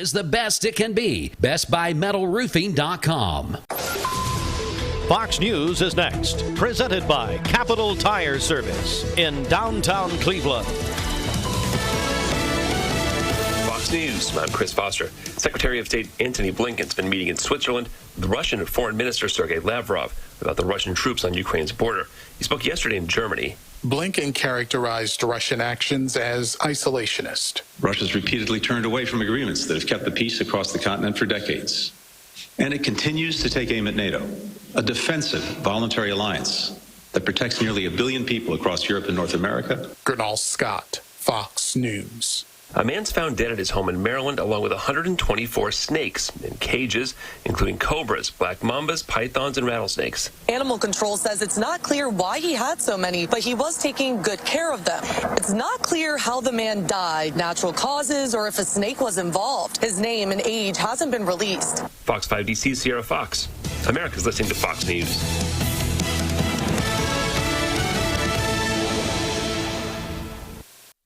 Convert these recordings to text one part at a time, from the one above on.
is the best it can be. BestBuyMetalRoofing.com. Fox News is next, presented by Capital Tire Service in downtown Cleveland. Fox News, I'm Chris Foster. Secretary of State Antony Blinken's been meeting in Switzerland with Russian Foreign Minister Sergei Lavrov about the Russian troops on Ukraine's border. He spoke yesterday in Germany. Blinken characterized Russian actions as isolationist. Russia's repeatedly turned away from agreements that have kept the peace across the continent for decades. And it continues to take aim at NATO, a defensive voluntary alliance that protects nearly 1 billion people across Europe and North America. Gernal Scott, Fox News. A man's found dead at his home in Maryland, along with 124 snakes in cages, including cobras, black mambas, pythons, and rattlesnakes. Animal control says it's not clear why he had so many, but he was taking good care of them. It's not clear how the man died, natural causes, or if a snake was involved. His name and age hasn't been released. Fox 5 DC's Sierra Fox. America's listening to Fox News.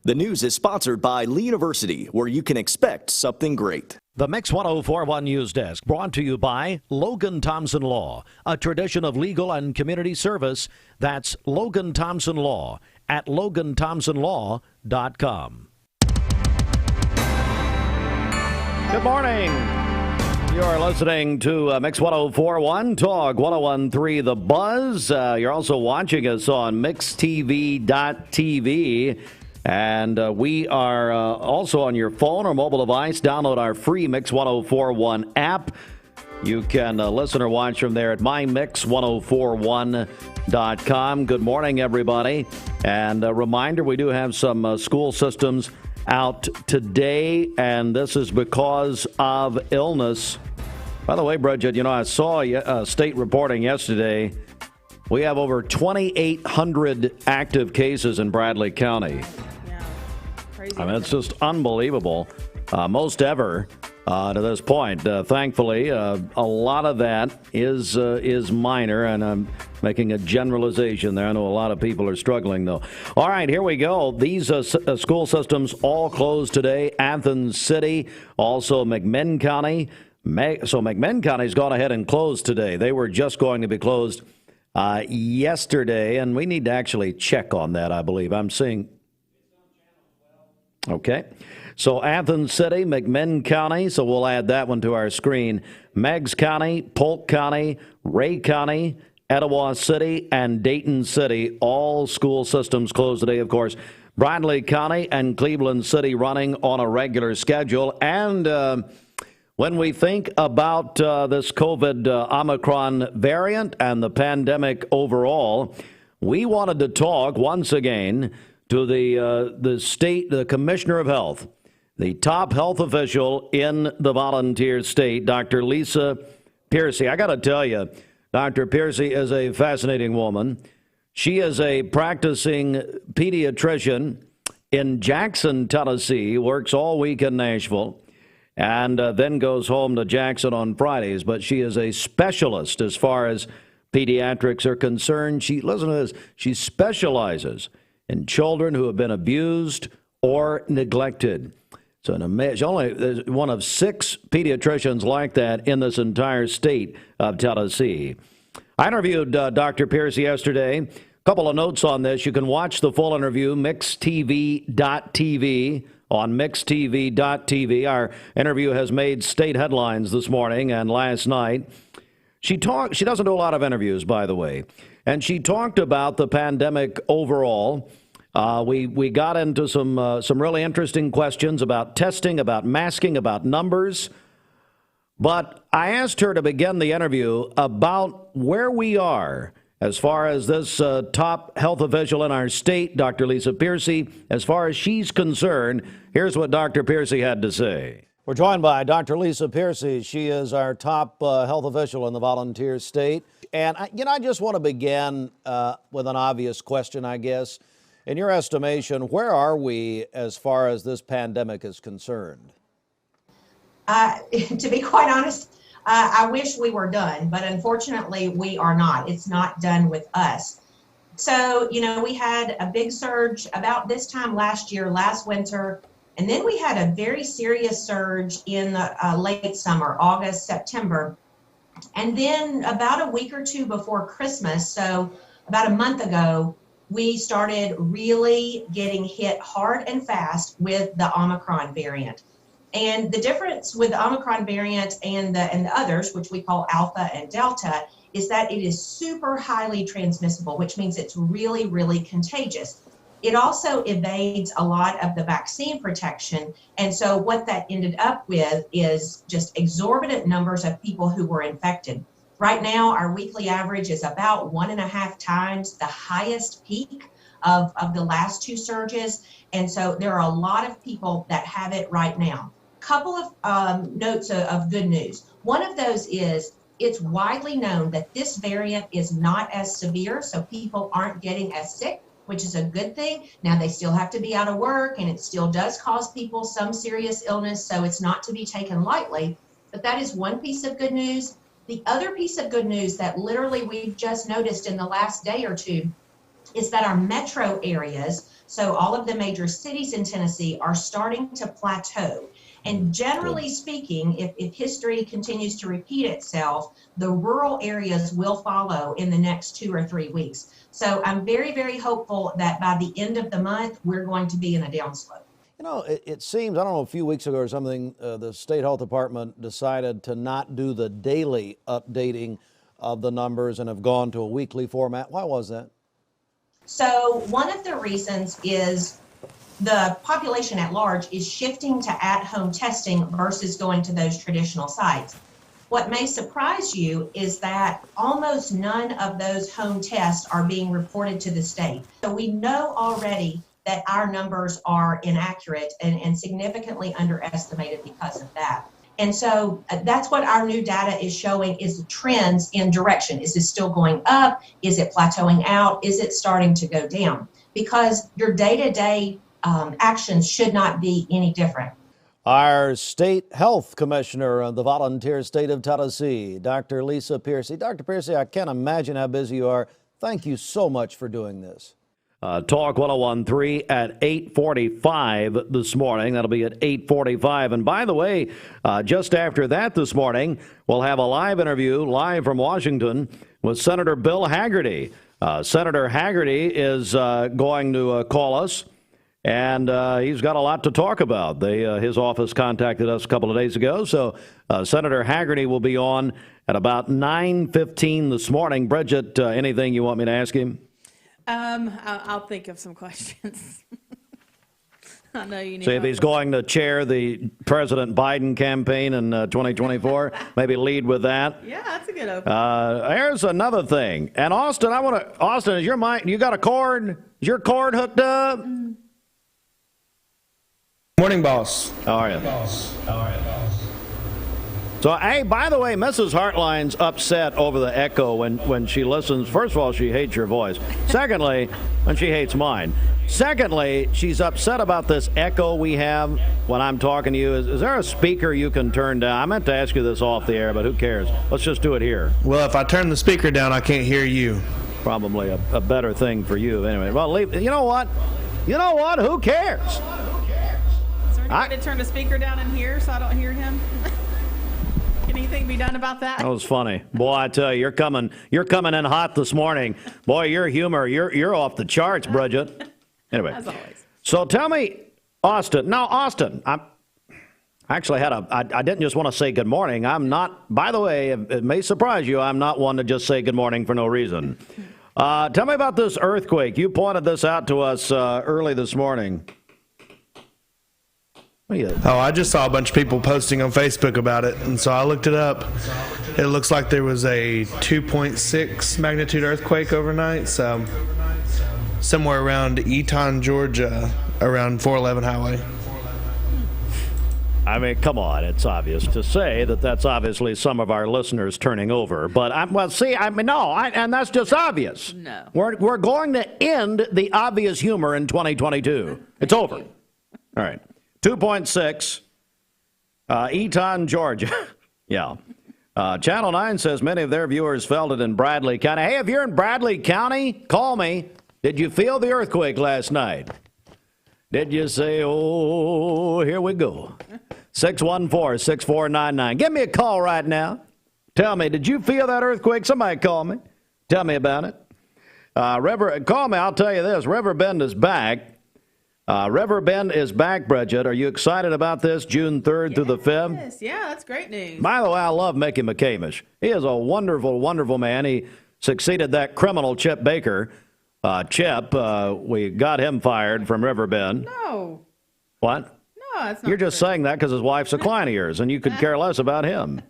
The news is sponsored by Lee University, where you can expect something great. The Mix 104.1 News Desk brought to you by Logan Thompson Law, a tradition of legal and community service. That's Logan Thompson Law at LoganThompsonLaw.com. Good morning. You're listening to Mix 104.1, Talk 101.3 The Buzz. You're also watching us on MixTV.tv. And we are also on your phone or mobile device. Download our free Mix 104.1 app. You can listen or watch from there at mymix1041.com. Good morning, everybody. And a reminder, we do have some school systems out today, and this is because of illness. By the way, Bridget, I saw state reporting yesterday. We have over 2,800 active cases in Bradley County. I mean, it's just unbelievable. Most ever to this point. Thankfully, a lot of that is minor, and I'm making a generalization there. I know a lot of people are struggling, though. All right, here we go. These school systems all closed today. Athens City, also McMinn County. So McMinn County's gone ahead and closed today. They were just going to be closed yesterday, and we need to actually check on that, I believe. I'm seeing... Okay. So Athens City, McMinn County, so we'll add that one to our screen. Meigs County, Polk County, Ray County, Etowah City, and Dayton City. All school systems closed today, of course. Bradley County and Cleveland City running on a regular schedule. And when we think about this COVID Omicron variant and the pandemic overall, we wanted to talk once again to the Commissioner of Health, the top health official in the volunteer state, Dr. Lisa Piercey. I got to tell you, Dr. Piercey is a fascinating woman. She is a practicing pediatrician in Jackson, Tennessee, works all week in Nashville, and then goes home to Jackson on Fridays. But she is a specialist as far as pediatrics are concerned. Listen to this, she specializes in children who have been abused or neglected. So there's one of 6 pediatricians like that in this entire state of Tennessee. I interviewed Dr. Piercey yesterday. A couple of notes on this. You can watch the full interview, mixtv.tv, on mixtv.tv. Our interview has made state headlines this morning and last night. She doesn't do a lot of interviews, by the way. And she talked about the pandemic overall. We got into some really interesting questions about testing, about masking, about numbers. But I asked her to begin the interview about where we are as far as this top health official in our state, Dr. Lisa Piercey, as far as she's concerned. Here's what Dr. Piercey had to say. We're joined by Dr. Lisa Piercey. She is our top health official in the volunteer state. And, I just want to begin with an obvious question, I guess. In your estimation, where are we as far as this pandemic is concerned? To be quite honest, I wish we were done, but unfortunately we are not. It's not done with us. So, we had a big surge about this time last year, last winter. And then we had a very serious surge in the late summer, August, September. And then about a week or two before Christmas, so about a month ago, we started really getting hit hard and fast with the Omicron variant. And the difference with the Omicron variant and the others, which we call Alpha and Delta, is that it is super highly transmissible, which means it's really, really contagious. It also evades a lot of the vaccine protection. And so what that ended up with is just exorbitant numbers of people who were infected. Right now, our weekly average is about 1.5 times the highest peak of the last two surges. And so there are a lot of people that have it right now. Couple of notes of good news. One of those is it's widely known that this variant is not as severe, so people aren't getting as sick, which is a good thing. Now, they still have to be out of work, and it still does cause people some serious illness, so it's not to be taken lightly. But that is one piece of good news. The other piece of good news that literally we've just noticed in the last day or two is that our metro areas, so all of the major cities in Tennessee, are starting to plateau. And generally speaking, if history continues to repeat itself, the rural areas will follow in the next 2 or 3 weeks. So I'm very, very hopeful that by the end of the month, we're going to be in a downslope. You know, it seems, I don't know, a few weeks ago or something, the State Health Department decided to not do the daily updating of the numbers and have gone to a weekly format. Why was that? So one of the reasons is the population at large is shifting to at-home testing versus going to those traditional sites. What may surprise you is that almost none of those home tests are being reported to the state. So we know already that our numbers are inaccurate and significantly underestimated because of that. And so that's what our new data is showing, is the trends in direction. Is it still going up? Is it plateauing out? Is it starting to go down? Because your day-to-day actions should not be any different. Our state health commissioner of the volunteer state of Tennessee, Dr. Lisa Piercey. Dr. Piercey, I can't imagine how busy you are. Thank you so much for doing this. Talk 1013 at 8:45 this morning. That'll be at 8:45. And by the way, just after that this morning, we'll have a live interview live from Washington with Senator Bill Hagerty. Senator Hagerty is going to call us. And he's got a lot to talk about. His office contacted us a couple of days ago. So Senator Hagerty will be on at about 9:15 this morning. Bridget, anything you want me to ask him? I'll think of some questions. I know you need. See if he's going to chair the President Biden campaign in 2024. Maybe lead with that. Yeah, that's a good opening. Here's another thing. And Austin, Austin, is your mic? You got a cord? Is your cord hooked up? Morning, boss. How are you? So, hey, by the way, Mrs. Hartline's upset over the echo when she listens. First of all, she hates your voice. Secondly, when she hates mine. Secondly, she's upset about this echo we have when I'm talking to you. Is there a speaker you can turn down? I meant to ask you this off the air, but who cares? Let's just do it here. Well, if I turn the speaker down, I can't hear you. Probably a better thing for you. Anyway, well, you know what? Who cares? Is there any way to turn the speaker down in here so I don't hear him? Can anything be done about that? That was funny. Boy, I tell you, you're coming in hot this morning. Boy, your humor, you're off the charts, Bridget. Anyway. As always. So tell me, Austin. Now, Austin, I actually I didn't just want to say good morning. I'm not, by the way, it may surprise you, I'm not one to just say good morning for no reason. Tell me about this earthquake. You pointed this out to us early this morning. Oh, I just saw a bunch of people posting on Facebook about it, and so I looked it up. It looks like there was a 2.6 magnitude earthquake overnight, so somewhere around Eaton, Georgia, around 411 Highway. I mean, come on, it's obvious to say that that's obviously some of our listeners turning over. But, and that's just obvious. No. We're going to end the obvious humor in 2022. It's over. All right. 2.6, Eaton, Georgia. Yeah. Channel 9 says many of their viewers felt it in Bradley County. Hey, if you're in Bradley County, call me. Did you feel the earthquake last night? Did you say, oh, here we go. 614-6499. Give me a call right now. Tell me, did you feel that earthquake? Somebody call me. Tell me about it. Call me, I'll tell you this. Riverbend is back. Riverbend is back, Bridget. Are you excited about this, June 3rd through the 5th? Yes, yeah, that's great news. By the way, I love Mickey McCamish. He is a wonderful, wonderful man. He succeeded that criminal Chip Baker. Chip, we got him fired from Riverbend. No. What? No, that's not You're just true. saying that because his wife's a client of yours, and you could care less about him.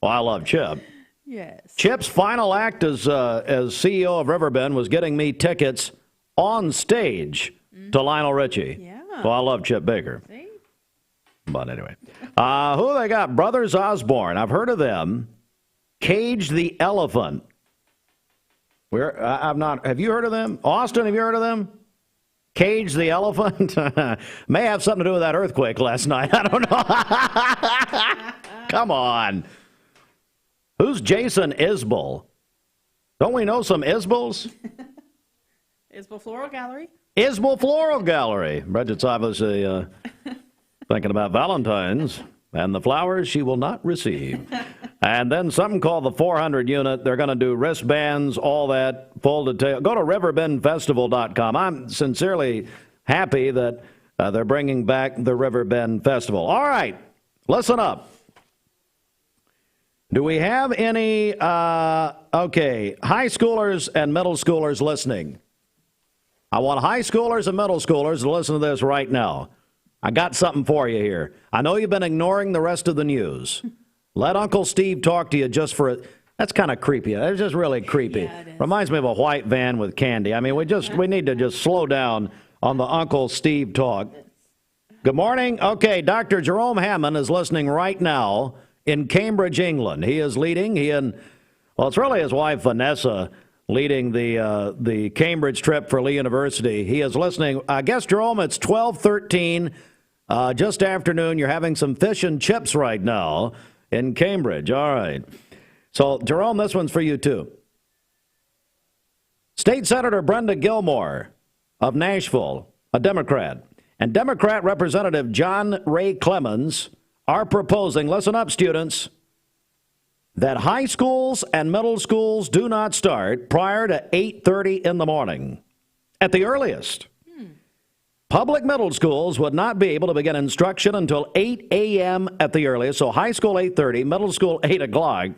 Well, I love Chip. Yes. Chip's final act as CEO of Riverbend was getting me tickets on stage to Lionel Richie. Yeah. So I love Chip Baker. See? But anyway, who they got? Brothers Osborne. I've heard of them. Cage the Elephant. I've not. Have you heard of them? Austin, have you heard of them? Cage the Elephant. May have something to do with that earthquake last night. I don't know. Come on. Who's Jason Isbell? Don't we know some Isbells? Isbell Floral Gallery. Isbell Floral Gallery. Bridget's obviously thinking about Valentine's and the flowers she will not receive. And then something called the 400 unit. They're going to do wristbands, all that, full detail. Go to riverbendfestival.com. I'm sincerely happy that they're bringing back the Riverbend Festival. All right, listen up. Do we have any, high schoolers and middle schoolers listening? I want high schoolers and middle schoolers to listen to this right now. I got something for you here. I know you've been ignoring the rest of the news. Let Uncle Steve talk to you just for that's kind of creepy. It's just really creepy. Yeah, it is. Reminds me of a white van with candy. I mean, we need to just slow down on the Uncle Steve talk. Good morning. Okay, Dr. Jerome Hammond is listening right now in Cambridge, England. He is leading. It's really his wife, Vanessa, leading the Cambridge trip for Lee University. He is listening. I guess, Jerome, it's 12:13, just afternoon. You're having some fish and chips right now in Cambridge. All right. So, Jerome, this one's for you, too. State Senator Brenda Gilmore of Nashville, a Democrat, and Democrat Representative John Ray Clemens are proposing, listen up, students, that high schools and middle schools do not start prior to 8:30 in the morning at the earliest. Public middle schools would not be able to begin instruction until 8 a.m. at the earliest, so high school 8:30, middle school 8 o'clock.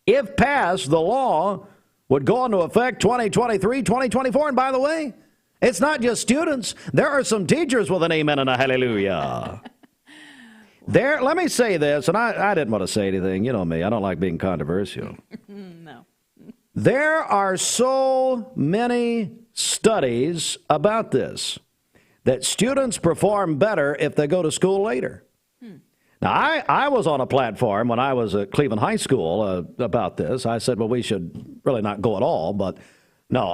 If passed, the law would go into effect 2023, 2024. And by the way, it's not just students. There are some teachers with an amen and a hallelujah. Let me say this, and I didn't want to say anything. You know me. I don't like being controversial. No. There are so many studies about this, that students perform better if they go to school later. Now, I was on a platform when I was at Cleveland High School about this. I said, well, we should really not go at all. But no,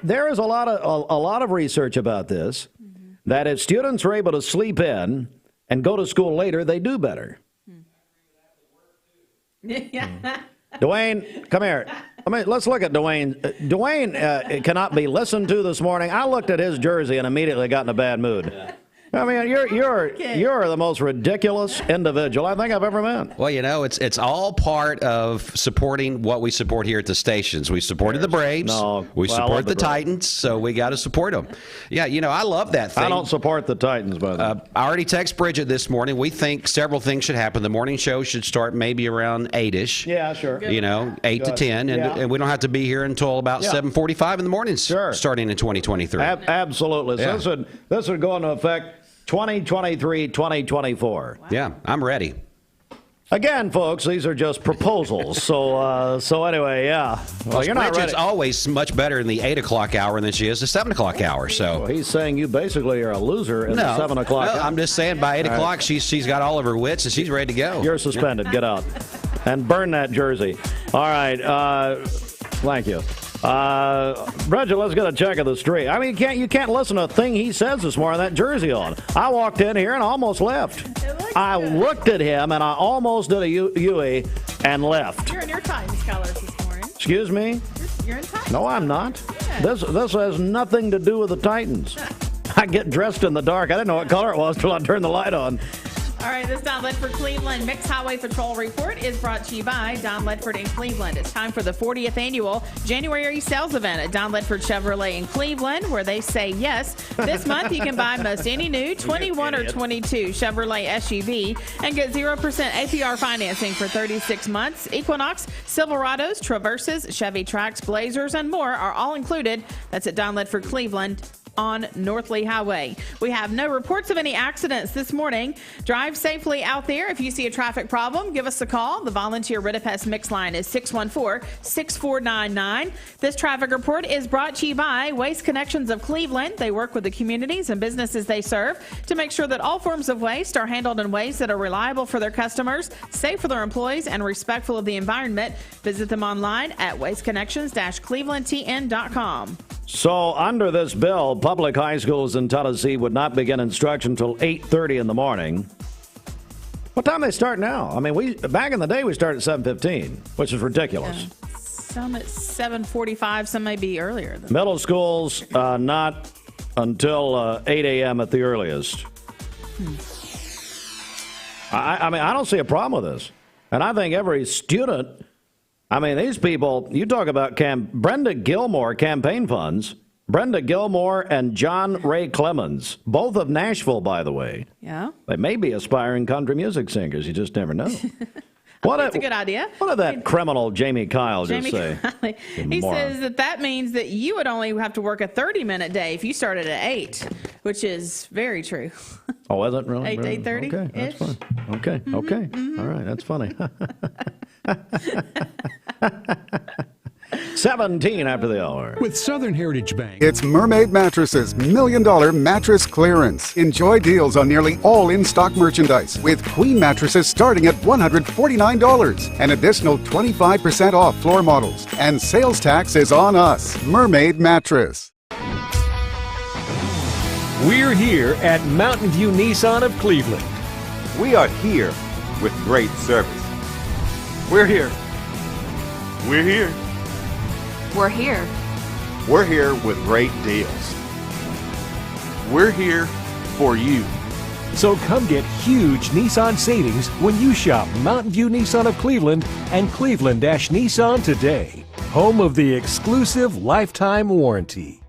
there is a lot of research about this, that if students are able to sleep in and go to school later, they do better. Dwayne, come here. Let's look at Dwayne. Dwayne cannot be listened to this morning. I looked at his jersey and immediately got in a bad mood. I mean, you're the most ridiculous individual I think I've ever met. Well, you know, it's all part of supporting what we support here at the stations. We supported the Braves. We support the Titans, so we got to support them. Yeah, you know, I love that thing. I don't support the Titans, by the way. I already texted Bridget this morning. We think several things should happen. The morning show should start maybe around 8-ish. Yeah, sure. You know, 8 to 10, and we don't have to be here until about 7:45 in the morning, starting in 2023. Absolutely. Yeah. So this would go into effect 2023, 2024. Wow. Yeah, I'm ready. Again, folks, these are just proposals. So anyway, yeah. Well, you're not ready. Bridget's always much better in the 8 o'clock hour than she is the 7 o'clock hour. So well, he's saying you basically are a loser in the 7 o'clock hour. I'm just saying by 8 o'clock she's got all of her wits and she's ready to go. You're suspended. Get out. And burn that jersey. All right. Thank you. Bridget, let's get a check of the street. I mean, you can't listen to a thing he says this morning, that jersey on. I walked in here and almost left. I looked at him and I almost did a UE and left. You're in your Titans colors this morning. Excuse me? You're in Titans. No, I'm not. Yeah. This has nothing to do with the Titans. I get dressed in the dark. I didn't know what color it was till I turned the light on. All right, this Don Ledford Cleveland Mixed Highway Patrol Report is brought to you by Don Ledford in Cleveland. It's time for the 40th annual January sales event at Don Ledford Chevrolet in Cleveland, where they say yes. This month, you can buy most any new 21 or 22 Chevrolet SUV and get 0% APR financing for 36 months. Equinox, Silverados, Traverses, Chevy Trax, Blazers, and more are all included. That's at Don Ledford Cleveland on North Lee Highway. We have no reports of any accidents this morning. Drive safely out there. If you see a traffic problem, give us a call. The volunteer Ridipest mix line is 614-6499. This traffic report is brought to you by Waste Connections of Cleveland. They work with the communities and businesses they serve to make sure that all forms of waste are handled in ways that are reliable for their customers, safe for their employees, and respectful of the environment. Visit them online at wasteconnections-clevelandtn.com. So under this bill, public high schools in Tennessee would not begin instruction until 8:30 in the morning. What time do they start now? I mean, back in the day, we started at 7:15, which is ridiculous. Some at 7:45, some may be earlier. Middle schools, not until 8 a.m. at the earliest. I mean, I don't see a problem with this. And I think every student... I mean, these people, you talk about Brenda Gilmore campaign funds. Brenda Gilmore and John Ray Clemens, both of Nashville, by the way. Yeah. They may be aspiring country music singers. You just never know. That's a good idea. What did that criminal Jamie Kyle just say? He says that means that you would only have to work a 30-minute day if you started at 8, which is very true. Oh, is it really? 8 to 8:30? Okay, that's fine. Okay, okay. All right, that's funny. 17 after the hour. With Southern Heritage Bank, it's Mermaid Mattresses $1 Million Mattress Clearance. Enjoy deals on nearly all in-stock merchandise, with queen mattresses starting at $149. An additional 25% off floor models. And sales tax is on us. Mermaid Mattress. We're here at Mountain View Nissan of Cleveland. We are here with great service. We're here. We're here. We're here. We're here with great deals. We're here for you. So come get huge Nissan savings when you shop Mountain View Nissan of Cleveland and Cleveland-Nissan today. Home of the exclusive lifetime warranty.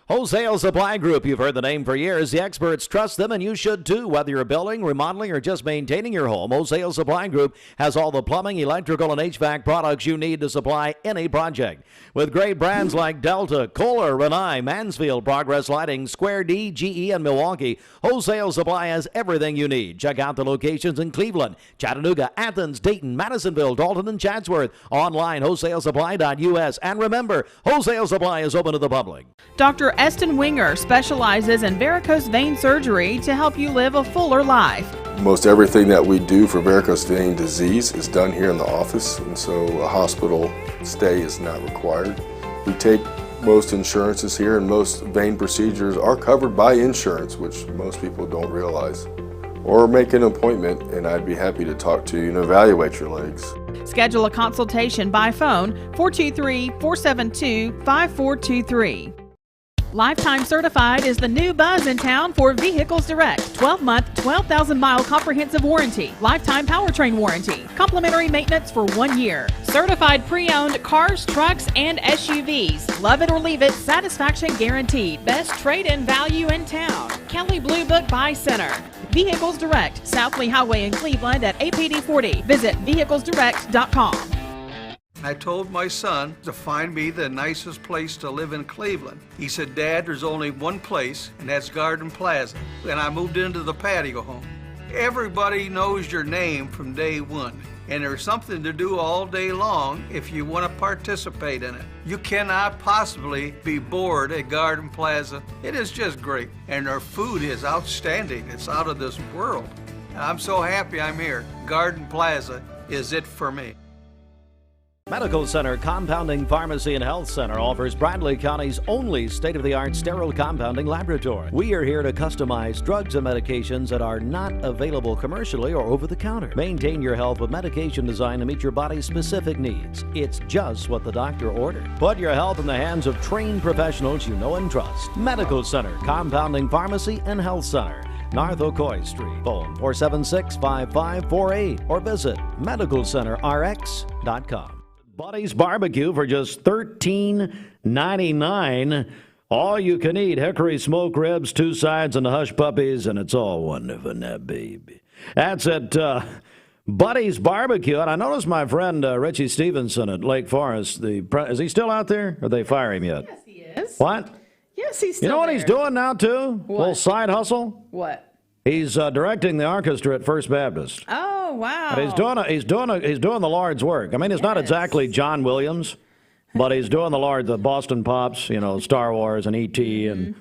Wholesale Supply Group, you've heard the name for years. The experts trust them, and you should too. Whether you're building, remodeling, or just maintaining your home, Wholesale Supply Group has all the plumbing, electrical, and HVAC products you need to supply any project. With great brands like Delta, Kohler, Rinnai, Mansfield, Progress Lighting, Square D, GE, and Milwaukee, Wholesale Supply has everything you need. Check out the locations in Cleveland, Chattanooga, Athens, Dayton, Madisonville, Dalton, and Chatsworth. Online, wholesalesupply.us. And remember, Wholesale Supply is open to the public. Dr. Eston Winger specializes in varicose vein surgery to help you live a fuller life. Most everything that we do for varicose vein disease is done here in the office, and so a hospital stay is not required. We take most insurances here, and most vein procedures are covered by insurance, which most people don't realize. Or make an appointment, and I'd be happy to talk to you and evaluate your legs. Schedule a consultation by phone, 423-472-5423. Lifetime Certified is the new buzz in town for Vehicles Direct. 12-month, 12,000-mile comprehensive warranty. Lifetime powertrain warranty. Complimentary maintenance for 1 year. Certified pre-owned cars, trucks, and SUVs. Love it or leave it, satisfaction guaranteed. Best trade-in value in town. Kelly Blue Book Buy Center. Vehicles Direct, South Lee Highway in Cleveland at APD 40. Visit vehiclesdirect.com. I told my son to find me the nicest place to live in Cleveland. He said, Dad, there's only one place, and that's Garden Plaza. And I moved into the patio home. Everybody knows your name from day one, and there's something to do all day long if you want to participate in it. You cannot possibly be bored at Garden Plaza. It is just great, and their food is outstanding. It's out of this world. I'm so happy I'm here. Garden Plaza is it for me. Medical Center Compounding Pharmacy and Health Center offers Bradley County's only state-of-the-art sterile compounding laboratory. We are here to customize drugs and medications that are not available commercially or over the counter. Maintain your health with medication designed to meet your body's specific needs. It's just what the doctor ordered. Put your health in the hands of trained professionals you know and trust. Medical Center Compounding Pharmacy and Health Center, North Ocoee Street. Phone 476-5548 or visit medicalcenterrx.com. Buddy's Barbecue for just $13.99. All you can eat hickory smoke ribs, 2 sides, and the hush puppies, and it's all wonderful now, baby. That's at Buddy's Barbecue. And I noticed my friend Richie Stevenson at Lake Forest. Is he still out there? Or they fire him yet? Yes, he is. What? Yes, he's still You know what there. he's doing now, too? What? Little side hustle? What? He's directing the orchestra at First Baptist. Oh, wow. And he's doing the Lord's work. I mean, it's not exactly John Williams, but he's doing the Boston Pops, Star Wars and E.T. and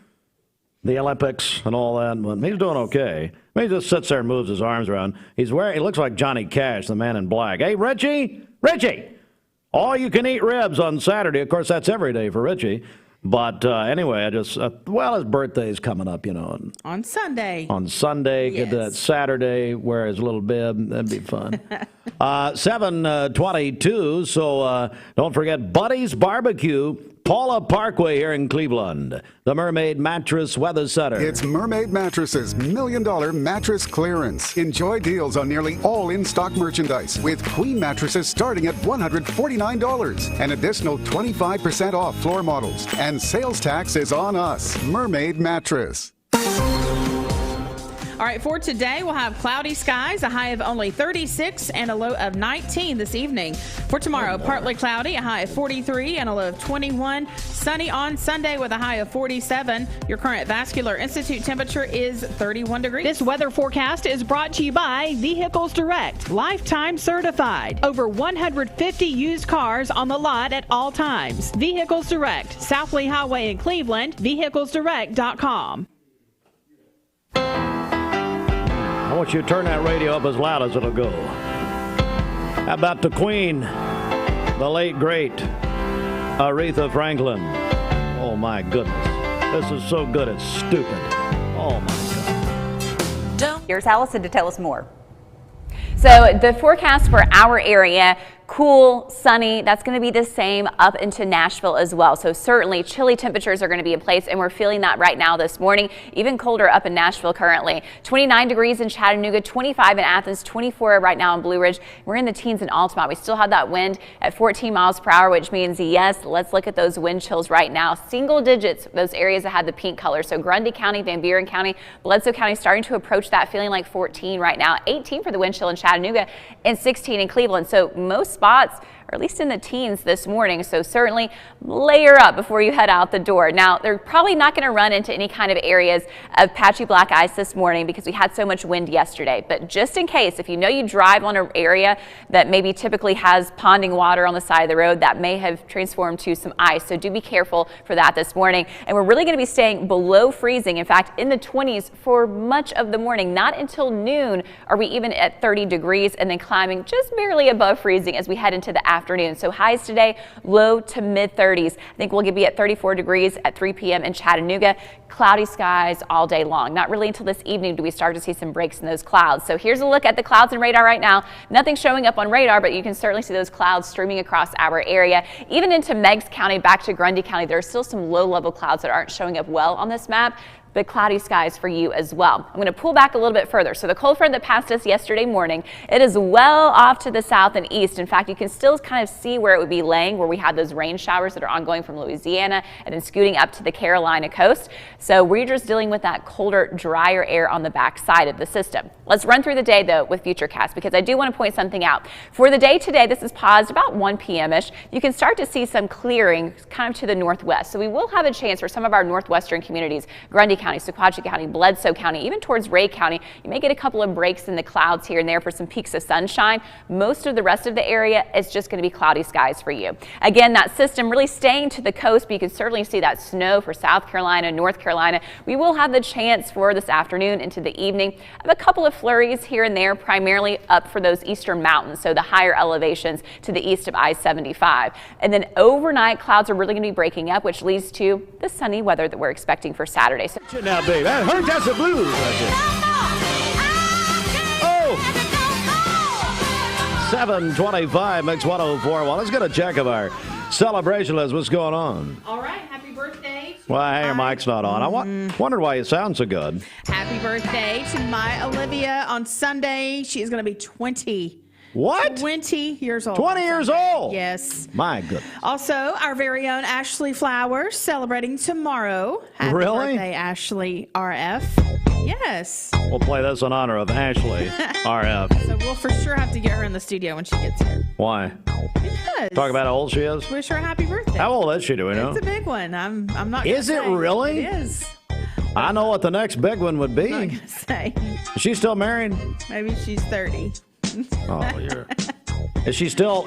the Olympics and all that. But he's doing okay. I mean, he just sits there and moves his arms around. He looks like Johnny Cash, the man in black. Hey, Richie, all you can eat ribs on Saturday. Of course, that's every day for Richie. But anyway, his birthday's coming up, On Sunday. On Sunday, get to that Saturday, wear his little bib. That'd be fun. 7:22, so don't forget Buddy's Barbecue, Paula Parkway here in Cleveland. The Mermaid Mattress Weather Center. It's Mermaid Mattresses $1 million mattress clearance. Enjoy deals on nearly all in-stock merchandise with queen mattresses starting at $149. An additional 25% off floor models. And sales tax is on us. Mermaid Mattress. All right, for today, we'll have cloudy skies, a high of only 36 and a low of 19 this evening. For tomorrow, partly cloudy, a high of 43 and a low of 21. Sunny on Sunday with a high of 47. Your current Vascular Institute temperature is 31 degrees. This weather forecast is brought to you by Vehicles Direct, lifetime certified. Over 150 used cars on the lot at all times. Vehicles Direct, South Lee Highway in Cleveland, vehiclesdirect.com. I want you to turn that radio up as loud as it'll go. How about the Queen, the late, great Aretha Franklin? Oh, my goodness. This is so good, it's stupid. Oh, my God. Here's Allison to tell us more. So the forecast for our area, cool, sunny, that's going to be the same up into Nashville as well. So certainly chilly temperatures are going to be in place, and we're feeling that right now this morning. Even colder up in Nashville currently. 29 degrees in Chattanooga, 25 in Athens, 24 right now in Blue Ridge. We're in the teens in Altamont. We still have that wind at 14 miles per hour, which means, yes, let's look at those wind chills right now. Single digits, those areas that had the pink color. So Grundy County, Van Buren County, Bledsoe County starting to approach that, feeling like 14 right now. 18 for the wind chill in Chattanooga and 16 in Cleveland. So most spots, or at least in the teens this morning. So certainly layer up before you head out the door. Now, they're probably not going to run into any kind of areas of patchy black ice this morning because we had so much wind yesterday. But just in case, if you know you drive on an area that maybe typically has ponding water on the side of the road, that may have transformed to some ice. So do be careful for that this morning. And we're really going to be staying below freezing. In fact, in the 20s for much of the morning. Not until noon are we even at 30 degrees and then climbing just barely above freezing as we head into the afternoon. So highs today, low to mid 30s. I think we'll be at 34 degrees at 3 p.m. in Chattanooga. Cloudy skies all day long. Not really until this evening do we start to see some breaks in those clouds. So here's a look at the clouds and radar right now. Nothing showing up on radar, but you can certainly see those clouds streaming across our area. Even into Meigs County, back to Grundy County, there are still some low-level clouds that aren't showing up well on this map. But cloudy skies for you as well. I'm going to pull back a little bit further. So the cold front that passed us yesterday morning, it is well off to the south and east. In fact, you can still kind of see where it would be laying, where we had those rain showers that are ongoing from Louisiana and then scooting up to the Carolina coast. So we're just dealing with that colder, drier air on the back side of the system. Let's run through the day, though, with Futurecast, because I do want to point something out. For the day today, this is paused about 1 p.m.-ish. You can start to see some clearing kind of to the northwest. So we will have a chance for some of our northwestern communities, Grundy County, Sequatchie County, Bledsoe County, even towards Ray County. You may get a couple of breaks in the clouds here and there for some peaks of sunshine. Most of the rest of the area is just going to be cloudy skies for you. Again, that system really staying to the coast, but you can certainly see that snow for South Carolina, North Carolina. We will have the chance for this afternoon into the evening of a couple of flurries here and there, primarily up for those eastern mountains, so the higher elevations to the east of I-75. And then overnight, clouds are really going to be breaking up, which leads to the sunny weather that we're expecting for Saturday. So now, babe, I heard that's the blues right there. Oh! 7:25, Mix 104. Well, let's get a check of our celebration list. What's going on? All right, happy birthday. Well, hey, your mic's not on. I wondered why you sound so good. Happy birthday to my Olivia on Sunday. She is going to be 20. What? 20 years old. 20 years old? Yes. My goodness. Also, our very own Ashley Flowers celebrating tomorrow. Happy birthday, Ashley RF. Yes. We'll play this in honor of Ashley RF. So we'll for sure have to get her in the studio when she gets here. Why? Because. Talk about how old she is? Wish her a happy birthday. How old is she, do we know? It's a big one. I'm not Is it really? It is. I know what the next big one would be. I'm not going to say. Is she still married? Maybe she's 30. Oh, you're... Is she still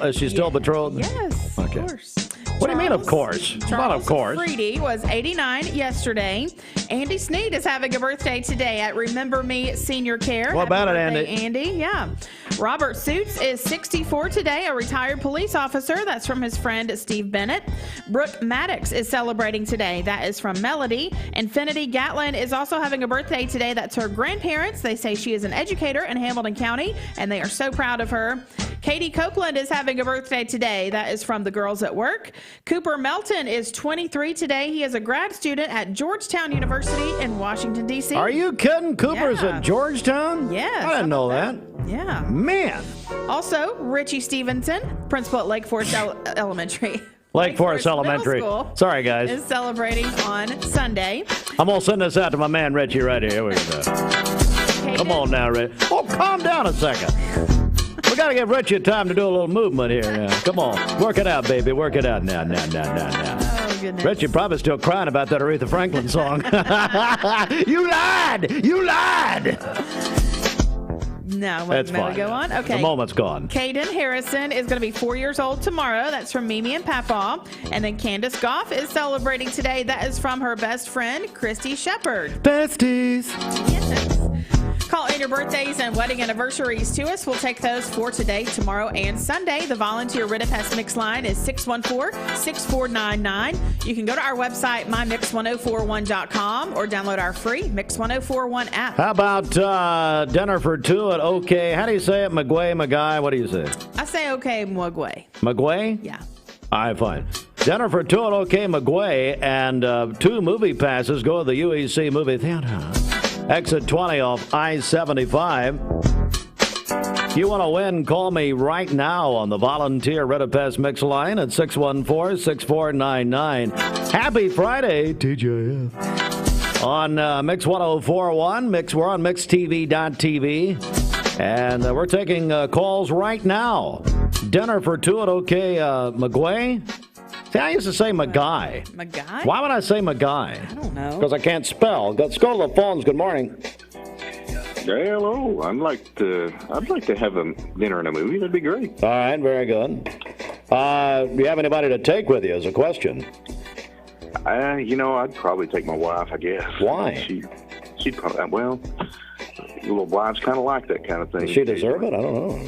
betrothed? Yes, okay. Of course. What do you mean, of course? Not of course. Freedy was 89 yesterday. Andy Sneed is having a birthday today at Remember Me Senior Care. What about it, Andy? Andy, yeah. Robert Suits is 64 today, a retired police officer. That's from his friend Steve Bennett. Brooke Maddox is celebrating today. That is from Melody. Infinity Gatlin is also having a birthday today. That's her grandparents. They say she is an educator in Hamilton County, and they are so proud of her. Katie Copeland is having a birthday today. That is from the girls at work. Cooper Melton is 23 today. He is a grad student at Georgetown University in Washington, D.C. Are you kidding? Cooper's at Georgetown? Yes. I didn't know that. Yeah. Man. Also, Richie Stevenson, principal at Lake Forest Elementary. Lake Forest Elementary. Sorry, guys. Is celebrating on Sunday. I'm going to send this out to my man, Richie, right here. Here we go. Come on now, Richie. Oh, calm down a second. We got to give Richie time to do a little movement here now. Come on. Work it out, baby. Work it out now. Oh, goodness. Richie probably still crying about that Aretha Franklin song. You lied! You lied! No, that's fine. Fine. Go on. Okay. The moment's gone. Caden Harrison is going to be 4 years old tomorrow. That's from Mimi and Papa. And then Candace Goff is celebrating today. That is from her best friend, Christy Shepard. Besties. Yes. Call in your birthdays and wedding anniversaries to us. We'll take those for today, tomorrow, and Sunday. The volunteer Ridipest Mix line is 614-6499. You can go to our website, mymix1041.com, or download our free Mix 1041 app. How about dinner for two at OK? How do you say it? Maguey, what do you say? I say OK Maguey. Maguey? Yeah. All right, fine. Dinner for two at OK Maguey, and 2 movie passes go to the UEC Movie Theatre. Exit 20 off I-75. You want to win, call me right now on the volunteer Ridipest Mix line at 614-6499. Happy Friday, TJF. On Mix 1041, we're on mixtv.tv. And we're taking calls right now. Dinner for two at OK Maguey. See, I used to say Maguey. Maguey? Why would I say Maguey? I don't know. Because I can't spell. Let's go to the phones. Good morning. Hello. I'd like to have a dinner and a movie. That'd be great. All right, very good. Do you have anybody to take with you? Is a question. I'd probably take my wife, I guess. Why? She'd probably, well, little wives kind of like that kind of thing. Does she deserve it? I don't know.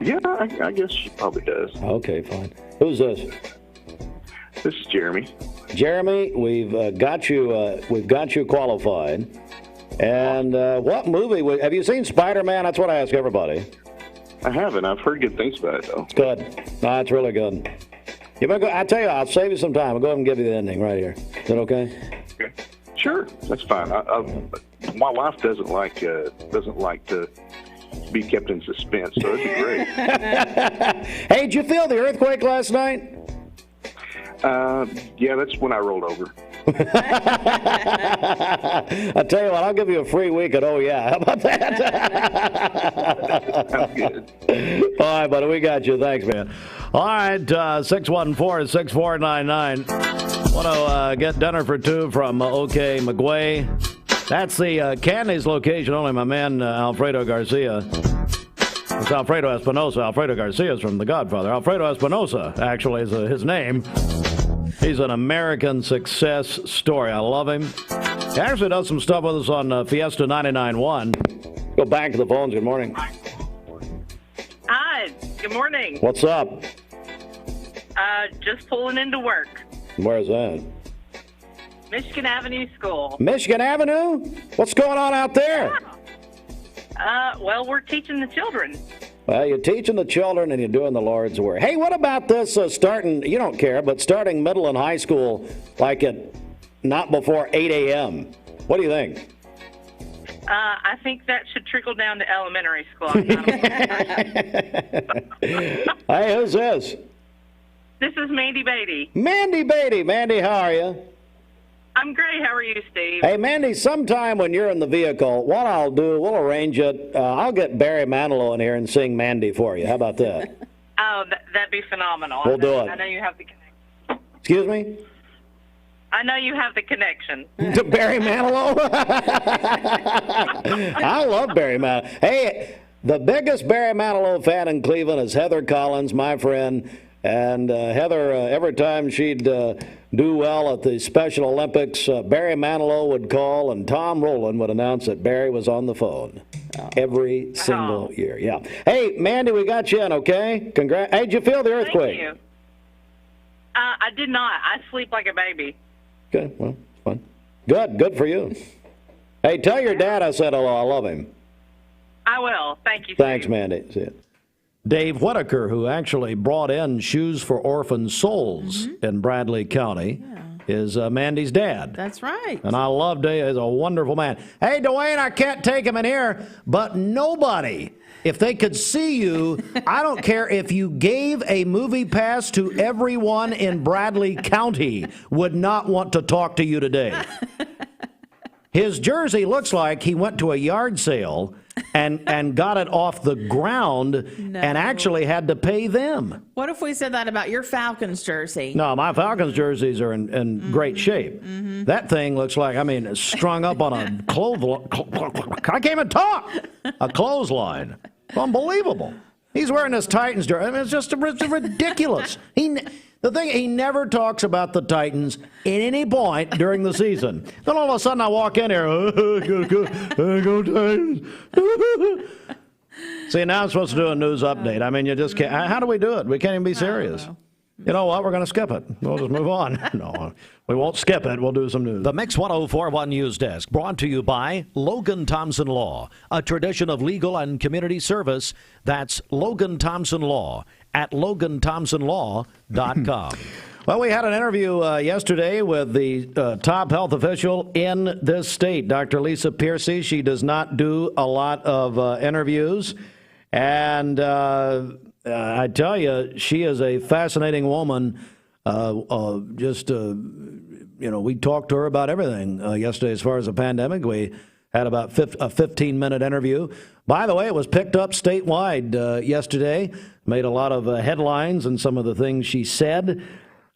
Yeah, I guess she probably does. Okay, fine. Who's this? This is Jeremy. Jeremy, we've got you qualified. And what movie? Have you seen Spider-Man? That's what I ask everybody. I haven't. I've heard good things about it, though. It's good. No, it's really good. You better go. I tell you, I'll save you some time. I'll go ahead and give you the ending right here. Is that okay? Okay. Sure, that's fine. My wife doesn't like to be kept in suspense, so it'd be great. Hey, did you feel the earthquake last night? Yeah, that's when I rolled over. I tell you what, I'll give you a free week at Oh Yeah. How about that? Sounds good. All right, buddy, we got you. Thanks, man. All right, 614-6499. Want to get dinner for two from Ok Maguey. That's the Candies location. Only my man Alfredo Garcia. It's Alfredo Espinosa. Alfredo Garcia is from The Godfather. Alfredo Espinosa, actually, is his name. He's an American success story. I love him. He actually does some stuff with us on Fiesta 99.1. Go back to the phones. Good morning. Hi. Good morning. What's up? Just pulling into work. Where's that? Michigan Avenue School. Michigan Avenue? What's going on out there? Well, we're teaching the children. Well, you're teaching the children and you're doing the Lord's work. Hey, what about this starting, you don't care, but starting middle and high school like at not before 8 a.m.? What do you think? I think that should trickle down to elementary school. Hey, who's this? This is Mandy Beatty. Mandy Beatty. Mandy, how are you? I'm great. How are you, Steve? Hey, Mandy, sometime when you're in the vehicle, what I'll do, we'll arrange it. I'll get Barry Manilow in here and sing Mandy for you. How about that? Oh, that'd be phenomenal. We'll do it. I know you have the connection. Excuse me? I know you have the connection. To Barry Manilow? I love Barry Manilow. Hey, the biggest Barry Manilow fan in Cleveland is Heather Collins, my friend. And Heather, every time she'd do well at the Special Olympics, Barry Manilow would call and Tom Rowland would announce that Barry was on the phone every single year. Yeah. Hey, Mandy, we got you in, okay? Congrats. How'd you feel the earthquake? Thank you. I did not. I sleep like a baby. Okay, well, fine. Good for you. Hey, tell your dad I said hello. I love him. I will. Thank you. Thanks, Mandy. See it. Dave Whitaker, who actually brought in Shoes for Orphan Souls in Bradley County, is Mandy's dad. That's right. And I love Dave. He's a wonderful man. Hey, Dwayne, I can't take him in here, but nobody, if they could see you, I don't care if you gave a movie pass to everyone in Bradley County, would not want to talk to you today. His jersey looks like he went to a yard sale and got it off the ground and actually had to pay them. What if we said that about your Falcons jersey? No, my Falcons jerseys are in great shape. That thing looks like, it's strung up on a clothesline. I can't even talk. A clothesline. Unbelievable. He's wearing this Titans jersey. It's just ridiculous. The thing, he never talks about the Titans at any point during the season. Then all of a sudden I walk in here, go Titans. See, now I'm supposed to do a news update. You just can't. How do we do it? We can't even be serious. You know what? We're going to skip it. We'll just move on. No, we won't skip it. We'll do some news. The Mix 104.1 News Desk, brought to you by Logan Thompson Law, a tradition of legal and community service. That's Logan Thompson Law at LoganThompsonLaw.com. Well, we had an interview yesterday with the top health official in this state, Dr. Lisa Piercey. She does not do a lot of interviews. And I tell you, she is a fascinating woman. We talked to her about everything yesterday as far as the pandemic. We had about a 15-minute interview. By the way, it was picked up statewide yesterday. Made a lot of headlines and some of the things she said.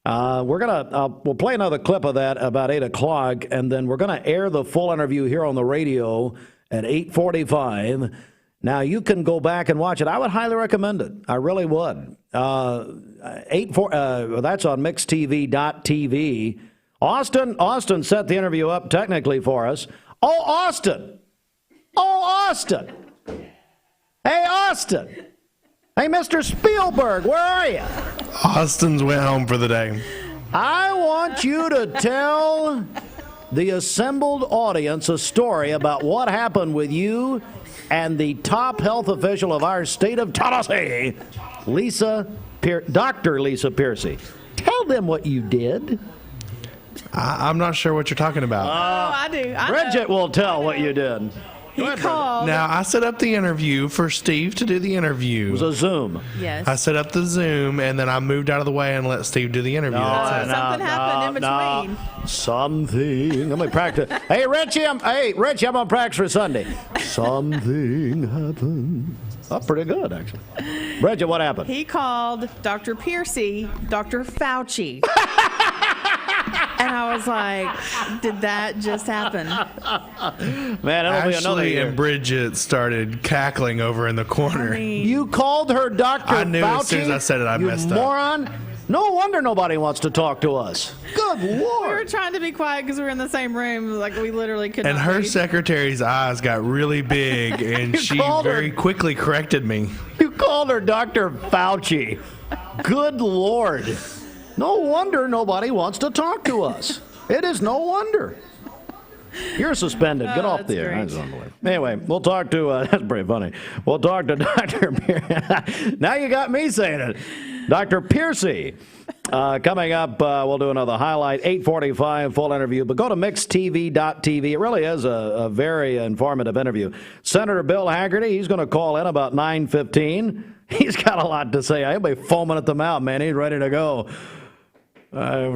We'll play another clip of that about 8 o'clock, and then we're going to air the full interview here on the radio at 8:45. Now, you can go back and watch it. I would highly recommend it. I really would. That's on mixtv.tv. Austin set the interview up technically for us. Oh, Austin. Hey, Austin. Hey, Mr. Spielberg, where are you? Austin's went home for the day. I want you to tell the assembled audience a story about what happened with you and the top health official of our state of Tennessee, Dr. Lisa Piercey. Tell them what you did. I'm not sure what you're talking about. I do. Bridget will tell what you did. He called. Now, I set up the interview for Steve to do the interview. It was a Zoom. Yes. I set up the Zoom, and then I moved out of the way and let Steve do the interview. Something happened in between. Something. Let me practice. Hey, Richie, I'm going to practice for Sunday. Something happened. Oh, pretty good, actually. Bridget, what happened? He called Dr. Piercey Dr. Fauci. And I was like, did that just happen? Man, it'll be another year. And Bridget started cackling over in the corner. You called her Dr. I knew Fauci? as soon as I said it, I messed up. Moron. No wonder nobody wants to talk to us. Good Lord. We were trying to be quiet because we were in the same room. Like, we literally couldn't. And her secretary's eyes got really big, and she very quickly corrected me. You called her Dr. Fauci. Good Lord. No wonder nobody wants to talk to us. It is no wonder. You're suspended. Get off the air. That's unbelievable. Anyway, we'll talk to, that's pretty funny. We'll talk to Dr. Now you got me saying it. Dr. Piercey. Coming up, we'll do another highlight, 8:45, full interview. But go to mixedtv.tv. It really is a very informative interview. Senator Bill Hagerty, he's going to call in about 9:15. He's got a lot to say. He'll be foaming at the mouth, man. He's ready to go.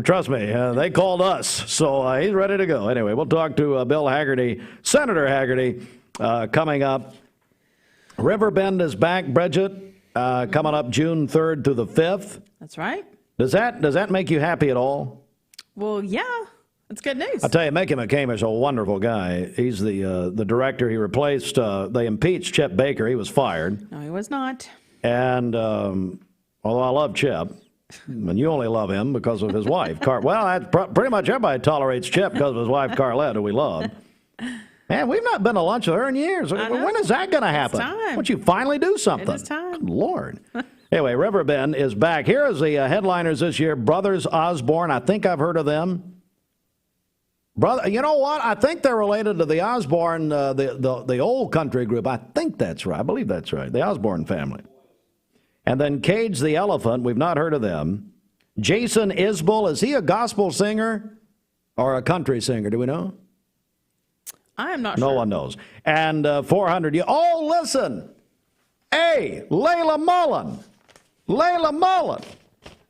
Trust me, they called us, so he's ready to go. Anyway, we'll talk to Bill Hagerty, Senator Hagerty, coming up. Riverbend is back, Bridget, coming up June 3rd through the 5th. That's right. Does that make you happy at all? Well, yeah, that's good news. I'll tell you, Mickey McCain is a wonderful guy. He's the director. He replaced, they impeached Chip Baker. He was fired. No, he was not. And although I love Chip, and you only love him because of his wife. Well, pretty much everybody tolerates Chip because of his wife, Carlette, who we love. Man, we've not been to lunch with her in years. When is that going to happen? It's time. Won't you finally do something? It is time. Good Lord. Anyway, Riverbend is back. Here is the headliners this year. Brothers Osborne. I think I've heard of them. Brother, you know what? I think they're related to the Osborne, the old country group. I think that's right. I believe that's right. The Osborne family. And then Cage the Elephant. We've not heard of them. Jason Isbell. Is he a gospel singer or a country singer? Do we know? I am not sure. No one knows. And 400. Oh, listen. Hey, Layla Mullen. Layla Mullen.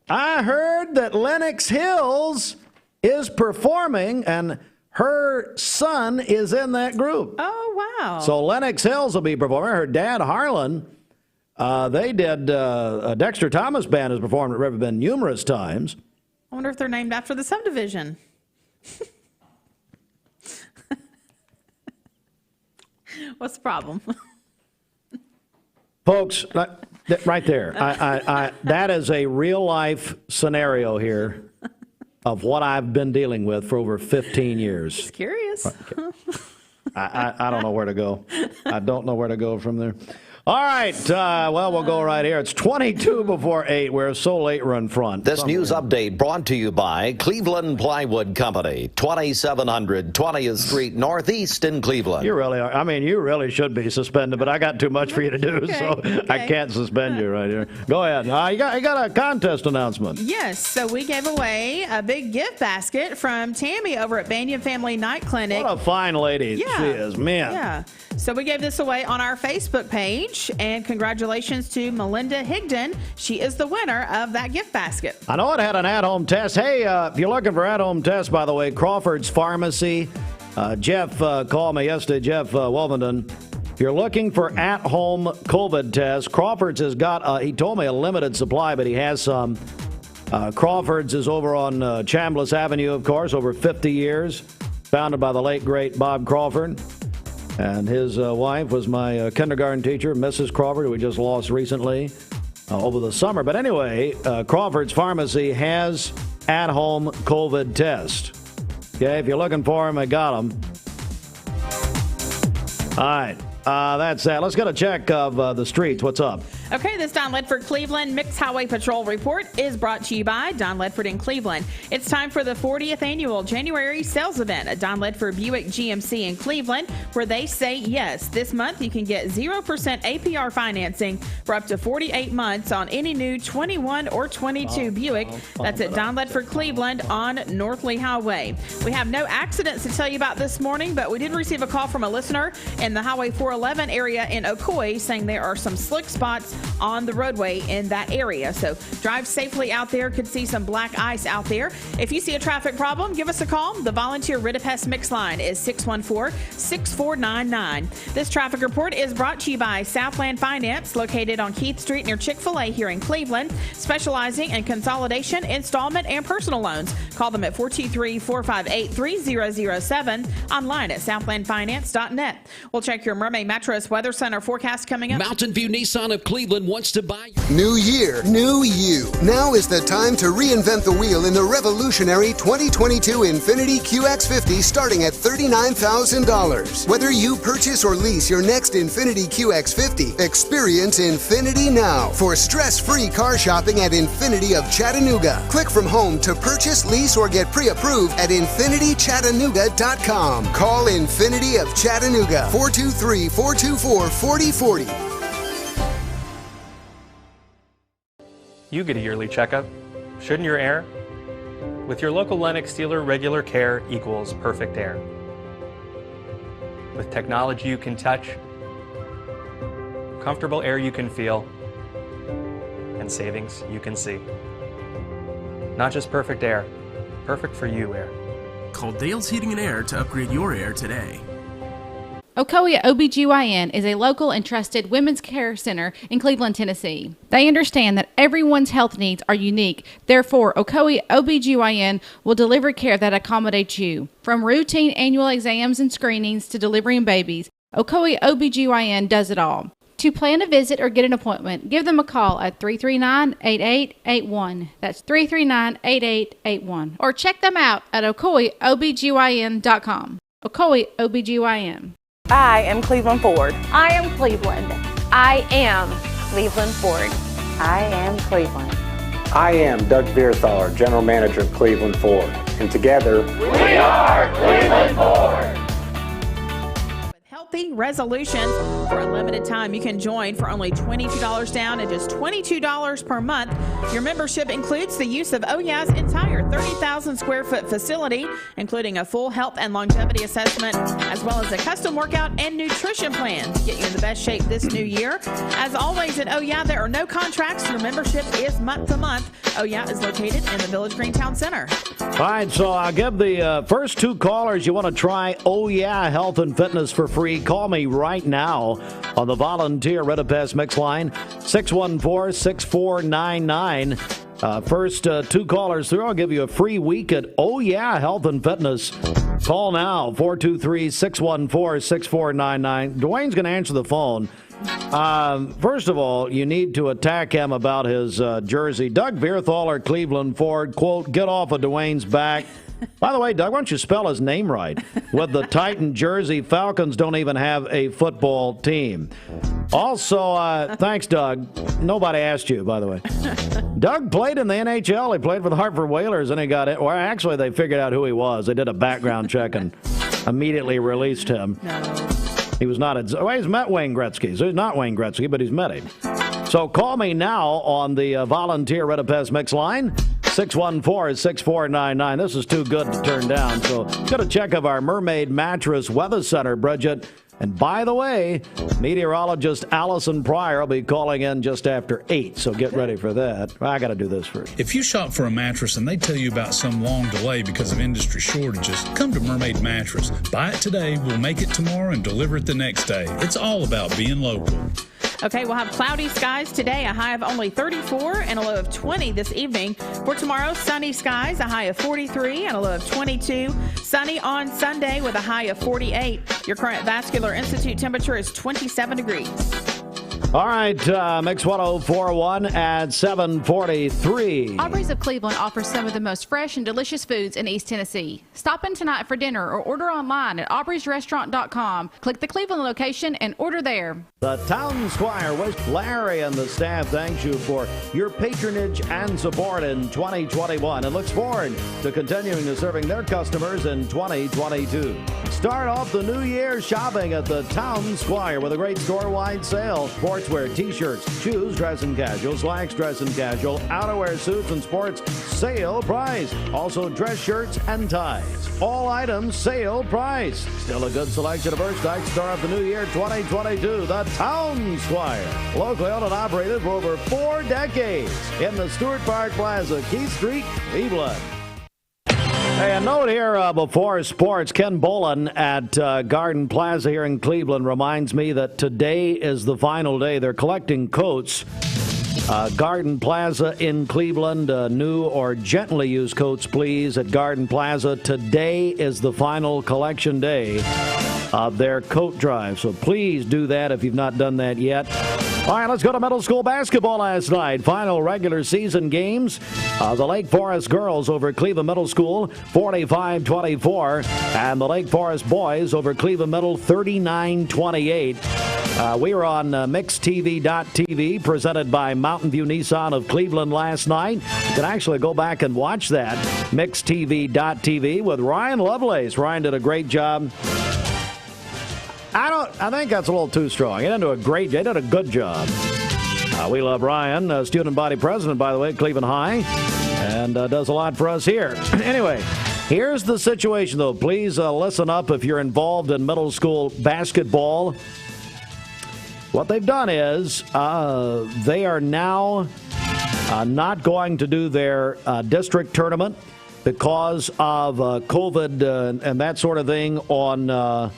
I heard that Lenox Hills is performing, and her son is in that group. Oh, wow. So Lenox Hills will be performing. Her dad, Harlan, they did, a Dexter Thomas band has performed at Riverbend numerous times. I wonder if they're named after the subdivision. What's the problem? Folks, right there, that is a real-life scenario here of what I've been dealing with for over 15 years. Just curious. I don't know where to go. I don't know where to go from there. All right, well, we'll go right here. It's 22 before 8. We're so late we're in front. This news update brought to you by Cleveland Plywood Company, 2700 20th Street Northeast in Cleveland. You really are. I mean, you really should be suspended, but I got too much for you to do, so I can't suspend you right here. Go ahead. You got a contest announcement. Yes, so we gave away a big gift basket from Tammy over at Banyan Family Night Clinic. What a fine lady she is, man. Yeah. So we gave this away on our Facebook page, and congratulations to Melinda Higdon. She is the winner of that gift basket. I know it had an at-home test. Hey, if you're looking for at-home tests, by the way, Crawford's Pharmacy. Jeff called me yesterday, Jeff Wolvenden. If you're looking for at-home COVID tests, Crawford's has got, he told me a limited supply, but he has some. Crawford's is over on Chambliss Avenue, of course, over 50 years. Founded by the late, great Bob Crawford. And his wife was my kindergarten teacher, Mrs. Crawford, who we just lost recently over the summer. But anyway, Crawford's Pharmacy has at-home COVID test. Okay, if you're looking for them, I got them. All right, that's that. Let's get a check of the streets. What's up? Okay, this Don Ledford Cleveland Mixed Highway Patrol report is brought to you by Don Ledford in Cleveland. It's time for the 40th annual January sales event at Don Ledford Buick GMC in Cleveland, where they say yes. This month you can get 0% APR financing for up to 48 months on any new 21 or 22 Buick. That's at Don Ledford Cleveland on Northley Highway. We have no accidents to tell you about this morning, but we did receive a call from a listener in the Highway 411 area in Ocoee saying there are some slick spots on the roadway in that area. So drive safely out there. Could see some black ice out there. If you see a traffic problem, give us a call. The volunteer Rid-A-Pest Mix line is 614-6499. This traffic report is brought to you by Southland Finance, located on Keith Street near Chick-fil-A here in Cleveland, specializing in consolidation, installment, and personal loans. Call them at 423-458-3007, online at southlandfinance.net. We'll check your Mermaid Mattress Weather Center forecast coming up. Mountain View Nissan of Cleveland wants to buy. New year, new you. Now is the time to reinvent the wheel in the revolutionary 2022 Infiniti QX50 starting at $39,000. Whether you purchase or lease your next Infiniti QX50, experience Infiniti now for stress-free car shopping at Infiniti of Chattanooga. Click from home to purchase, lease, or get pre-approved at InfinityChattanooga.com. Call Infiniti of Chattanooga, 423-424-4040. You get a yearly checkup. Shouldn't your air? With your local Lennox dealer, regular care equals perfect air. With technology you can touch, comfortable air you can feel, and savings you can see. Not just perfect air, perfect for you air. Call Dale's Heating and Air to upgrade your air today. Ocoee OBGYN is a local and trusted women's care center in Cleveland, Tennessee. They understand that everyone's health needs are unique. Therefore, Ocoee OBGYN will deliver care that accommodates you. From routine annual exams and screenings to delivering babies, Ocoee OBGYN does it all. To plan a visit or get an appointment, give them a call at 339-8881. That's 339-8881. Or check them out at OcoeeOBGYN.com. Ocoee OBGYN. I am Cleveland Ford. I am Cleveland. I am Cleveland Ford. I am Cleveland. I am Doug Vierthaler, General Manager of Cleveland Ford. And together, we are Cleveland Ford. Healthy resolution. For a limited time, you can join for only $22 down and just $22 per month. Your membership includes the use of OYA's entire 30,000 square foot facility, including a full health and longevity assessment, as well as a custom workout and nutrition plan to get you in the best shape this new year. As always at OYA, there are no contracts. Your membership is month to month. OYA is located in the Village Green Town Center. All right, so I'll give the first two callers you want to try OYA Health and Fitness for free. Call me right now on the volunteer Rid-A-Pest Mix line, 614-6499. First two callers through, I'll give you a free week at OYA Health and Fitness. Call now, 423-614-6499. Dwayne's going to answer the phone. First of all, you need to attack him about his jersey. Doug Vierthaler, Cleveland Ford, quote, get off of Dwayne's back. By the way, Doug, why don't you spell his name right? With the Titan jersey, Falcons don't even have a football team. Also, thanks, Doug. Nobody asked you, by the way. Doug played in the NHL. He played for the Hartford Whalers, and he got it. Well, actually, they figured out who he was. They did a background check and immediately released him. No. He was not well, he's met Wayne Gretzky. So he's not Wayne Gretzky, but he's met him. So call me now on the volunteer Rid-A-Pest Mix line, 614-6499. This is too good to turn down. So get a check of our Mermaid Mattress Weather Center, Bridget. And by the way, meteorologist Allison Pryor will be calling in just after 8, so get ready for that. I got to do this first. If you shop for a mattress and they tell you about some long delay because of industry shortages, come to Mermaid Mattress. Buy it today, we'll make it tomorrow, and deliver it the next day. It's all about being local. Okay, we'll have cloudy skies today, a high of only 34 and a low of 20 this evening. For tomorrow, sunny skies, a high of 43 and a low of 22. Sunny on Sunday with a high of 48. Your current Vascular Institute temperature is 27 degrees. All right, Mix 1041 at 7:43. Aubrey's of Cleveland offers some of the most fresh and delicious foods in East Tennessee. Stop in tonight for dinner or order online at aubreysrestaurant.com. Click the Cleveland location and order there. The Town Squire, West Larry, and the staff thanks you for your patronage and support in 2021 and looks forward to continuing to serving their customers in 2022. Start off the new year shopping at the Town Squire with a great store-wide sale for sportswear, t-shirts, shoes, dress and casual, slacks, dress and casual, outerwear, suits, and sports, sale price. Also dress shirts and ties. All items, sale price. Still a good selection of merchandise to start off the new year 2022. The Town Squire. Locally owned and operated for over 4 decades in the Stewart Park Plaza, Keith Street, Cleveland. Hey, a note here before sports. Ken Bolin at Garden Plaza here in Cleveland reminds me that today is the final day. They're collecting coats. Garden Plaza in Cleveland, new or gently used coats, please, at Garden Plaza. Today is the final collection day of their coat drive. So please do that if you've not done that yet. All right, let's go to middle school basketball last night. Final regular season games. The Lake Forest girls over Cleveland Middle School, 45-24. And the Lake Forest boys over Cleveland Middle, 39-28. We were on MixedTV.tv, presented by Mountain View Nissan of Cleveland last night. You can actually go back and watch that, MixedTV.tv, with Ryan Lovelace. Ryan did a great job. I think that's a little too strong. He didn't do a great job. He did a good job. We love Ryan, student body president, by the way, at Cleveland High, and does a lot for us here. Anyway, here's the situation, though. Please listen up if you're involved in middle school basketball. What they've done is they are now not going to do their district tournament because of COVID and that sort of thing on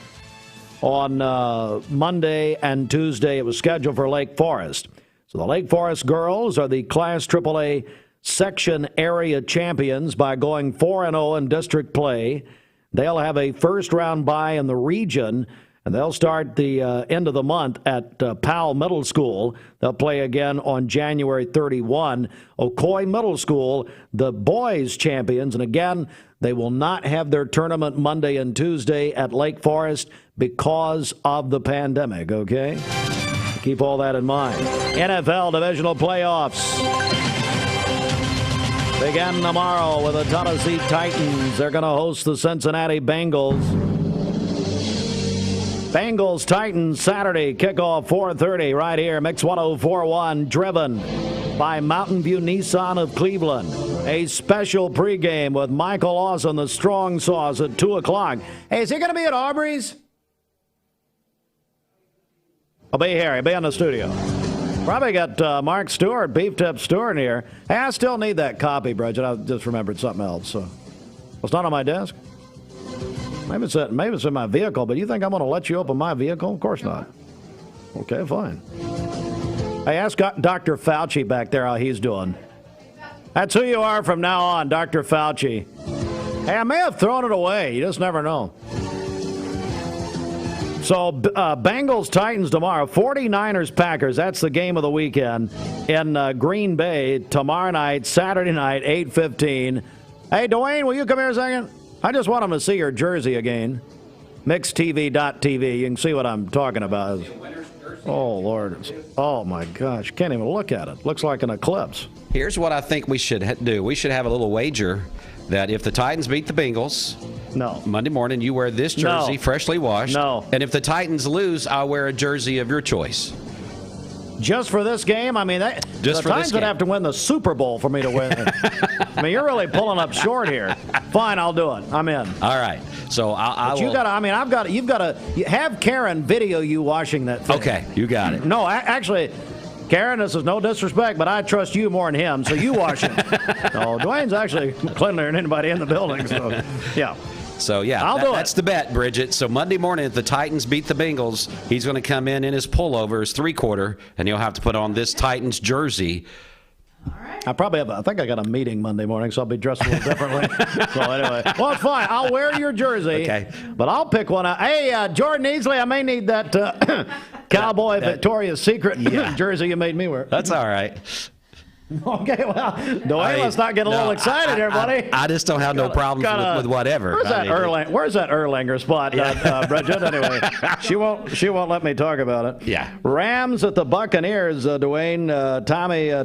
Monday and Tuesday. It was scheduled for Lake Forest. So the Lake Forest girls are the Class AAA section area champions by going 4-0 in district play. They'll have a first-round bye in the region, and they'll start the end of the month at Powell Middle School. They'll play again on January 31. Ocoee Middle School, the boys champions, and again, they will not have their tournament Monday and Tuesday at Lake Forest because of the pandemic, okay? Keep all that in mind. NFL divisional playoffs begin tomorrow with the Tennessee Titans. They're going to host the Cincinnati Bengals. Bengals-Titans Saturday, kickoff 4:30 right here. Mix 104.1, driven by Mountain View Nissan of Cleveland. A special pregame with Michael Allison, the Strong Sauce, at 2 o'clock. Hey, is he going to be at Aubrey's? I'll be here. He'll be in the studio. Probably got Mark Stewart, Beef Tip Stewart here. Hey, I still need that copy, Bridget. I just remembered something else. So it's not on my desk. Maybe it's in my vehicle, but you think I'm going to let you open my vehicle? Of course not. Okay, fine. I asked Dr. Fauci back there how he's doing. That's who you are from now on, Dr. Fauci. Hey, I may have thrown it away. You just never know. So, Bengals-Titans tomorrow. 49ers-Packers. That's the game of the weekend in Green Bay tomorrow night, Saturday night, 8:15. Hey, Dwayne, will you come here a second? I just want them to see your jersey again. MixedTV.tv. You can see what I'm talking about. Oh, Lord. Oh, my gosh. Can't even look at it. Looks like an eclipse. Here's what I think we should do. We should have a little wager that if the Titans beat the Bengals Monday morning, you wear this jersey, freshly washed. And if the Titans lose, I'll wear a jersey of your choice. Just for this game? I mean, the Titans would have to win the Super Bowl for me to win. I mean, you're really pulling up short here. Fine, I'll do it. I'm in. All right. So you've got to have Karen video you washing that thing. Okay, you got it. No, actually, Karen, this is no disrespect, but I trust you more than him, so you wash it. No, Dwayne's actually cleaner than anybody in the building, so yeah. So, yeah, that's the bet, Bridget. So, Monday morning, if the Titans beat the Bengals, he's going to come in his pullover, his three-quarter, and he'll have to put on this Titans jersey. All right. I think I got a meeting Monday morning, so I'll be dressed a little differently. So, anyway. Well, it's fine. I'll wear your jersey. Okay. But I'll pick one out. Hey, Jordan Easley, I may need that Cowboy Victoria's Secret jersey you made me wear. That's all right. Okay, well, let's not get a little excited here, buddy. I just don't have no problems with whatever. Where's that Erlanger spot, Bridget? Anyway, she won't let me talk about it. Yeah. Rams at the Buccaneers, Dwayne.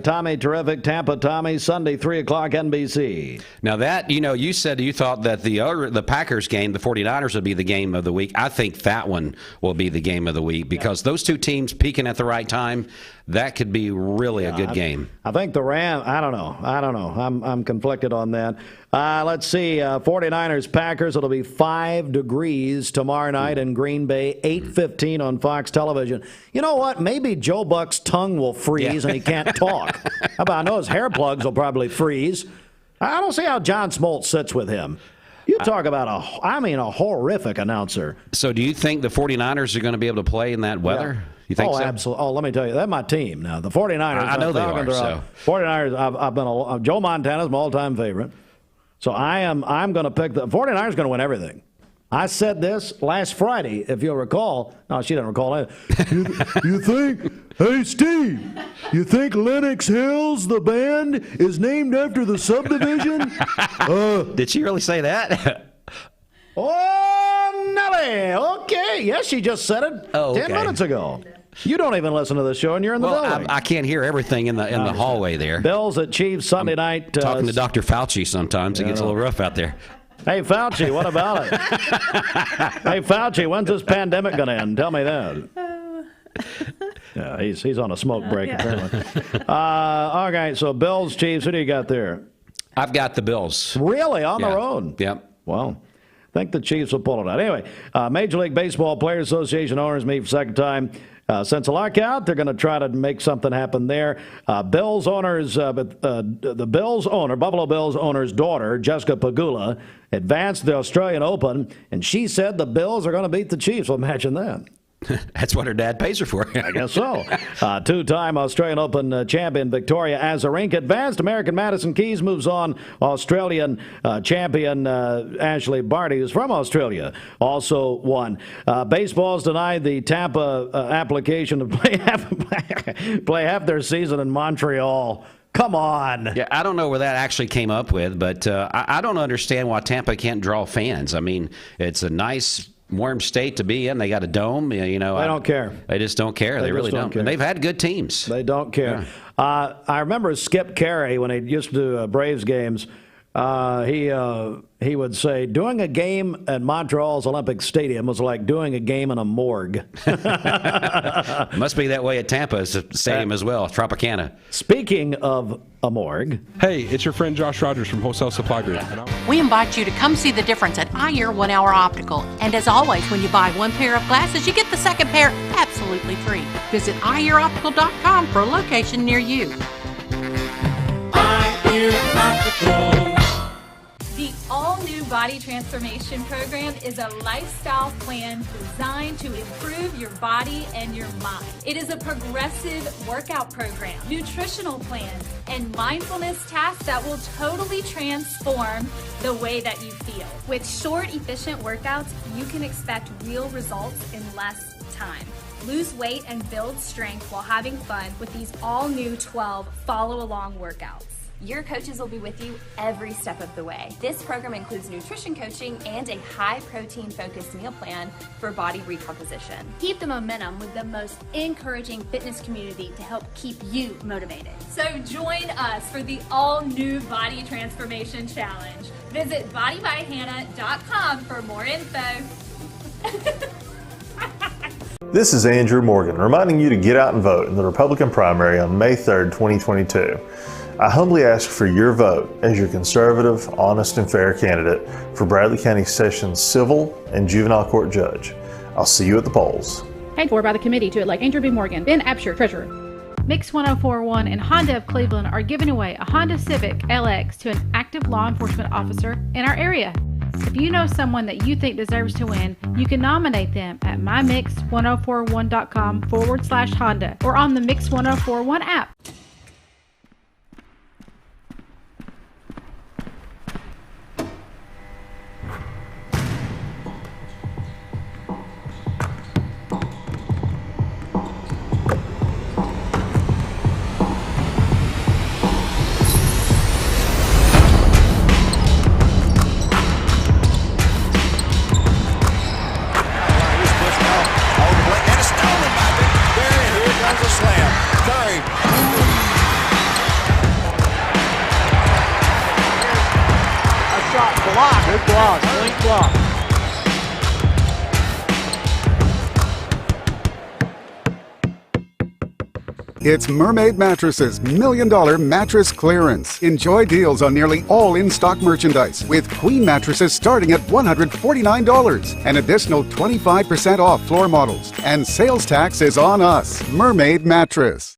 Tommy, terrific. Tampa Tommy, Sunday, 3 o'clock, NBC. Now that, you said you thought that the Packers game, the 49ers, would be the game of the week. I think that one will be the game of the week because those two teams peaking at the right time, that could be really a good game. I think the Rams, I don't know. I'm conflicted on that. Let's see. 49ers, Packers, it'll be 5 degrees tomorrow night in Green Bay, 8:15 on Fox Television. You know what? Maybe Joe Buck's tongue will freeze and he can't talk. How about, I know his hair plugs will probably freeze. I don't see how John Smoltz sits with him. You talk about a horrific announcer. So do you think the 49ers are going to be able to play in that weather? Yeah. You think so? Absolutely. Oh, let me tell you, that's my team now. The 49ers. I know they are. So. 49ers. I've been Joe Montana's my all-time favorite. So I'm going to pick the 49ers. Going to win everything. I said this last Friday, if you'll recall. No, she doesn't recall it. You think? Hey, Steve. You think Lenox Hills, the band, is named after the subdivision? Did she really say that? Oh, Nelly. Okay. Yes, she just said it 10 minutes ago. You don't even listen to the show, and you're in the building. I can't hear everything in the hallway there. Bills at Chiefs Sunday night. Talking to Dr. Fauci sometimes. It gets a little rough out there. Hey, Fauci, what about it? Hey, Fauci, when's this pandemic going to end? Tell me that. Yeah, he's on a smoke break, apparently. Okay, so Bills, Chiefs, who do you got there? I've got the Bills. Really? On the road? Yep. Wow. I think the Chiefs will pull it out. Anyway, Major League Baseball Players Association owners meet for second time since a lockout. They're going to try to make something happen there. Bills owners, the Bills owner, Buffalo Bills owner's daughter, Jessica Pegula, advanced the Australian Open, and she said the Bills are going to beat the Chiefs. Well, imagine that. That's what her dad pays her for. I guess so. Two-time Australian Open champion Victoria Azarenka advanced. American Madison Keys moves on. Australian champion Ashley Barty, who's from Australia, also won. Baseball's denied the Tampa application to play half their season in Montreal. Come on. Yeah, I don't know where that actually came up with, but I don't understand why Tampa can't draw fans. I mean, it's a nice warm state to be in. They got a dome. They don't care. They just don't care. They really don't. And they've had good teams. They don't care. Yeah. I remember Skip Carey when he used to do Braves games. He would say, doing a game at Montreal's Olympic Stadium was like doing a game in a morgue. Must be that way at Tampa's stadium as well, Tropicana. Speaking of a morgue. Hey, it's your friend Josh Rogers from Wholesale Supply Group. We invite you to come see the difference at Eyer 1 Hour Optical. And as always, when you buy one pair of glasses, you get the second pair absolutely free. Visit EyerOptical.com for a location near you. Eyer Optical. The all-new body transformation program is a lifestyle plan designed to improve your body and your mind. It is a progressive workout program, nutritional plans, and mindfulness tasks that will totally transform the way that you feel. With short, efficient workouts, you can expect real results in less time. Lose weight and build strength while having fun with these all-new 12 follow-along workouts. Your coaches will be with you every step of the way. This program includes nutrition coaching and a high-protein focused meal plan for body recomposition. Keep the momentum with the most encouraging fitness community to help keep you motivated. So join us for the all-new Body Transformation Challenge. Visit bodybyhannah.com for more info. This is Andrew Morgan, reminding you to get out and vote in the Republican primary on May 3rd, 2022. I humbly ask for your vote as your conservative, honest, and fair candidate for Bradley County Sessions Civil and Juvenile Court Judge. I'll see you at the polls. Paid for by the committee to elect Andrew B. Morgan, Ben Absher, Treasurer. Mix 1041 and Honda of Cleveland are giving away a Honda Civic LX to an active law enforcement officer in our area. If you know someone that you think deserves to win, you can nominate them at mymix1041.com/Honda or on the Mix 1041 app. block. Good block. Point block. It's Mermaid Mattresses $1 Million Mattress Clearance. Enjoy deals on nearly all in-stock merchandise with queen mattresses starting at $149. An additional 25% off floor models. And sales tax is on us. Mermaid Mattress.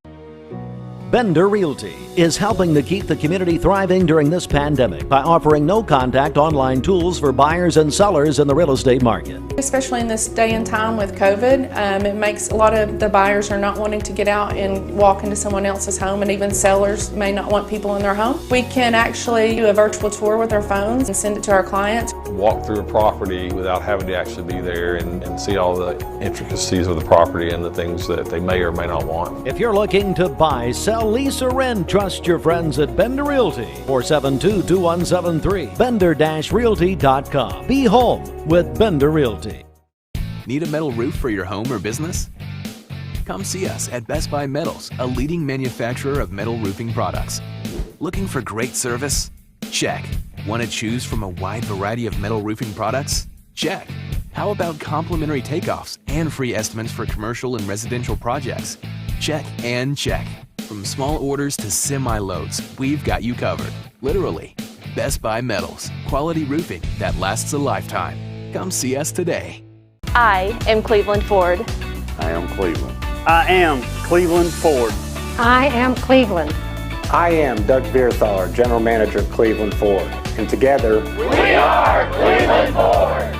Bender Realty is helping to keep the community thriving during this pandemic by offering no-contact online tools for buyers and sellers in the real estate market. Especially in this day and time with COVID, it makes a lot of the buyers are not wanting to get out and walk into someone else's home, and even sellers may not want people in their home. We can actually do a virtual tour with our phones and send it to our clients. Walk through a property without having to actually be there and see all the intricacies of the property and the things that they may or may not want. If you're looking to buy, sell, lease, or rent, trust your friends at Bender Realty. 472-2173. Bender-Realty.com. Be home with Bender Realty. Need a metal roof for your home or business? Come see us at Best Buy Metals, a leading manufacturer of metal roofing products. Looking for great service? Check. Want to choose from a wide variety of metal roofing products? Check. How about complimentary takeoffs and free estimates for commercial and residential projects? Check and check. From small orders to semi-loads, we've got you covered. Literally. Best Buy Metals. Quality roofing that lasts a lifetime. Come see us today. I am Cleveland Ford. I am Cleveland. I am Cleveland Ford. I am Cleveland. I am Doug Vierthaler, General Manager of Cleveland Ford. And together, we are Cleveland Ford.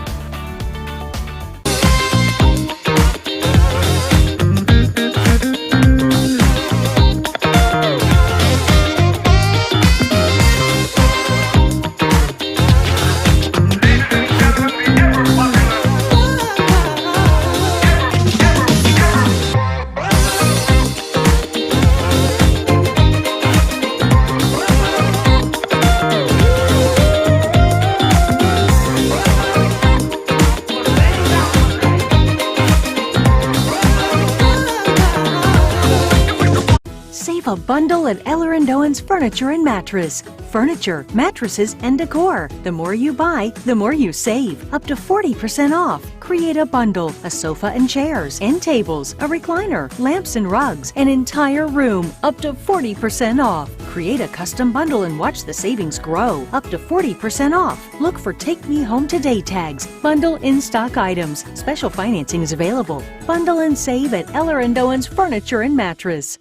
A bundle at Eller & Owen's Furniture and Mattress. Furniture, mattresses, and decor. The more you buy, the more you save. Up to 40% off. Create a bundle, a sofa and chairs, end tables, a recliner, lamps and rugs, an entire room. Up to 40% off. Create a custom bundle and watch the savings grow. Up to 40% off. Look for Take Me Home Today tags. Bundle in-stock items. Special financing is available. Bundle and save at Eller & Owen's Furniture and Mattress.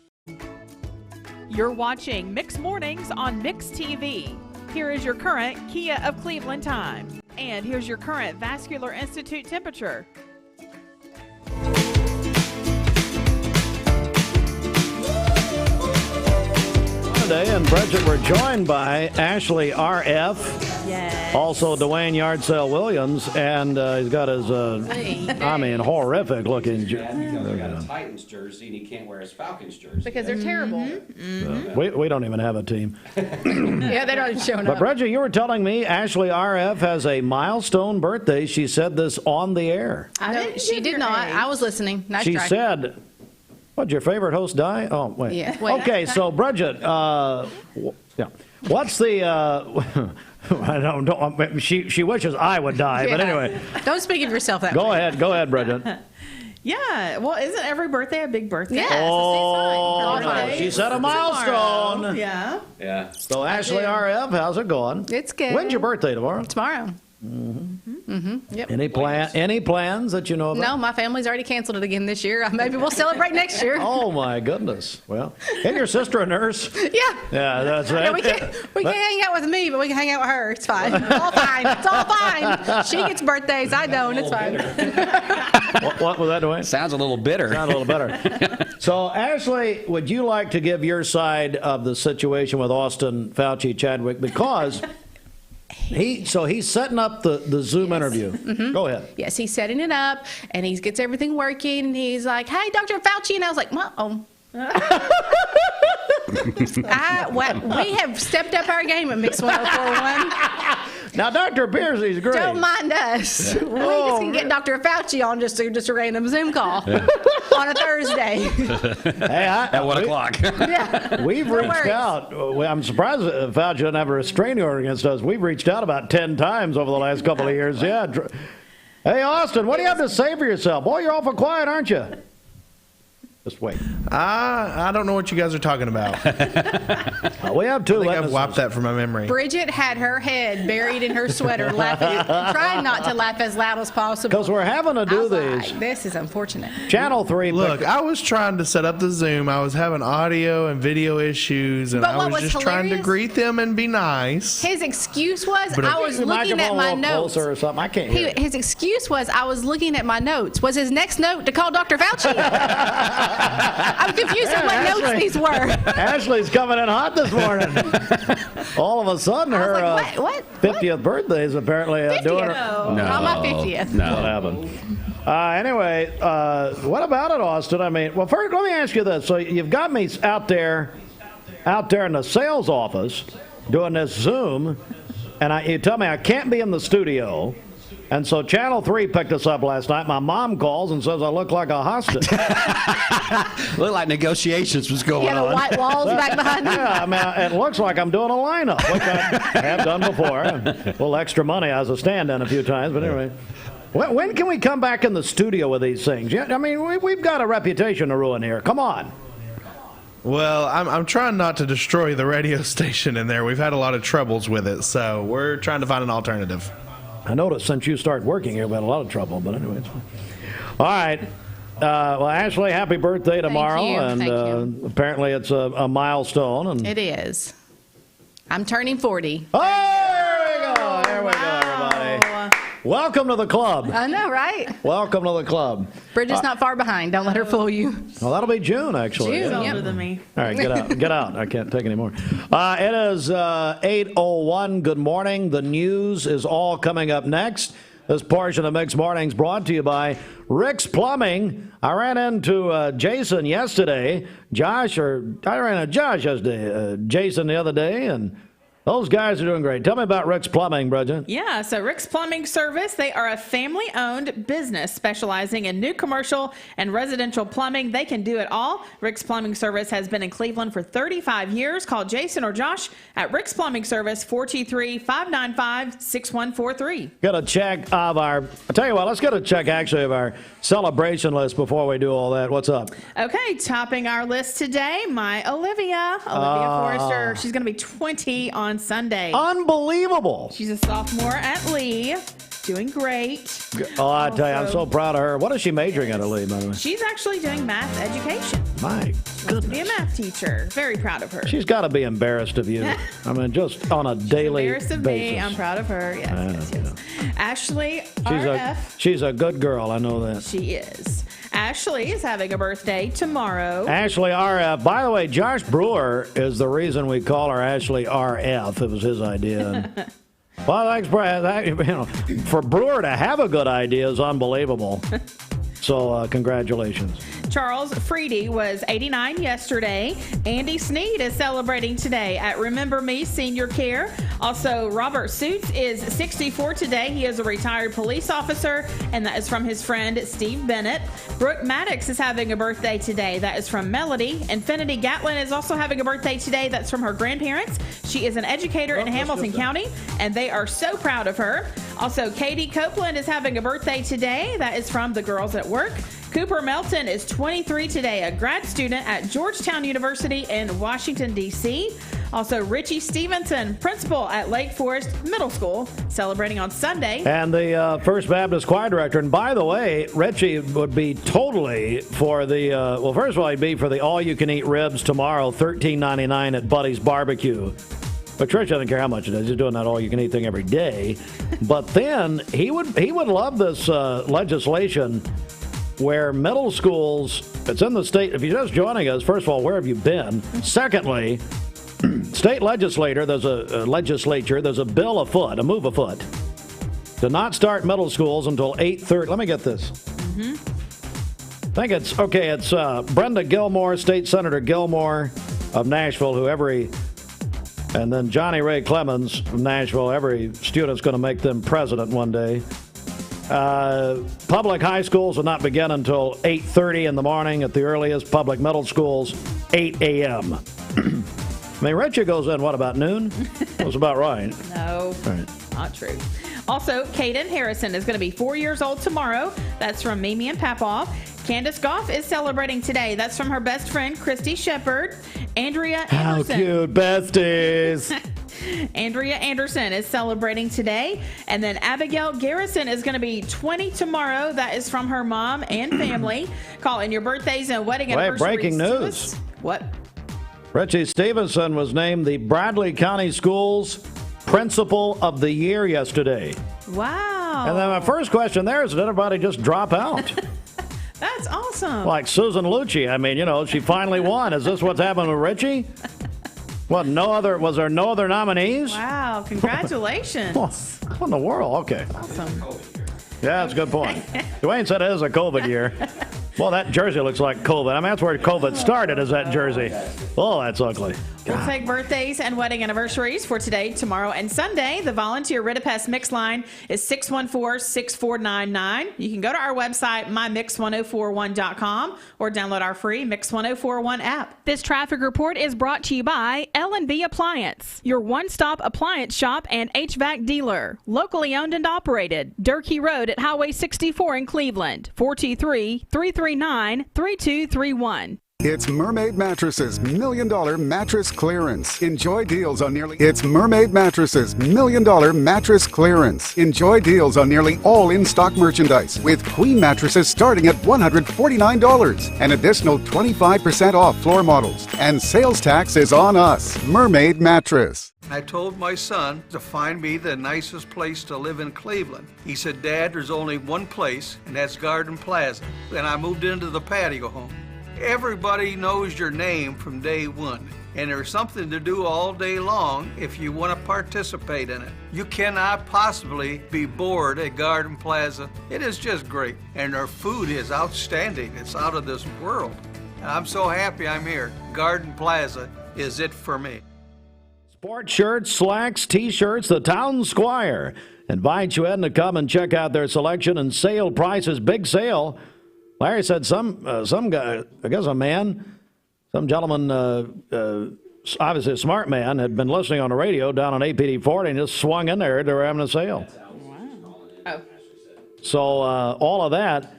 You're watching Mix Mornings on Mix TV. Here is your current Kia of Cleveland time. And here's your current Vascular Institute temperature. Today and Bridget, we're joined by Ashley R.F. Yes. Also Dwayne Yardsell Williams, and he's got his, horrific looking. He's got a Titans jersey, and he can't wear his Falcons jersey. Because they're terrible. We don't even have a team. Yeah, they're not showing But up. Bridget, you were telling me Ashley R.F. has a milestone birthday. She said this on the air. She did not. I was listening. Nice She try. said, "What, your favorite host die?" Oh, wait. Yeah. Wait. Okay, so Bridget, what's the? I don't. She wishes I would die, but anyway. Don't speak of yourself that way. Go ahead, Bridget. Yeah, well, isn't every birthday a big birthday? Yes. Oh, she set a milestone. Tomorrow. Yeah. Yeah. So Ashley R.F., how's it going? It's good. When's your birthday tomorrow? Tomorrow. Yep. Any plans that you know about? No, my family's already canceled it again this year. Maybe we'll celebrate next year. Oh my goodness! Well, isn't your sister a nurse? Yeah. Yeah, that's right. Yeah, we can't hang out with me, but we can hang out with her. It's fine. It's all fine. It's all fine. She gets birthdays. I don't. It's fine. What was that, Dwayne? Sounds a little bitter. Sounds a little better. So, Ashley, would you like to give your side of the situation with Austin Fauci Chadwick? Because he's setting up the Zoom interview. Mm-hmm. Go ahead. Yes, he's setting it up, and he gets everything working. He's like, "Hey, Dr. Fauci," and I was like, "Uh-oh." We have stepped up our game at Mix 1041. Now, Dr. Piercey's great. Don't mind us. We just can get Dr. Fauci on just a random Zoom call. on a Thursday. At 1 o'clock. Yeah. We've reached out. I'm surprised Fauci doesn't have a restraining order against us. We've reached out about 10 times over the last couple of years. Yeah. Hey, Austin, what do you have to say for yourself? Boy, you're awful quiet, aren't you? Just wait. I don't know what you guys are talking about. We have two. I think I've wiped that from my memory. Bridget had her head buried in her sweater, trying not to laugh as loud as possible. Because we're having to do these. Like, this is unfortunate. Channel 3. Look, I was trying to set up the Zoom. I was having audio and video issues, and I was just trying to greet them and be nice. His excuse was, I was looking at my notes. Or something. I can't hear His excuse was, I was looking at my notes. Was his next note to call Dr. Fauci? I'm confused on what notes these were. Ashley's coming in hot this morning. All of a sudden, her like, what? 50th birthday is apparently doing her. No, not my 50th. No. What happened? Anyway, what about it, Austin? I mean, well, first, let me ask you this. So you've got me out there in the sales office doing this Zoom, and you tell me I can't be in the studio. And so Channel 3 picked us up last night. My mom calls and says I look like a hostage. Looked like negotiations was going on. White walls back behind me. Yeah, I mean, it looks like I'm doing a lineup, which I have done before. A little extra money as a stand-in a few times, but anyway. When can we come back in the studio with these things? I mean, we've got a reputation to ruin here. Come on. Well, I'm trying not to destroy the radio station in there. We've had a lot of troubles with it, so we're trying to find an alternative. I noticed since you started working here, we had a lot of trouble, but anyway, it's fine. All right. Well, Ashley, happy birthday tomorrow. Thank you. And apparently it's a milestone. And it is. I'm turning 40. Oh, there we go, everybody. Welcome to the club. I know, right? Welcome to the club. Bridget's not far behind. Don't let her fool you. Well, that'll be June, actually. June, yeah. older than me. All right, get out. Get out. I can't take any more. It is 8:01. Good morning. The news is all coming up next. This portion of Mixed Mornings brought to you by Rick's Plumbing. I ran into Jason yesterday. I ran into Josh yesterday. Jason the other day, and those guys are doing great. Tell me about Rick's Plumbing, Bridget. Yeah, so Rick's Plumbing Service, they are a family-owned business specializing in new commercial and residential plumbing. They can do it all. Rick's Plumbing Service has been in Cleveland for 35 years. Call Jason or Josh at Rick's Plumbing Service, 423-595-6143. Got a check of our, I'll tell you what, let's get a check actually of our celebration list before we do all that. What's up? Okay, topping our list today, my Olivia Forrester. She's going to be 20 on Sunday. Unbelievable. She's a sophomore at Lee, doing great. Oh, I tell you, I'm so proud of her. What is she majoring at Lee, by the way? She's actually doing math education. My goodness. To be a math teacher. Very proud of her. She's got to be embarrassed of you. I mean, just on a daily embarrassed of basis. me. I'm proud of her. Yes. Ashley She's a good girl. I know that. She is. Ashley is having a birthday tomorrow. Ashley RF. By the way, Josh Brewer is the reason we call her Ashley RF. It was his idea. Well, thanks, Brad. For Brewer to have a good idea is unbelievable. So, congratulations. Charles Freedy was 89 yesterday. Andy Sneed is celebrating today at Remember Me Senior Care. Also, Robert Suits is 64 today. He is a retired police officer, and that is from his friend Steve Bennett. Brooke Maddox is having a birthday today. That is from Melody. Infinity Gatlin is also having a birthday today. That's from her grandparents. She is an educator in Hamilton County, and they are so proud of her. Also, Katie Copeland is having a birthday today. That is from the Girls at Work. Cooper Melton is 23 today, a grad student at Georgetown University in Washington, D.C. Also, Richie Stevenson, principal at Lake Forest Middle School, celebrating on Sunday. And the First Baptist Choir Director. And by the way, Richie would be totally for the, well, first of all, he'd be for the all-you-can-eat ribs tomorrow, $13.99 at Buddy's Barbecue. Patricia doesn't care how much it is. He's doing that all-you-can-eat thing every day. But then he would love this legislation where middle schools, it's in the state, if you're just joining us, first of all, where have you been? Secondly, state legislature, there's a bill afoot, a move afoot, to not start middle schools until 8:30. Let me get this. I think it's Brenda Gilmore, State Senator Gilmore of Nashville, and then Johnny Ray Clemens from Nashville. Every student's going to make them president one day. Public high schools will not begin until 8:30 in the morning at the earliest. Public middle schools, 8 a.m. I mean, Richie goes in, what, about noon? That's about right. No, not true. Also, Caden Harrison is going to be 4 years old tomorrow. That's from Mimi and Papaw. Candace Goff is celebrating today. That's from her best friend, Christy Shepard. Andrea Anderson. How cute, besties. Andrea Anderson is celebrating today. And then Abigail Garrison is going to be 20 tomorrow. That is from her mom and family. Call in your birthdays and wedding anniversaries. Breaking news. What? Richie Stevenson was named the Bradley County Schools Principal of the Year yesterday. Wow. And then my first question there is, did everybody just drop out? That's awesome. Like Susan Lucci. I mean, she finally won. Is this what's happened with Richie? What, was there no other nominees? Wow, congratulations. What in the world? Okay. Awesome. Yeah, that's a good point. Dwayne said it is a COVID year. Well, that jersey looks like COVID. I mean, that's where COVID started, is that jersey. Oh, that's ugly. We'll take birthdays and wedding anniversaries for today, tomorrow, and Sunday. The volunteer Ritapest Mix line is 614-6499. You can go to our website, mymix1041.com, or download our free Mix 1041 app. This traffic report is brought to you by L&B Appliance, your one-stop appliance shop and HVAC dealer. Locally owned and operated. Durkee Road at Highway 64 in Cleveland. 423-339-3231. It's Mermaid Mattresses $1 Million Mattress Clearance. Enjoy deals on nearly... It's Mermaid Mattresses $1 Million Mattress Clearance. Enjoy deals on nearly all in-stock merchandise, with queen mattresses starting at $149. An additional 25% off floor models. And sales tax is on us. Mermaid Mattress. I told my son to find me the nicest place to live in Cleveland. He said, Dad, there's only one place, and that's Garden Plaza. And I moved into the patio home. Everybody knows your name from day one, and there's something to do all day long if you want to participate in it. You cannot possibly be bored at Garden Plaza. It is just great, and their food is outstanding. It's out of this world. And I'm so happy I'm here. Garden Plaza is it for me. Sports shirts, slacks, T-shirts, the Town Squire invites you in to come and check out their selection and sale prices. Big sale. Larry said some guy, I guess some gentleman, obviously a smart man, had been listening on the radio down on APD 40 and just swung in there. They were having a sale. Wow. Oh. So all of that,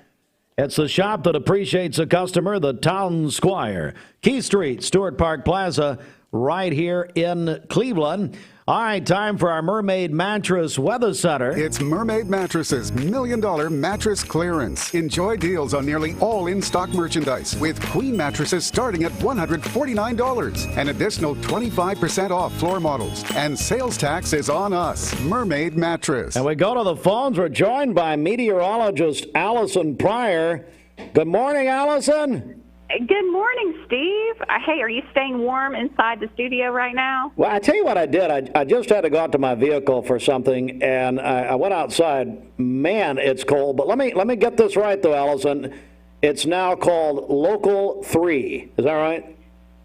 it's the shop that appreciates the customer, the Town Squire. Key Street, Stewart Park Plaza, right here in Cleveland. All right, time for our Mermaid Mattress Weather Center. It's Mermaid Mattresses $1 Million Mattress Clearance. Enjoy deals on nearly all in-stock merchandise, with queen mattresses starting at $149. An additional 25% off floor models. And sales tax is on us. Mermaid Mattress. And we go to the phones. We're joined by meteorologist Allison Pryor. Good morning, Allison. Good morning, Steve. Hey, are you staying warm inside the studio right now? Well, I tell you what I did. I just had to go out to my vehicle for something, and I went outside. Man, it's cold. But let me get this right, though, Allison. It's now called Local 3. Is that right?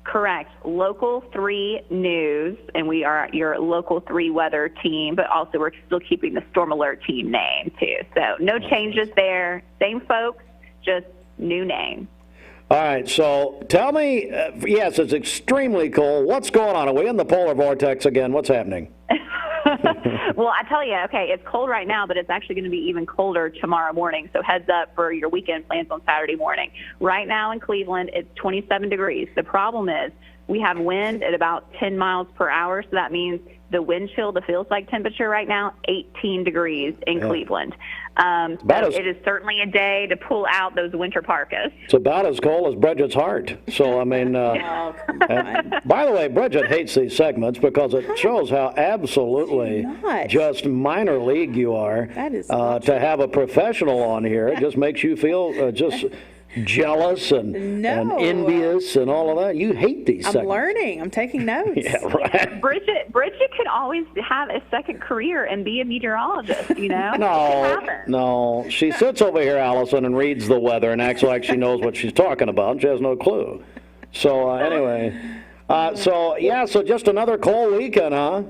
Correct. Local 3 News, and we are your Local 3 weather team, but also we're still keeping the Storm Alert team name, too. So no changes there. Same folks, just new name. All right, so tell me, yes, it's extremely cold. What's going on? Are we in the polar vortex again? What's happening? Well, I tell you, okay, it's cold right now, but it's actually going to be even colder tomorrow morning. So heads up for your weekend plans on Saturday morning. Right now in Cleveland, it's 27 degrees. The problem is we have wind at about 10 miles per hour, so that means the wind chill, the feels like temperature right now, 18 degrees in Cleveland. So it is certainly a day to pull out those winter parkas. It's about as cold as Bridget's heart. So, I mean, by the way, Bridget hates these segments because it shows how absolutely just minor league you are. That is to have a professional on here. It just makes you feel just jealous and envious and all of that. You hate these segments. I'm learning. I'm taking notes. Yeah, right. Bridget could always have a second career and be a meteorologist, you know? No. She sits over here, Allison, and reads the weather and acts like she knows what she's talking about. She has no clue. So, anyway. So just another cold weekend, huh?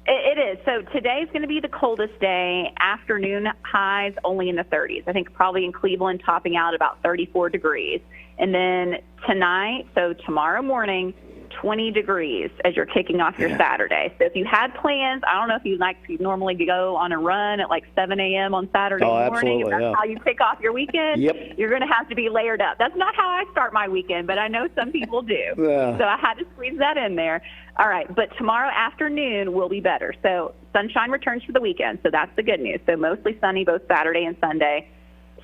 It It is. So today's going to be the coldest day. Afternoon highs only in the 30s. I think probably in Cleveland topping out about 34 degrees. And then tonight, so tomorrow morning, 20 degrees as you're kicking off your Saturday. So if you had plans, I don't know if you like to normally go on a run at like 7 a.m. on Saturday morning. If that's how you kick off your weekend, you're going to have to be layered up. That's not how I start my weekend, but I know some people do. So I had to squeeze that in there. All right, but tomorrow afternoon will be better. So sunshine returns for the weekend, so that's the good news. So mostly sunny both Saturday and Sunday.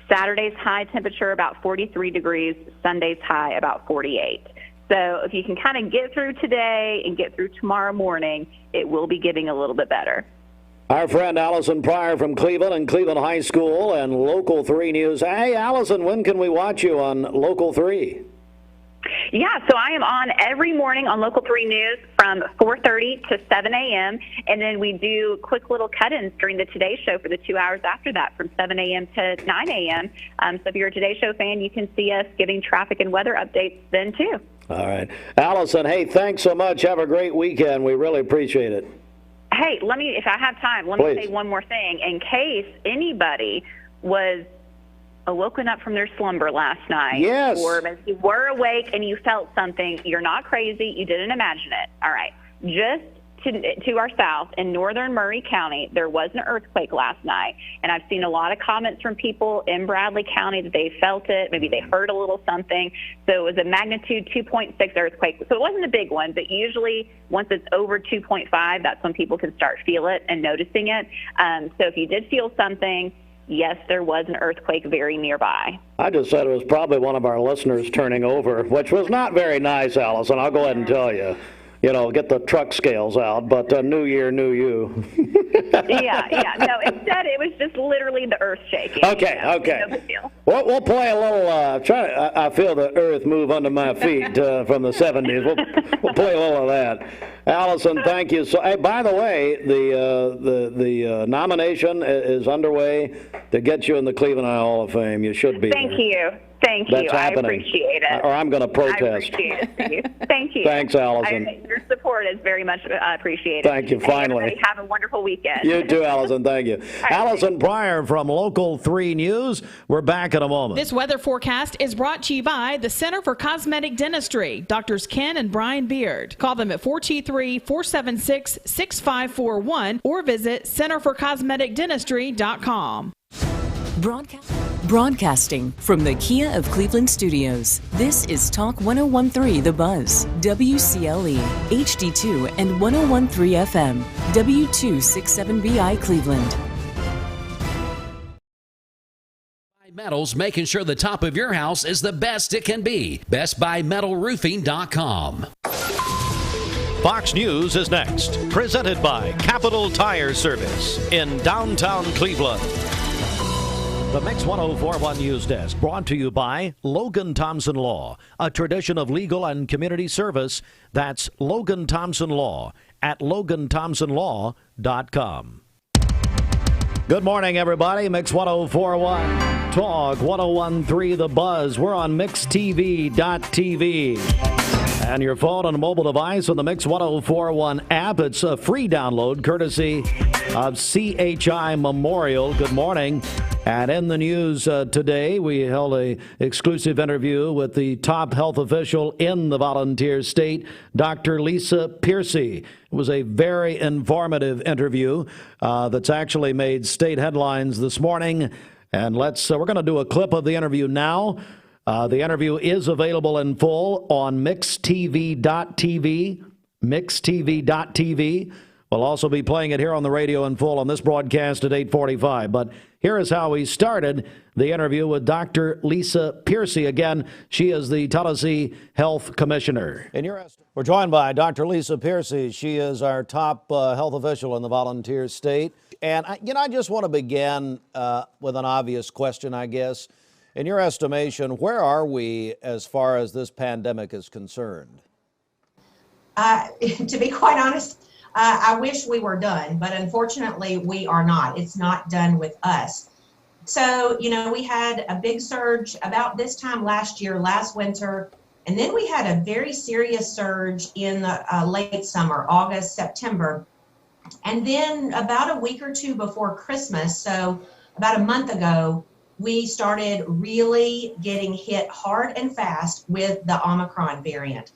Saturday's high temperature about 43 degrees, Sunday's high about 48. So if you can kind of get through today and get through tomorrow morning, it will be getting a little bit better. Our friend Allison Pryor from Cleveland and Cleveland High School and Local 3 News. Hey, Allison, when can we watch you on Local 3? Yeah, so I am on every morning on Local 3 News from 4:30 to 7 a.m., and then we do quick little cut-ins during the Today Show for the 2 hours after that from 7 a.m. to 9 a.m. So if you're a Today Show fan, you can see us giving traffic and weather updates then, too. All right. Allison, hey, thanks so much. Have a great weekend. We really appreciate it. Hey, if I have time, let me say one more thing. In case anybody was woken up from their slumber last night, yes, or if you were awake and you felt something, you're not crazy, you didn't imagine it. All right. Just to our south in northern Murray County, there was an earthquake last night, and I've seen a lot of comments from people in Bradley County that they felt it, maybe they heard a little something. So it was a magnitude 2.6 earthquake. So it wasn't a big one, but usually once it's over 2.5, that's when people can start feel it and noticing it. So if you did feel something, yes, there was an earthquake very nearby. I just said it was probably one of our listeners turning over, which was not very nice, Allison. I'll go ahead and tell you. You know, get the truck scales out, but new year, new you. Yeah. No, instead it was just literally the earth shaking. Okay. No big deal. We'll play a little, I feel the earth move under my feet from the 70s. We'll play a little of that. Allison, thank you. So, hey, by the way, the nomination is underway to get you in the Cleveland Hall of Fame. You should be. Thank you. Thank you. That's happening. I appreciate it. Or I'm going to protest. I appreciate it. Thank you. Thanks, Allison. Your support is very much appreciated. Thank you. Finally. Everybody have a wonderful weekend. You too, Allison. Thank you. Allison Pryor from Local 3 News. We're back in a moment. This weather forecast is brought to you by the Center for Cosmetic Dentistry, Drs. Ken and Brian Beard. Call them at 423-476-6541 or visit centerforcosmeticdentistry.com. Broadcasting from the Kia of Cleveland studios, this is Talk 101.3 The Buzz, WCLE, HD2 and 101.3 FM, W267BI Cleveland. Metals, making sure the top of your house is the best it can be. BestBuyMetalRoofing.com. Fox News is next, presented by Capital Tire Service in downtown Cleveland. The Mix 104.1 News Desk brought to you by Logan Thompson Law, a tradition of legal and community service. That's Logan Thompson Law at LoganThompsonLaw.com. Good morning, everybody. Mix 104.1, Talk 101.3 The Buzz. We're on MixTV.tv. And your phone and mobile device on the Mix 104.1 app. It's a free download courtesy of CHI Memorial. Good morning. And in the news today, we held an exclusive interview with the top health official in the volunteer state, Dr. Lisa Piercey. It was a very informative interview that's actually made state headlines this morning. And we're going to do a clip of the interview now. The interview is available in full on MixTV.tv. MixTV.tv. We'll also be playing it here on the radio in full on this broadcast at 8:45. But here is how we started the interview with Dr. Lisa Piercey. Again, she is the Tennessee Health Commissioner. We're joined by Dr. Lisa Piercey. She is our top health official in the volunteer state. And, I just want to begin with an obvious question, I guess. In your estimation, where are we as far as this pandemic is concerned? To be quite honest, I wish we were done, but unfortunately we are not. It's not done with us. So, we had a big surge about this time last year, last winter, and then we had a very serious surge in the late summer, August, September. And then about a week or two before Christmas, so about a month ago, we started really getting hit hard and fast with the Omicron variant.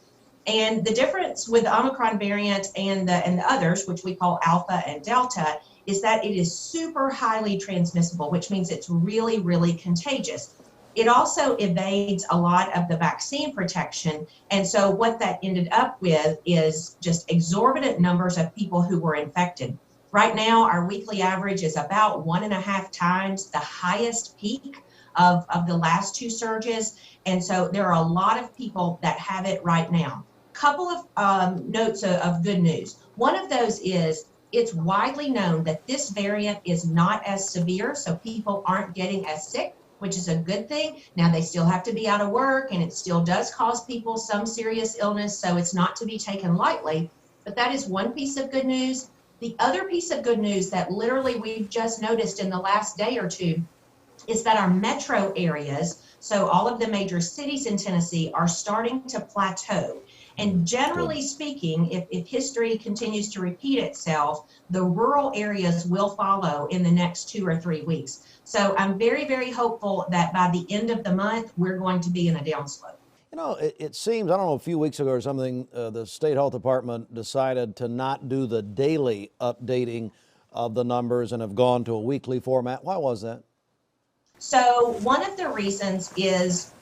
And the difference with the Omicron variant and the others, which we call Alpha and Delta, is that it is super highly transmissible, which means it's really, really contagious. It also evades a lot of the vaccine protection. And so what that ended up with is just exorbitant numbers of people who were infected. Right now, our weekly average is about 1.5 times the highest peak of the last two surges. And so there are a lot of people that have it right now. Couple of notes of good news. One of those is it's widely known that this variant is not as severe, so people aren't getting as sick, which is a good thing. Now, they still have to be out of work, and it still does cause people some serious illness, so it's not to be taken lightly. But that is one piece of good news. The other piece of good news that literally we've just noticed in the last day or two is that our metro areas, so all of the major cities in Tennessee, are starting to plateau. And generally speaking, if history continues to repeat itself, the rural areas will follow in the next 2 or 3 weeks. So I'm very, very hopeful that by the end of the month, we're going to be in a downslope. You know, it seems, I don't know, a few weeks ago or something, the State Health Department decided to not do the daily updating of the numbers and have gone to a weekly format. Why was that? So one of the reasons is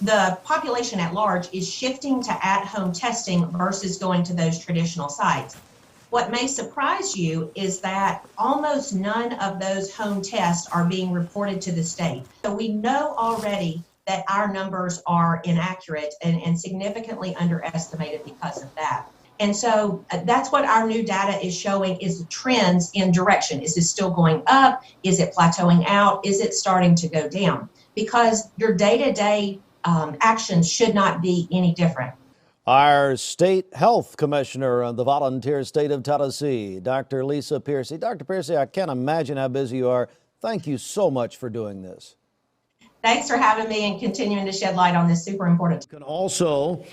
the population at large is shifting to at-home testing versus going to those traditional sites. What may surprise you is that almost none of those home tests are being reported to the state. So we know already that our numbers are inaccurate and significantly underestimated because of that. And so that's what our new data is showing, is the trends in direction. Is it still going up? Is it plateauing out? Is it starting to go down? Because your day-to-day actions should not be any different. Our state health commissioner of the volunteer state of Tennessee, Dr. Lisa Piercey. Dr. Piercey, I can't imagine how busy you are. Thank you so much for doing this. Thanks for having me and continuing to shed light on this super important. You can also,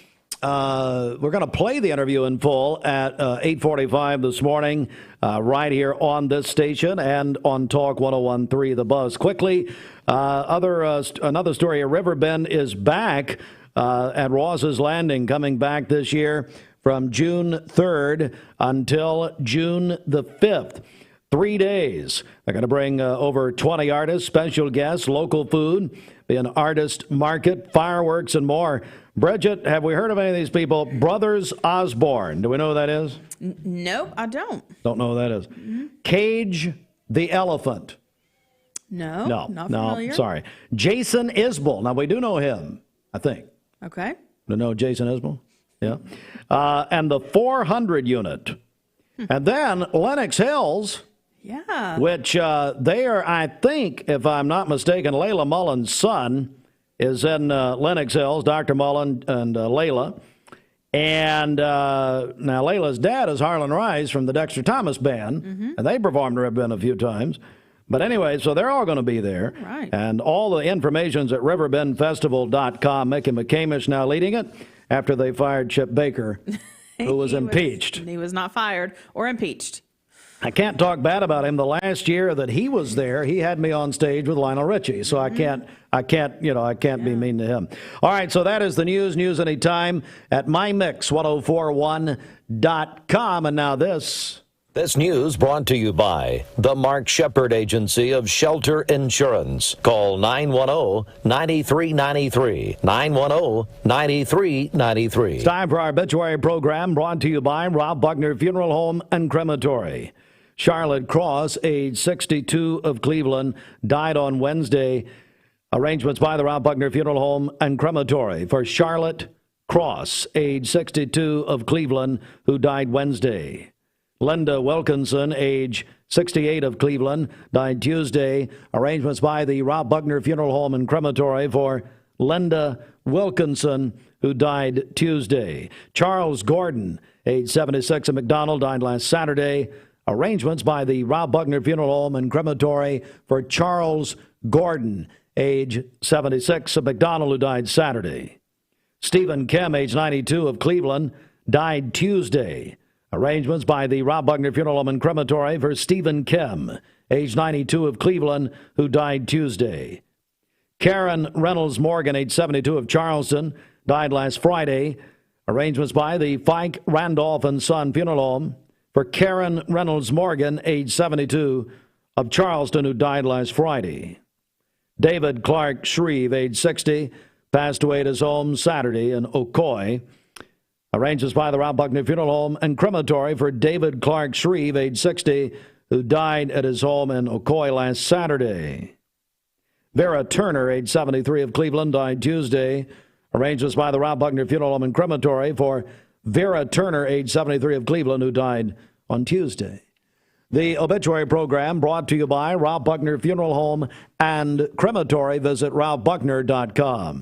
we're going to play the interview in full at 8:45 this morning, right here on this station and on Talk 101.3 The Buzz. Quickly, another story, a river bend is back at Ross's Landing, coming back this year from June 3rd until June the 5th. 3 days. They're going to bring over 20 artists, special guests, local food, be an artist market, fireworks, and more. Bridget, have we heard of any of these people? Brothers Osborne. Do we know who that is? Nope, I don't. Don't know who that is. Mm-hmm. Cage the Elephant. No, not familiar. Sorry. Jason Isbell. Now, we do know him, I think. Okay. Do you know Jason Isbell? Yeah. And the 400 unit. And then Lenox Hills. Yeah. Which they are, I think, if I'm not mistaken, Layla Mullen's son is in Lenox Hills, Dr. Mullen and Layla. And now Layla's dad is Harlan Rice from the Dexter Thomas Band, and they performed Ribbon Bend a few times. But anyway, so they're all going to be there. Right. And all the information's at riverbendfestival.com. Mickey McCamish now leading it after they fired Chip Baker, who was impeached. He was not fired or impeached. I can't talk bad about him. The last year that he was there, he had me on stage with Lionel Richie, so I can't be mean to him. All right, so that is the news anytime at mymix1041.com. And now this. This news brought to you by the Mark Shepard Agency of Shelter Insurance. Call 910-9393. 910-9393. It's time for our obituary program, brought to you by Rob Buckner Funeral Home and Crematory. Charlotte Cross, age 62 of Cleveland, died on Wednesday. Arrangements by the Rob Buckner Funeral Home and Crematory for Charlotte Cross, age 62 of Cleveland, who died Wednesday. Linda Wilkinson, age 68 of Cleveland, died Tuesday. Arrangements by the Rob Buckner Funeral Home and Crematory for Linda Wilkinson, who died Tuesday. Charles Gordon, age 76 of McDonald, died last Saturday. Arrangements by the Rob Buckner Funeral Home and Crematory for Charles Gordon, age 76 of McDonald, who died Saturday. Stephen Kim, age 92 of Cleveland, died Tuesday. Arrangements by the Rob Buckner Funeral Home and Crematory for Stephen Kim, age 92 of Cleveland, who died Tuesday. Karen Reynolds Morgan, age 72 of Charleston, died last Friday. Arrangements by the Fike Randolph and Son Funeral Home for Karen Reynolds Morgan, age 72 of Charleston, who died last Friday. David Clark Shreve, age 60, passed away at his home Saturday in Ocoee. Arrangements by the Rob Buckner Funeral Home and Crematory for David Clark Shreve, age 60, who died at his home in Ocoee last Saturday. Vera Turner, age 73 of Cleveland, died Tuesday. Arrangements by the Rob Buckner Funeral Home and Crematory for Vera Turner, age 73 of Cleveland, who died on Tuesday. The obituary program brought to you by Rob Buckner Funeral Home and Crematory. Visit robbuckner.com.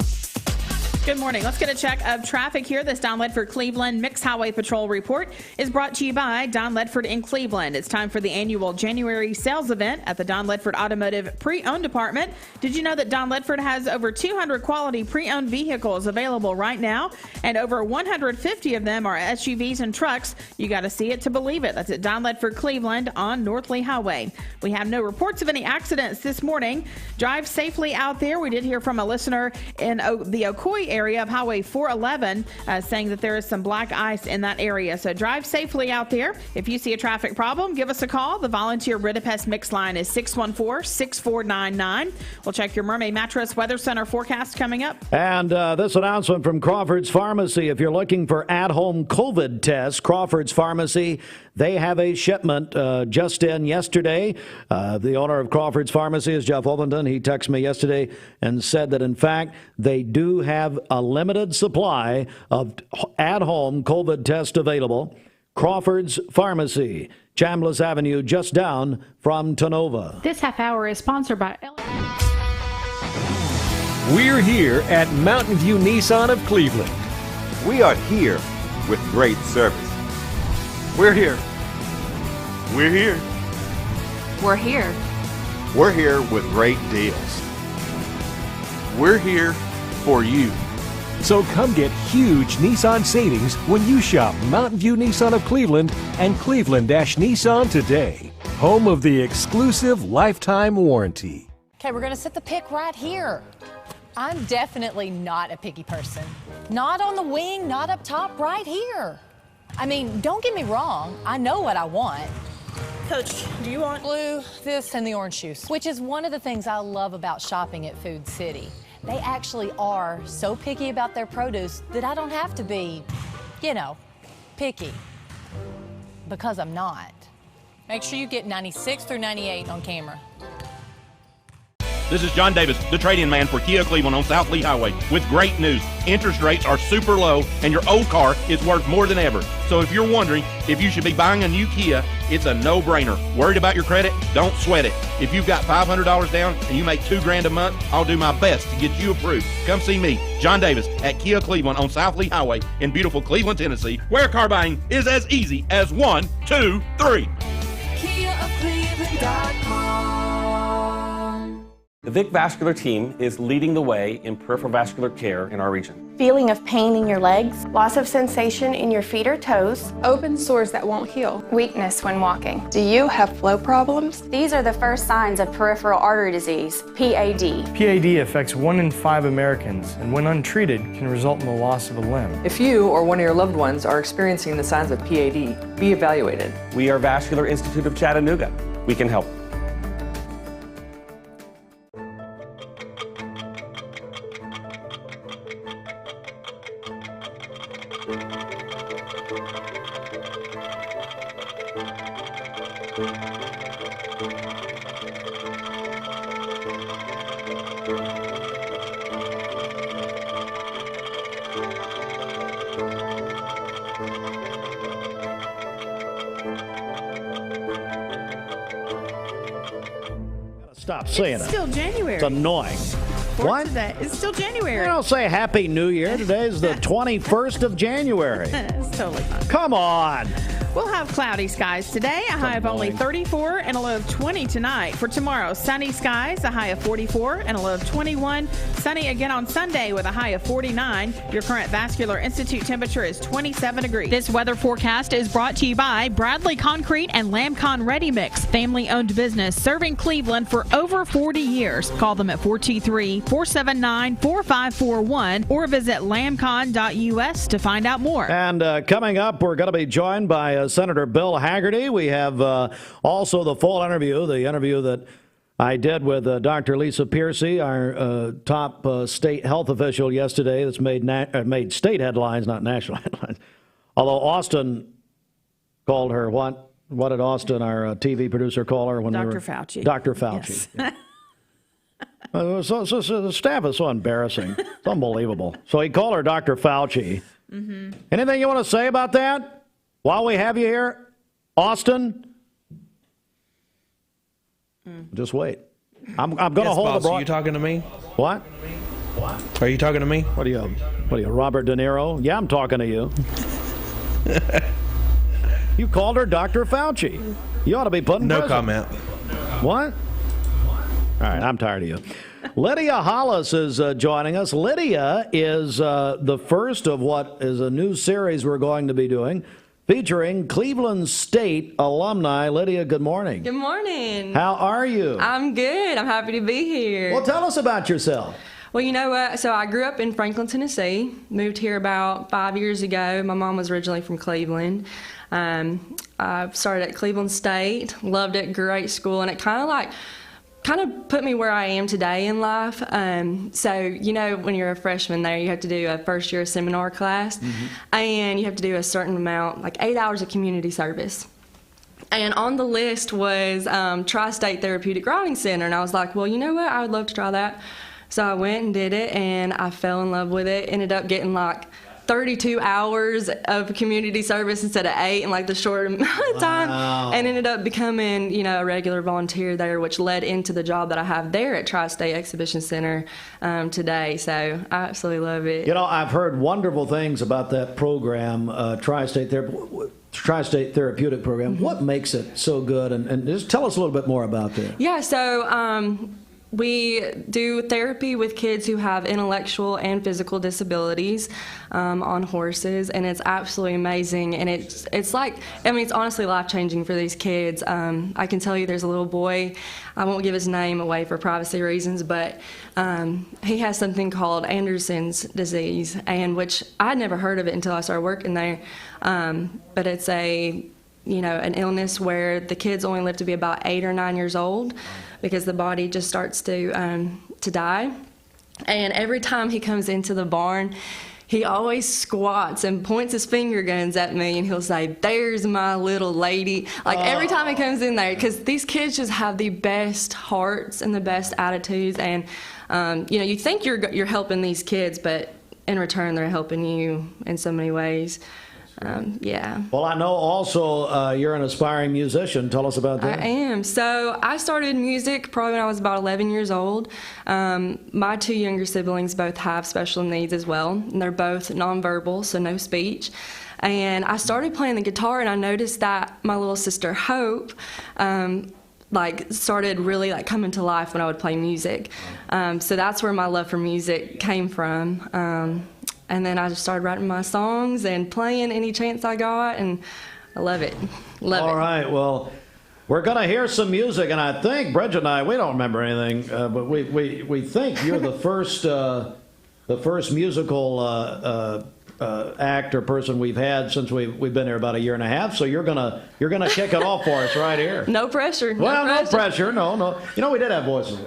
Good morning. Let's get a check of traffic here. This Don Ledford Cleveland Mixed Highway Patrol report is brought to you by Don Ledford in Cleveland. It's time for the annual January sales event at the Don Ledford Automotive Pre-Owned Department. Did you know that Don Ledford has over 200 quality pre-owned vehicles available right now, and over 150 of them are SUVs and trucks? You got to see it to believe it. That's at Don Ledford Cleveland on North Lee Highway. We have no reports of any accidents this morning. Drive safely out there. We did hear from a listener in the Ocoee area of Highway 411 saying that there is some black ice in that area. So drive safely out there. If you see a traffic problem, give us a call. The volunteer Ridipest mix line is 614-6499. We'll check your Mermaid Mattress Weather Center forecast coming up. And this announcement from Crawford's Pharmacy. If you're looking for at-home COVID tests, Crawford's Pharmacy, they have a shipment just in yesterday. The owner of Crawford's Pharmacy is Jeff Ovenden. He texted me yesterday and said that, in fact, they do have a limited supply of at-home COVID tests available. Crawford's Pharmacy, Chambliss Avenue, just down from Tonova. This half hour is sponsored by We're here at Mountain View Nissan of Cleveland. We are here with great service. We're here. We're here. We're here. We're here with great deals. We're here for you. So come get huge Nissan savings when you shop Mountain View Nissan of Cleveland and Cleveland-Nissan today. Home of the exclusive lifetime warranty. Okay, we're going to set the pick right here. I'm definitely not a picky person. Not on the wing, not up top, right here. I mean, don't get me wrong. I know what I want. Coach, do you want blue, this, and the orange juice? Which is one of the things I love about shopping at Food City. They actually are so picky about their produce that I don't have to be, picky. Because I'm not. Make sure you get 96 through 98 on camera. This is John Davis, the trade-in man for Kia Cleveland on South Lee Highway, with great news. Interest rates are super low, and your old car is worth more than ever. So if you're wondering if you should be buying a new Kia, it's a no-brainer. Worried about your credit? Don't sweat it. If you've got $500 down and you make $2,000 a month, I'll do my best to get you approved. Come see me, John Davis, at Kia Cleveland on South Lee Highway in beautiful Cleveland, Tennessee, where car buying is as easy as 1, 2, 3. KiaofCleveland.com. The Vic Vascular team is leading the way in peripheral vascular care in our region. Feeling of pain in your legs, loss of sensation in your feet or toes, open sores that won't heal, weakness when walking. Do you have flow problems? These are the first signs of peripheral artery disease, PAD. PAD affects 1 in 5 Americans, and when untreated, can result in the loss of a limb. If you or one of your loved ones are experiencing the signs of PAD, be evaluated. We are Vascular Institute of Chattanooga. We can help. Stop saying It's it. still January. It's annoying. What? Today. It's still January. Don't say Happy New Year. Today's the 21st of January. It's totally fine. Come on. We'll have cloudy skies today, a high of only 34 and a low of 20 tonight. For tomorrow, sunny skies, a high of 44 and a low of 21. Sunny again on Sunday with a high of 49. Your current Vascular Institute temperature is 27 degrees. This weather forecast is brought to you by Bradley Concrete and Lamcon Ready Mix, family-owned business serving Cleveland for over 40 years. Call them at 423-479-4541 or visit lamcon.us to find out more. And coming up, we're going to be joined by Senator Bill Hagerty. We have also the full interview, the interview that I did with Dr. Lisa Piercey, our top state health official yesterday that's made state headlines, not national headlines. Although Austin called her what? What did Austin, our TV producer, call her? Dr. Fauci. Dr. Fauci. Yes. So the staff is so embarrassing. It's unbelievable. So he called her Dr. Fauci. Mm-hmm. Anything you want to say about that while we have you here, Austin? Just wait. I'm going to hold the broad. Are you talking to me? What? Are you talking to me? What are you, Robert De Niro? Yeah, I'm talking to you. You called her Dr. Fauci. You ought to be put in prison. No comment. What? All right, I'm tired of you. Lydia Hollis is joining us. Lydia is the first of what is a new series we're going to be doing featuring Cleveland State alumni. Lydia, good morning. Good morning. How are you? I'm good. I'm happy to be here. Well, tell us about yourself. Well, you know what? So I grew up in Franklin, Tennessee. Moved here about 5 years ago. My mom was originally from Cleveland. I started at Cleveland State. Loved it. Great school. And it kind of put me where I am today in life. So, you know, when you're a freshman there, you have to do a first year seminar class, and you have to do a certain amount, like 8 hours of community service. And on the list was Tri-State Therapeutic Riding Center, and I was like, well, you know what, I would love to try that. So I went and did it, and I fell in love with it. Ended up getting like 32 hours of community service instead of 8 in like the short amount of time, and ended up becoming, you know, a regular volunteer there, which led into the job that I have there at Tri-State Exhibition Center today. So I absolutely love it. You know, I've heard wonderful things about that program, Tri-State Therapeutic Program. What makes it so good? And just tell us a little bit more about that. Yeah, so we do therapy with kids who have intellectual and physical disabilities on horses, and it's absolutely amazing. And it's like, I mean, it's honestly life-changing for these kids. I can tell you there's a little boy, I won't give his name away for privacy reasons, but he has something called Anderson's disease, and which I'd never heard of it until I started working there. But it's an illness where the kids only live to be about 8 or 9 years old, because the body just starts to die. And every time he comes into the barn, he always squats and points his finger guns at me, and he'll say, "There's my little lady." Like every time he comes in there, because these kids just have the best hearts and the best attitudes, and you think you're helping these kids, but in return they're helping you in so many ways. Yeah. Well, I know also you're an aspiring musician. Tell us about that. I am. So I started music probably when I was about 11 years old. My 2 younger siblings both have special needs as well, and they're both nonverbal, so no speech. And I started playing the guitar, and I noticed that my little sister Hope started really coming to life when I would play music. So that's where my love for music came from. And then I just started writing my songs and playing any chance I got, and I love it. All right, well, we're going to hear some music, and I think, Bridget and I, we don't remember anything, but we think you're the first musical act or person we've had since we've been here about 1.5 years. So you're gonna kick it off for us right here. No pressure. No pressure. No. You know, we did have voices.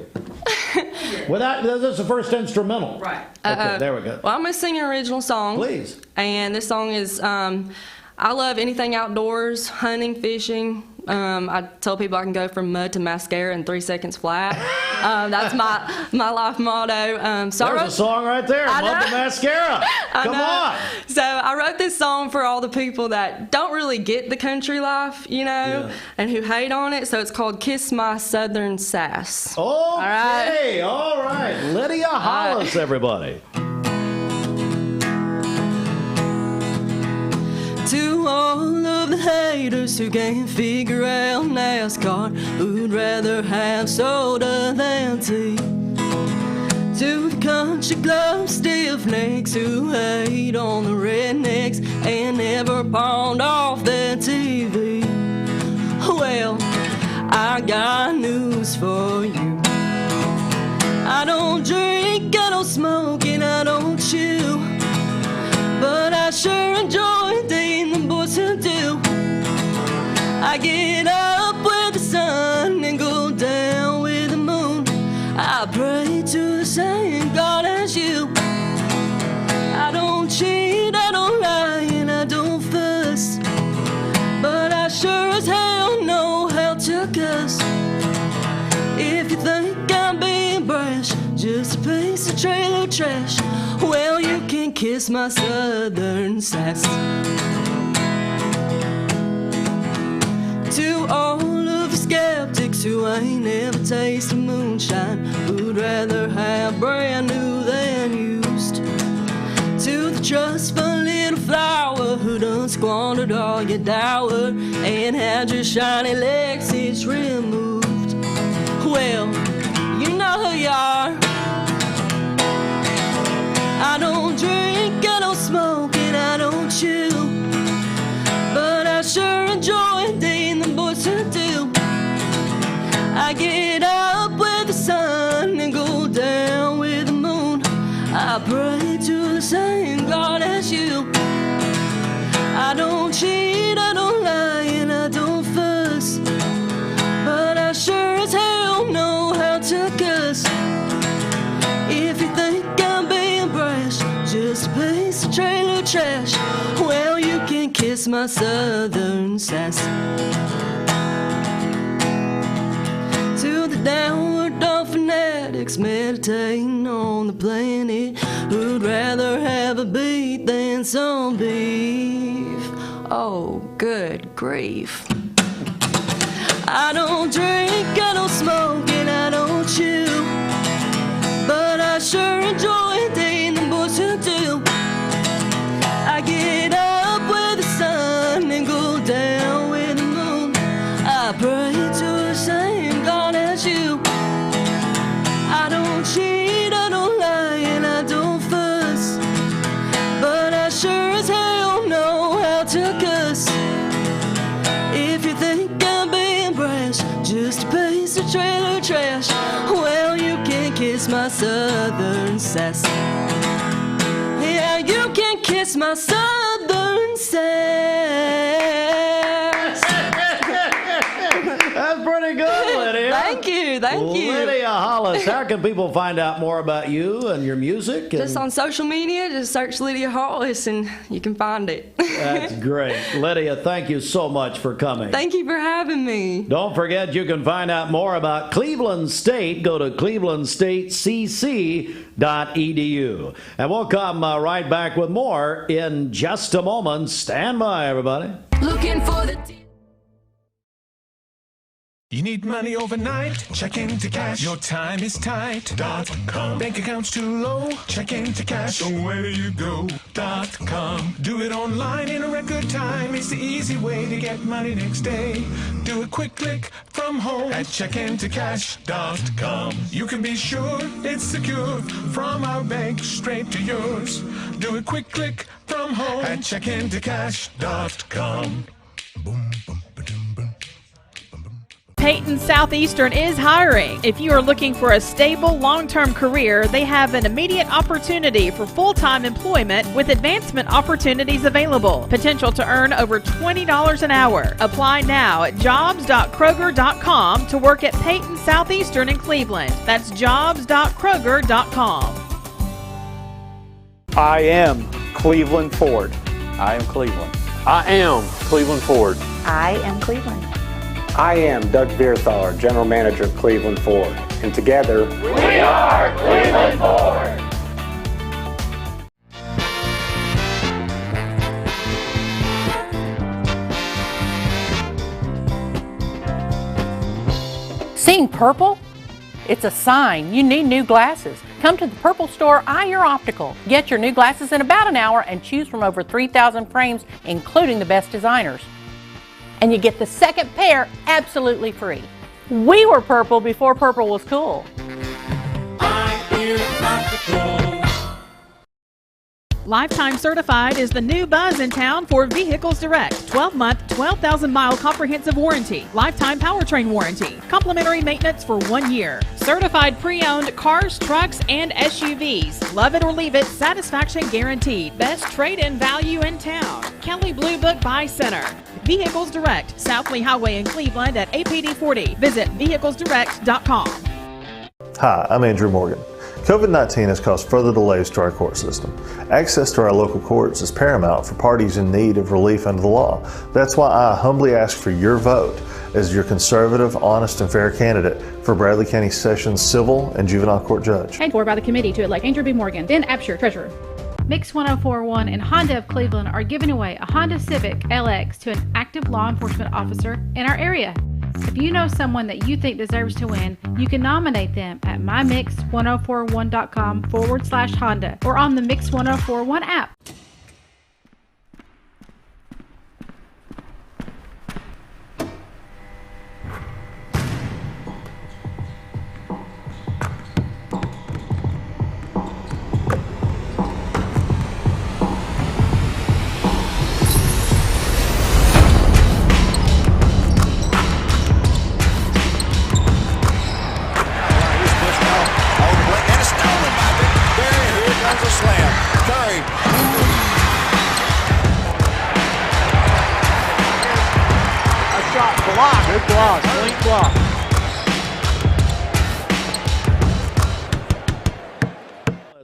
Well, this is the first instrumental. Right. Okay, there we go. Well, I'm going to sing an original song. Please. And this song is, I love anything outdoors, hunting, fishing. I tell people I can go from mud to mascara in 3 seconds flat. That's my life motto. There's a song right there, mud to mascara. Come on. So I wrote this song for all the people that don't really get the country life, and who hate on it. So it's called Kiss My Southern Sass. Okay, all right. Lydia Hollis, everybody. To all of the haters who can't figure out NASCAR, who'd rather have soda than tea. To the country club stiffnecks who hate on the rednecks and never pawned off their TV. Well, I got news for you. I don't drink, I don't smoke, and I don't chew, but I sure enjoy dating the boys who do. I get up with the sun and go down with the moon. I pray to the same God as you. I don't cheat, I don't lie, and I don't fuss, but I sure as hell know how to cuss. If you think I'm being brash, just a piece of trailer trash, well, you can kiss my southern sass. To all of the skeptics who ain't ever tasted moonshine, who'd rather have brand new than used. To the trustful little flower who done squandered all your dower and had your shiny Lexus removed. Well, you know who you are. I don't drink, I don't smoke, and I don't chew, but I sure enjoy dating the boys who do. I get up with the sun and go down with the moon. I pray to the same God as you. I don't cheat, I don't lie, and I don't fuss, but I sure as hell know how to cuss. If you think I'm being brash, just a piece of trailer trash, well, you can kiss my southern sass. To the downward dog fanatics meditating on the planet, who'd rather have a beat than some beef. Oh, good grief. I don't drink, I don't smoke, and I don't chew, but I sure enjoy dating the boys who do. I get up with the sun and go down with the moon. I pray to the same God as you. I don't cheat, I don't lie, and I don't fuss, but I sure as hell know how to cuss. If you think I'm being brash, just a piece of trailer trash, well, you can kiss my southern sass. Yeah, you can kiss my southern sass. That's pretty good, Lydia. Thank you, thank you. Lydia Hollis, how can people find out more about you and your music? Just on social media, just search Lydia Hollis and you can find it. That's great. Lydia, thank you so much for coming. Thank you for having me. Don't forget, you can find out more about Cleveland State. Go to clevelandstatecc.edu. And we'll come right back with more in just a moment. Stand by, everybody. Looking for the... You need money overnight? Check into cash. Your time is tight. .com. Bank account's too low? Check into cash. So where do you go? .com. Do it online in a record time. It's the easy way to get money next day. Do a quick click from home at checkintocash.com. You can be sure it's secure from our bank straight to yours. Do a quick click from home at checkintocash.com. Boom, boom. Peyton Southeastern is hiring. If you are looking for a stable, long-term career, they have an immediate opportunity for full-time employment with advancement opportunities available. Potential to earn over $20 an hour. Apply now at jobs.kroger.com to work at Peyton Southeastern in Cleveland. That's jobs.kroger.com. I am Cleveland Ford. I am Cleveland. I am Cleveland Ford. I am Cleveland. I am Doug Vierthaler, General Manager of Cleveland Ford. And together, we are Cleveland Ford. Seeing purple? It's a sign you need new glasses. Come to the Purple Store, Eye Your Optical. Get your new glasses in about an hour and choose from over 3,000 frames, including the best designers. And you get the second pair absolutely free. We were purple before purple was cool. Lifetime Certified is the new buzz in town for Vehicles Direct. 12-month, 12,000-mile comprehensive warranty. Lifetime powertrain warranty. Complimentary maintenance for 1 year. Certified pre-owned cars, trucks, and SUVs. Love it or leave it, satisfaction guaranteed. Best trade-in value in town. Kelly Blue Book Buy Center. Vehicles Direct, South Lee Highway in Cleveland at APD 40. Visit vehiclesdirect.com. Hi, I'm Andrew Morgan. COVID-19 has caused further delays to our court system. Access to our local courts is paramount for parties in need of relief under the law. That's why I humbly ask for your vote as your conservative, honest, and fair candidate for Bradley County Sessions Civil and Juvenile Court Judge. Paid for by the committee to elect Andrew B. Morgan, then Absher, Treasurer. Mix 1041 and Honda of Cleveland are giving away a Honda Civic LX to an active law enforcement officer in our area. If you know someone that you think deserves to win, you can nominate them at mymix1041.com/Honda or on the Mix 1041 app. Good block, clean block.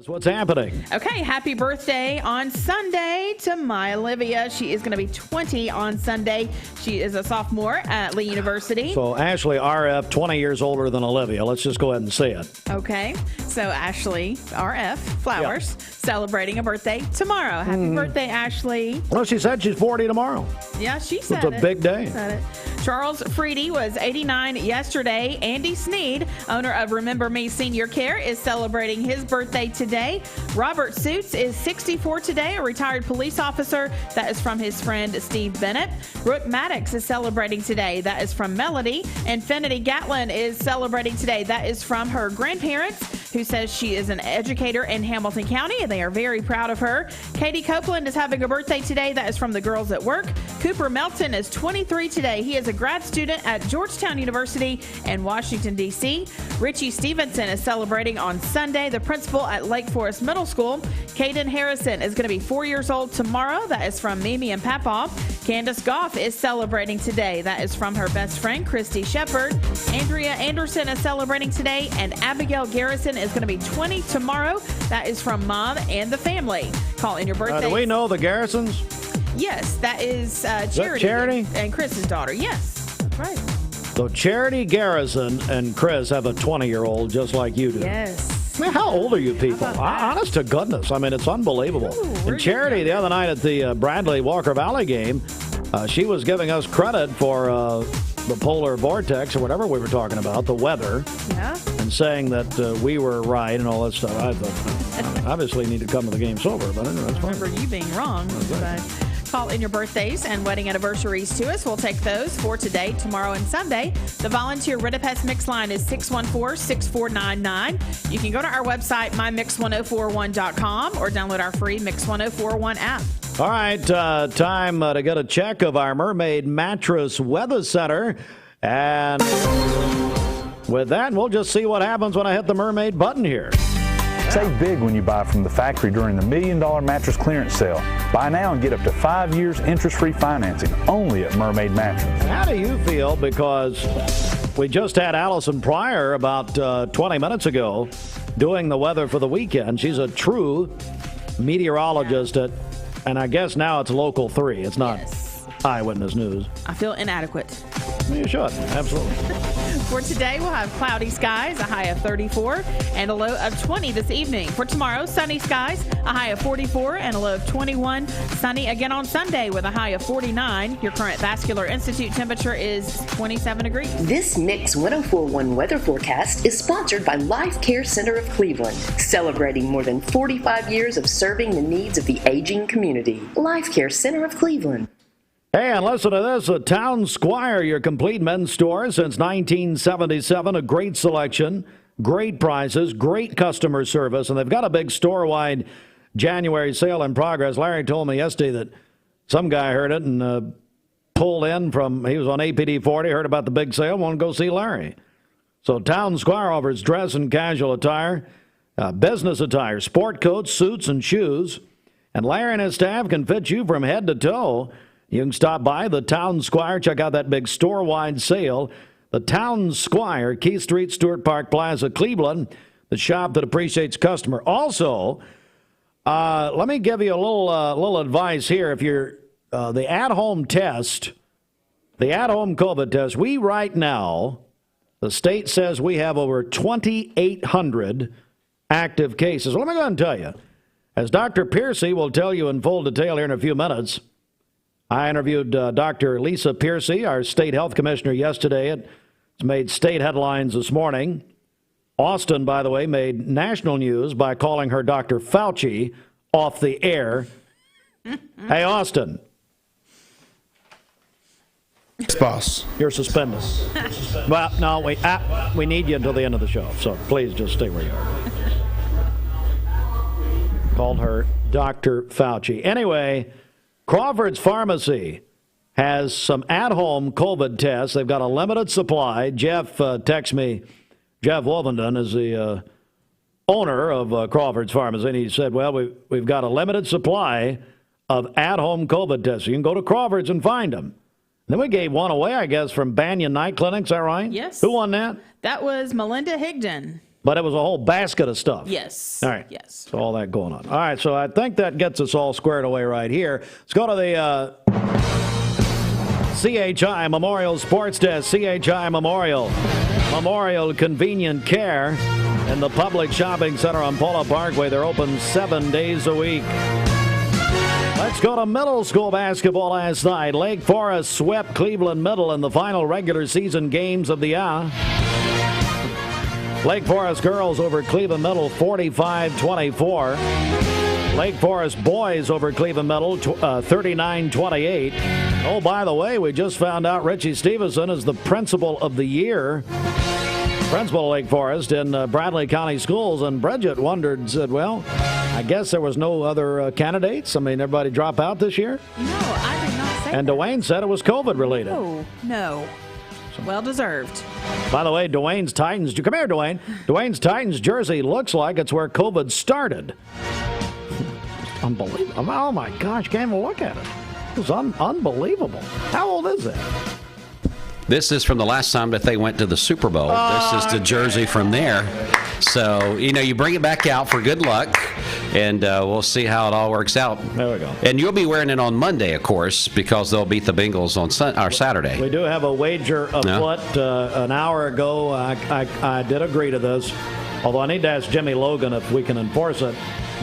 What's happening? Okay, happy birthday on Sunday to my Olivia. She is going to be 20 on Sunday. She is a sophomore at Lee University. So Ashley RF, 20 years older than Olivia. Let's just go ahead and say it. Okay, so Ashley RF Flowers celebrating a birthday tomorrow. Happy birthday, Ashley. Well, she said she's 40 tomorrow. Yeah, she said It's a big day. Said it. Charles Freedy was 89 yesterday. Andy Sneed, owner of Remember Me Senior Care, is celebrating his birthday today. Robert Suits is 64 today, a retired police officer. That is from his friend Steve Bennett. Brooke Maddox is celebrating today. That is from Melody. Infinity Gatlin is celebrating today. That is from her grandparents, who says she is an educator in Hamilton County, and they are very proud of her. Katie Copeland is having a birthday today. That is from the girls at work. Cooper Melton is 23 today. He is a grad student at Georgetown University in Washington, D.C. Richie Stevenson is celebrating on Sunday, the principal at Lake Forest Middle School. Caden Harrison is going to be 4 years old tomorrow. That is from Mimi and Papa. Candace Goff is celebrating today. That is from her best friend, Christy Shepard. Andrea Anderson is celebrating today, and Abigail Garrison is going to be 20 tomorrow. That is from Mom and the family. Call in your birthday. Do we know the Garrisons? Yes, that is Charity. Charity? And Chris's daughter. Yes, that's right. So Charity Garrison and Chris have a 20-year-old just like you do. Yes. I mean, how old are you people? Honest to goodness. I mean, it's unbelievable. And Charity, the other night at the Bradley Walker Valley game, she was giving us credit for the polar vortex or whatever we were talking about, the weather. Yeah. And saying that we were right and all that stuff. I thought, obviously need to come to the game sober, but anyway, that's fine. Remember you being wrong. But call in your birthdays and wedding anniversaries to us. We'll take those for today, tomorrow, and Sunday. The volunteer Ritipest Mix line is 614-6499. You can go to our website, mymix1041.com, or download our free Mix 1041 app. All right, time to get a check of our Mermaid Mattress Weather Center. And with that, we'll just see what happens when I hit the Mermaid button here. Save big when you buy from the factory during the $1 Million Mattress Clearance Sale. Buy now and get up to 5 years interest-free financing only at Mermaid Mattress. How do you feel? Because we just had Allison Pryor about 20 minutes ago doing the weather for the weekend. She's a true meteorologist and I guess now it's Local 3. It's not Eyewitness News. I feel inadequate. You should, absolutely. For today, we'll have cloudy skies, a high of 34 and a low of 20 this evening. For tomorrow, sunny skies, a high of 44 and a low of 21. Sunny again on Sunday with a high of 49. Your current Vascular Institute temperature is 27 degrees. This Mix 104.1 weather forecast is sponsored by Life Care Center of Cleveland, celebrating more than 45 years of serving the needs of the aging community. Life Care Center of Cleveland. Hey, and listen to this. Town Squire, your complete men's store since 1977. A great selection, great prices, great customer service, and they've got a big store-wide January sale in progress. Larry told me yesterday that some guy heard it and pulled in from, he was on APD 40, heard about the big sale, wanted to go see Larry. So Town Squire offers dress and casual attire, business attire, sport coats, suits, and shoes. And Larry and his staff can fit you from head to toe. You can stop by the Town Squire, check out that big store-wide sale. The Town Squire, Keith Street, Stewart Park Plaza, Cleveland, the shop that appreciates customer. Also, let me give you a little advice here. If you're the at-home test, the at-home COVID test, we right now, the state says we have over 2,800 active cases. Well, let me go ahead and tell you, as Dr. Piercey will tell you in full detail here in a few minutes, I interviewed Dr. Lisa Piercey, our state health commissioner, yesterday. It's made state headlines this morning. Austin, by the way, made national news by calling her Dr. Fauci off the air. Hey, Austin. Yes, boss. You're suspended. Well, no, we need you until the end of the show, so please just stay where you are. Called her Dr. Fauci. Anyway, Crawford's Pharmacy has some at-home COVID tests. They've got a limited supply. Jeff texts me. Jeff Wolvenden is the owner of Crawford's Pharmacy, and he said, well, we've got a limited supply of at-home COVID tests. You can go to Crawford's and find them. And then we gave one away, I guess, from Banyan Night Clinic. Is that right? Yes. Who won that? That was Melinda Higdon. But it was a whole basket of stuff. Yes. All right. Yes. So all that going on. All right. So I think that gets us all squared away right here. Let's go to the CHI Memorial Sports Desk. CHI Memorial Convenient Care in the Public Shopping Center on Polo Parkway. They're open 7 days a week. Let's go to middle school basketball last night. Lake Forest swept Cleveland Middle in the final regular season games of the year. Lake Forest girls over Cleveland Middle 45-24. Lake Forest boys over Cleveland Middle 39-28. Oh, by the way, we just found out Richie Stevenson is the principal of the year. Principal of Lake Forest in Bradley County Schools. And Bridget said, well, I guess there was no other candidates. I mean, everybody drop out this year? No, I did not say And that. Dwayne said it was COVID related. No. Well deserved. By the way, Dwayne's Titans, come here, Dwayne. Dwayne's Titans jersey looks like it's where COVID started. Unbelievable. Oh my gosh, can't even look at it. It was unbelievable. How old is that? This is from the last time that they went to the Super Bowl. This is the jersey from there. So, you bring it back out for good luck, and we'll see how it all works out. There we go. And you'll be wearing it on Monday, of course, because they'll beat the Bengals on Saturday. We do have a wager afoot. An hour ago, I did agree to this, although I need to ask Jimmy Logan if we can enforce it.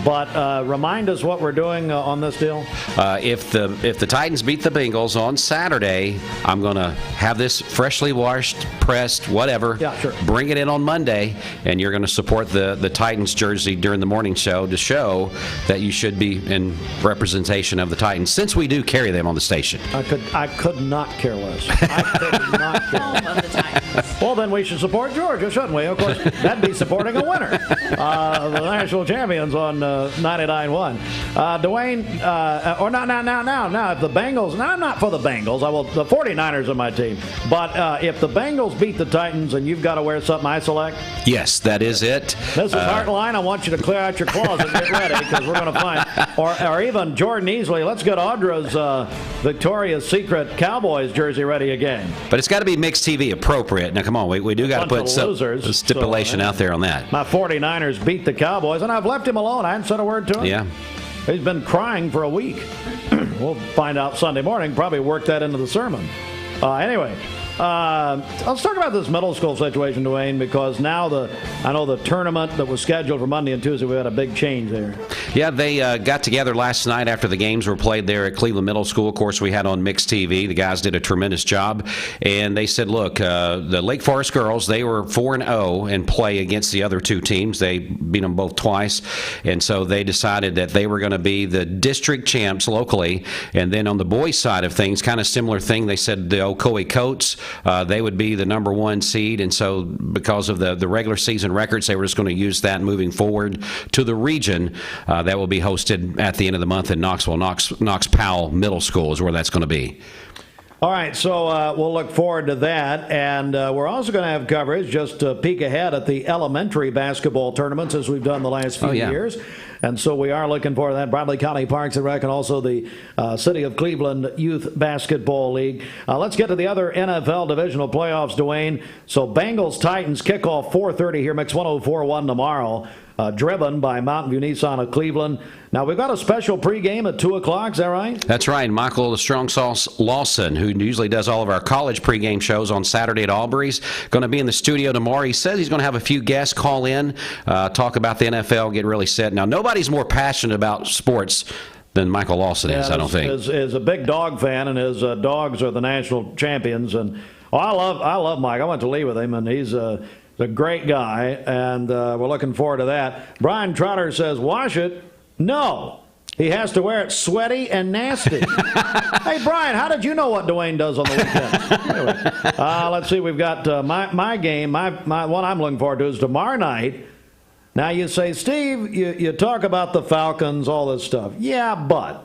But remind us what we're doing on this deal. If the Titans beat the Bengals on Saturday, I'm going to have this freshly washed, pressed, whatever. Yeah, sure. Bring it in on Monday, and you're going to support the Titans jersey during the morning show to show that you should be in representation of the Titans, since we do carry them on the station. I could not care less. I could not care less. Well, then we should support Georgia, shouldn't we? Of course, that'd be supporting a winner. The national champions on 99.1. Dwayne, or now, if the Bengals, now I'm not for the Bengals. The 49ers are my team. But if the Bengals beat the Titans and you've got to wear something I select? Yes, that is it. This is Heartline. I want you to clear out your closet and get ready, because we're going to find, or even Jordan Easley, let's get Audra's Victoria's Secret Cowboys jersey ready again. But it's got to be mixed TV appropriate. Now, come on, we do got to put some stipulation out there on that. My 49ers beat the Cowboys, and I've left him alone. I haven't said a word to him. Yeah. He's been crying for a week. We'll find out Sunday morning. Probably work that into the sermon. Anyway, Let's talk about this middle school situation, Dwayne, because now I know the tournament that was scheduled for Monday and Tuesday, we had a big change there. Yeah, they got together last night after the games were played there at Cleveland Middle School. Of course, we had on Mixed TV. The guys did a tremendous job, and they said, look, the Lake Forest girls, they were 4-0 in play against the other two teams. They beat them both twice, and so they decided that they were going to be the district champs locally. And then on the boys' side of things, kind of similar thing, they said the Ocoee Coats, they would be the number 1 seed, and so because of the regular season records, they were just going to use that moving forward to the region that will be hosted at the end of the month in Knoxville. Knox Powell Middle School is where that's going to be. All right, so we'll look forward to that, and we're also going to have coverage, just to peek ahead at the elementary basketball tournaments as we've done the last few years. And so we are looking forward to that. Bradley County Parks and Rec, and also the City of Cleveland Youth Basketball League. Let's get to the other NFL divisional playoffs, Dwayne. So Bengals-Titans kickoff 4:30 here, Mix 104.1 tomorrow. Driven by Mountain View Nissan of Cleveland. Now, we've got a special pregame at 2 o'clock, is that right? That's right. Michael the Strong Sauce Lawson, who usually does all of our college pregame shows on Saturday at Albury's, going to be in the studio tomorrow. He says he's going to have a few guests call in, talk about the NFL, get really set. Now, nobody's more passionate about sports than Michael Lawson is, I don't think. Is a big dog fan, and his dogs are the national champions. And I love Mike. I went to Lee with him, and he's a great guy, and we're looking forward to that. Brian Trotter says, wash it. No. He has to wear it sweaty and nasty. Hey, Brian, how did you know what Dwayne does on the weekends? Anyway, let's see. We've got my game. My one I'm looking forward to is tomorrow night. Now, you say, Steve, you talk about the Falcons, all this stuff. Yeah, but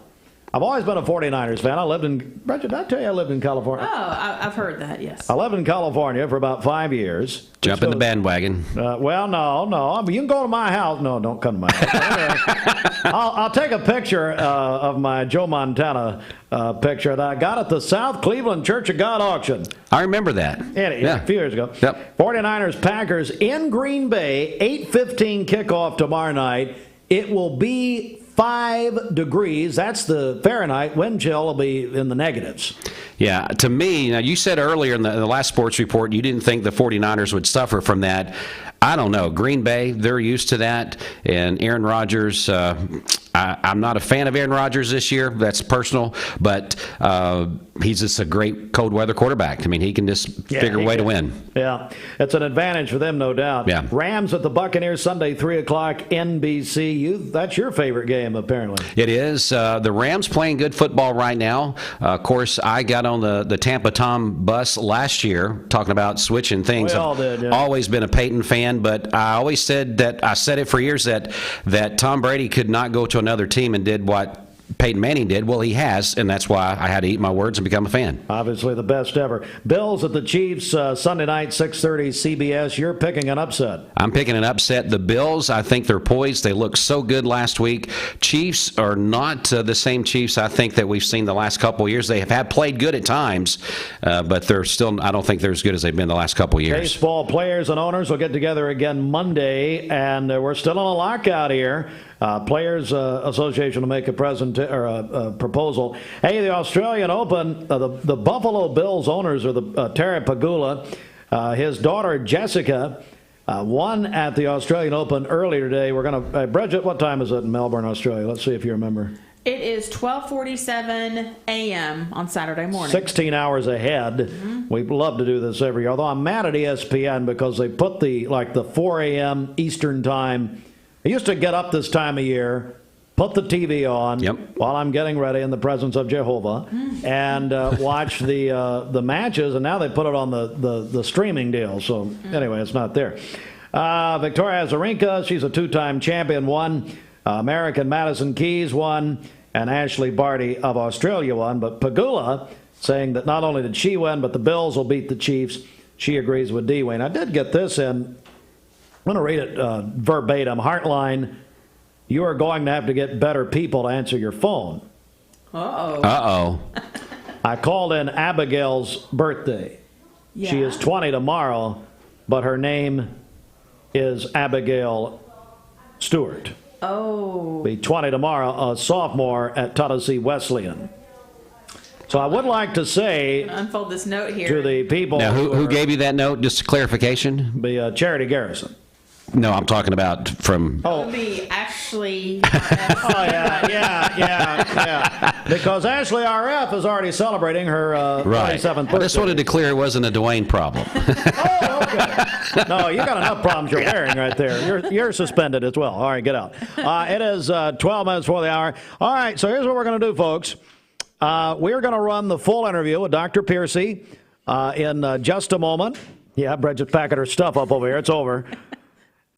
I've always been a 49ers fan. Bridget, did I tell you I lived in California? Oh, I've heard that, yes. I lived in California for about 5 years. Jump in the bandwagon. Well, no. You can go to my house. No, don't come to my house. I'll take a picture of my Joe Montana picture that I got at the South Cleveland Church of God auction. I remember that. A few years ago. Yep. 49ers Packers in Green Bay, 8:15 kickoff tomorrow night. It will be 5 degrees. That's the Fahrenheit. Wind chill will be in the negatives. Yeah, to me, now you said earlier in the last sports report you didn't think the 49ers would suffer from that. I don't know. Green Bay, they're used to that. And Aaron Rodgers, I'm not a fan of Aaron Rodgers this year. That's personal. But he's just a great cold weather quarterback. I mean, he can just figure a way to win. Yeah, it's an advantage for them, no doubt. Yeah. Rams at the Buccaneers Sunday, 3 o'clock, NBC. That's your favorite game, apparently. It is. The Rams playing good football right now. Of course, I got on the Tampa Tom bus last year talking about switching things. We all did, yeah. I've always been a Peyton fan, but I always said that, I said it for years, that Tom Brady could not go to another team and did what Peyton Manning did. Well, he has, and that's why I had to eat my words and become a fan. Obviously the best ever. Bills at the Chiefs, Sunday night, 6:30 CBS. You're picking an upset. I'm picking an upset. The Bills, I think they're poised. They looked so good last week. Chiefs are not the same Chiefs I think that we've seen the last couple of years. They have played good at times, but they're still, I don't think they're as good as they've been the last couple of years. Baseball players and owners will get together again Monday, and we're still in a lockout here. Players Association will make a proposal. Hey, the Australian Open, the Buffalo Bills owners are Terry Pagula. His daughter Jessica won at the Australian Open earlier today. We're going to Bridget, what time is it in Melbourne, Australia? Let's see if you remember. It is 12:47 a.m. on Saturday morning. 16 hours ahead. Mm-hmm. We love to do this every year. Although I'm mad at ESPN because they put the 4 a.m. Eastern time. I used to get up this time of year, put the TV on while I'm getting ready in the presence of Jehovah, and watch the matches, and now they put it on the streaming deal. So anyway, it's not there. Victoria Azarenka, she's a 2-time champion, won. American Madison Keys won, and Ashley Barty of Australia won. But Pagula saying that not only did she win, but the Bills will beat the Chiefs. She agrees with D-Wayne. I did get this in. I'm going to read it verbatim. Heartline, you are going to have to get better people to answer your phone. Uh-oh. Uh-oh. I called in Abigail's birthday. Yeah. She is 20 tomorrow, but her name is Abigail Stewart. Oh. Be 20 tomorrow, a sophomore at Tennessee Wesleyan. So I would like to say Unfold this note here. to the people. Now, who gave you that note? Just a clarification. The Charity Garrison. No, I'm talking about from. It would be Ashley. Oh, yeah. Because Ashley RF is already celebrating her Right. 27th I just birthday. wanted to clear it wasn't a Dwayne problem. No, you got enough problems you're wearing right there. You're suspended as well. All right, get out. It is 12 minutes before the hour. All right, so here's what we're going to do, folks. We're going to run the full interview with Dr. Piercey in just a moment. Yeah, Bridget's packing her stuff up over here. It's over.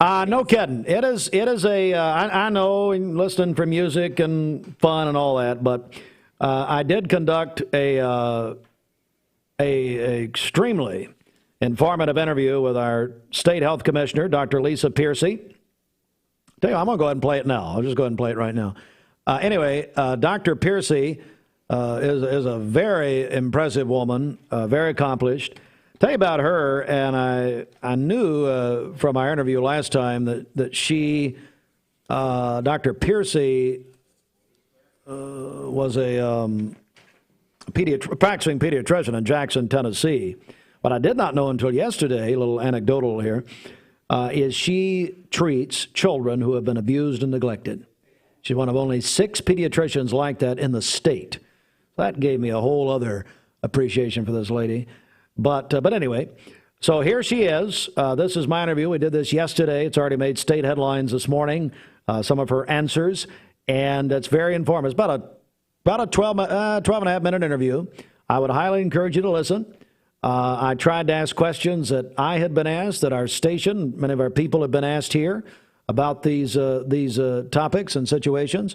No kidding. It is I know, listening for music and fun and all that, but I did conduct a extremely informative interview with our state health commissioner, Dr. Lisa Piercey. Tell you, I'm going to go ahead and play it now. I'll just go ahead and play it right now. Anyway, Dr. Piercey is a very impressive woman, very accomplished. Tell you about her, and I knew from our interview last time that she, Dr. Piercey, was a practicing pediatrician in Jackson, Tennessee. What I did not know until yesterday, a little anecdotal here, is she treats children who have been abused and neglected. She's one of only 6 pediatricians like that in the state. That gave me a whole other appreciation for this lady. But anyway, so here she is. This is my interview. We did this yesterday. It's already made state headlines this morning, some of her answers, and it's very informative. It's about a 12 and a half minute interview. I would highly encourage you to listen. I tried to ask questions that I had been asked, that our station, many of our people have been asked here about these topics and situations.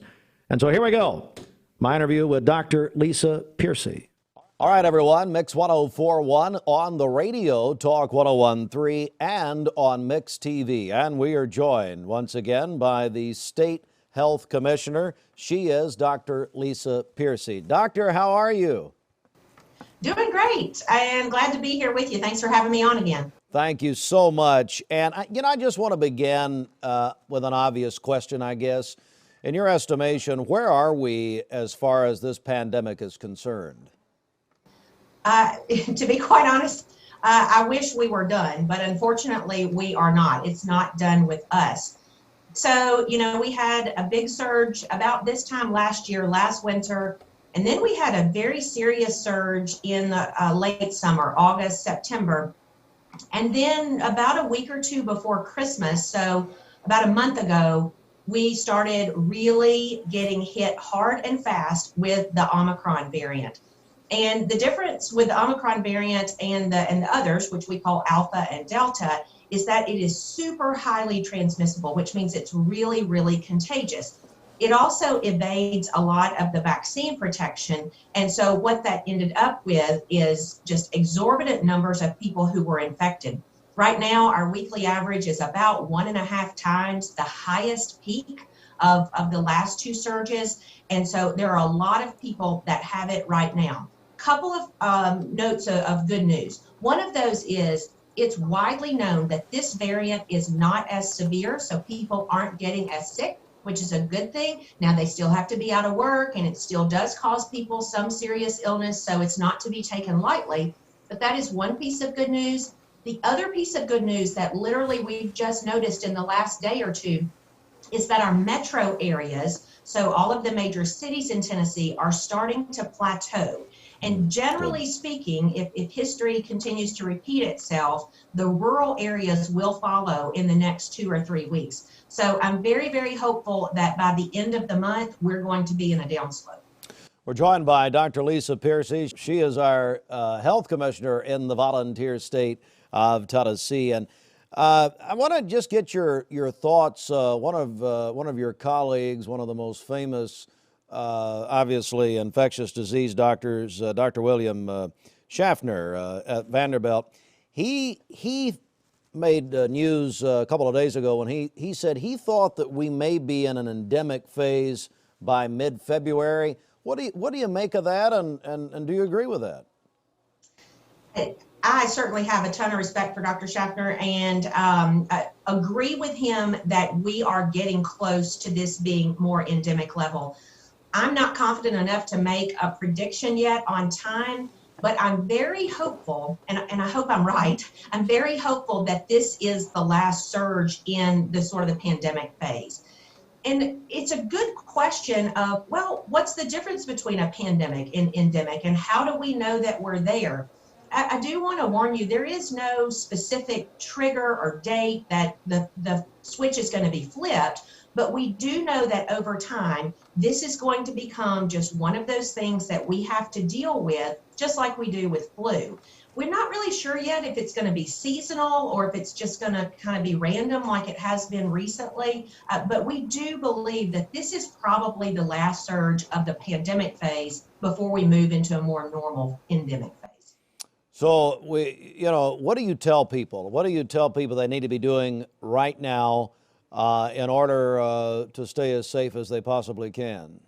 And so here we go. My interview with Dr. Lisa Piercey. All right, everyone, Mix 104.1 on the radio, Talk 101.3, and on Mix TV. And we are joined once again by the State Health Commissioner. She is Dr. Lisa Piercey. Doctor, how are you? Doing great. I am glad to be here with you. Thanks for having me on again. Thank you so much. And, I just want to begin with an obvious question, I guess. In your estimation, where are we as far as this pandemic is concerned? To be quite honest, I wish we were done, but unfortunately we are not. It's not done with us. So, we had a big surge about this time last year, last winter, and then we had a very serious surge in the late summer, August, September. And then about a week or two before Christmas, so about a month ago, we started really getting hit hard and fast with the Omicron variant. And the difference with the Omicron variant and the others, which we call Alpha and Delta, is that it is super highly transmissible, which means it's really, really contagious. It also evades a lot of the vaccine protection. And so what that ended up with is just exorbitant numbers of people who were infected. Right now, our weekly average is about 1.5 times the highest peak of the last 2 surges. And so there are a lot of people that have it right now. Couple of notes of good news. One of those is it's widely known that this variant is not as severe, so people aren't getting as sick, which is a good thing. Now, they still have to be out of work, and it still does cause people some serious illness, so it's not to be taken lightly. But that is one piece of good news. The other piece of good news that literally we've just noticed in the last day or two is that our metro areas, so all of the major cities in Tennessee, are starting to plateau. And generally speaking, if history continues to repeat itself, the rural areas will follow in the next 2 or 3 weeks. So I'm very, very hopeful that by the end of the month, we're going to be in a downslope. We're joined by Dr. Lisa Piercey. She is our health commissioner in the volunteer state of Tennessee. And I want to just get your thoughts. One of your colleagues, one of the most famous obviously infectious disease doctors, Dr. William Schaffner at Vanderbilt, he made news a couple of days ago when he said he thought that we may be in an endemic phase by mid-February. What do you make of that, and do you agree with that? I certainly have a ton of respect for Dr. Schaffner and agree with him that we are getting close to this being more endemic level. I'm not confident enough to make a prediction yet on time, but I'm very hopeful, and I hope I'm right. I'm very hopeful that this is the last surge in the sort of the pandemic phase. And it's a good question of, well, what's the difference between a pandemic and endemic, and how do we know that we're there? I do want to warn you, there is no specific trigger or date that the switch is going to be flipped, but we do know that over time, this is going to become just one of those things that we have to deal with, just like we do with flu. We're not really sure yet if it's going to be seasonal or if it's just going to kind of be random like it has been recently, but we do believe that this is probably the last surge of the pandemic phase before we move into a more normal endemic phase. So what do you tell people? What do you tell people they need to be doing right now in order to stay as safe as they possibly can?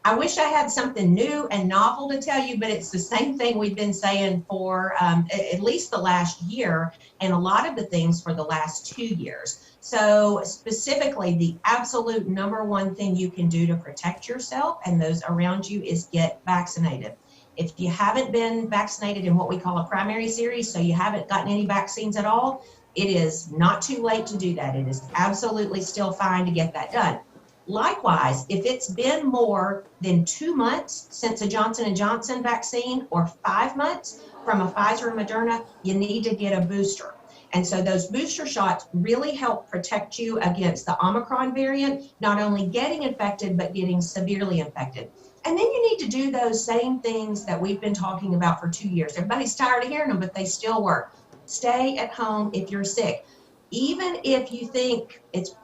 I wish I had something new and novel to tell you, but it's the same thing we've been saying for at least the last year, and a lot of the things for the last 2 years. So specifically, the absolute number one thing you can do to protect yourself and those around you is get vaccinated. If you haven't been vaccinated in what we call a primary series, so you haven't gotten any vaccines at all, it is not too late to do that. It is absolutely still fine to get that done. Likewise, if it's been more than 2 months since a Johnson & Johnson vaccine or 5 months from a Pfizer or Moderna, you need to get a booster. And so those booster shots really help protect you against the Omicron variant, not only getting infected, but getting severely infected. And then you need to do those same things that we've been talking about for 2 years. Everybody's tired of hearing them, but they still work. Stay at home if you're sick. Even if you think it's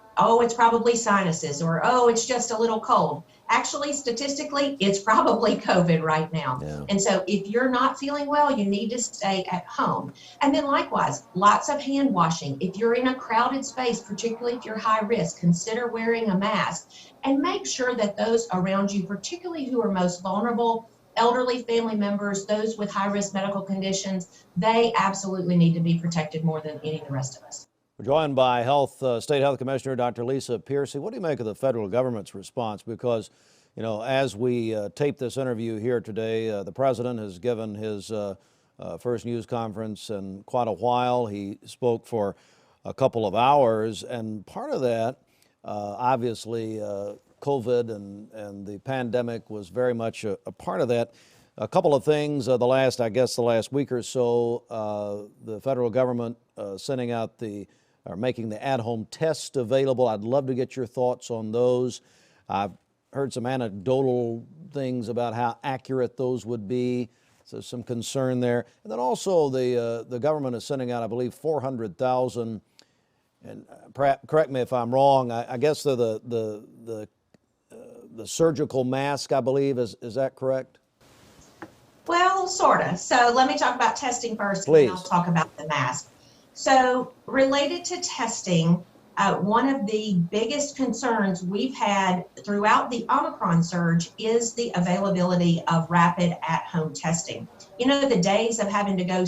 probably sinuses, or, it's just a little cold. Actually, statistically, it's probably COVID right now. Yeah. And so if you're not feeling well, you need to stay at home. And then likewise, lots of hand washing. If you're in a crowded space, particularly if you're high risk, consider wearing a mask. And make sure that those around you, particularly who are most vulnerable, elderly family members, those with high-risk medical conditions, they absolutely need to be protected more than any of the rest of us. We're joined by State Health Commissioner Dr. Lisa Piercey. What do you make of the federal government's response? Because, as we tape this interview here today, the president has given his first news conference in quite a while. He spoke for a couple of hours, and part of that, obviously, COVID and the pandemic was very much a part of that. A couple of things, the last week or so, the federal government sending out making the at-home test available. I'd love to get your thoughts on those. I've heard some anecdotal things about how accurate those would be, so some concern there. And then also the government is sending out, I believe, 400,000, and correct me if I'm wrong, I guess the surgical mask, I believe, is that correct? Well, sort of. So let me talk about testing first, Please. And then I'll talk about the mask. So related to testing, one of the biggest concerns we've had throughout the Omicron surge is the availability of rapid at-home testing. The days of having to go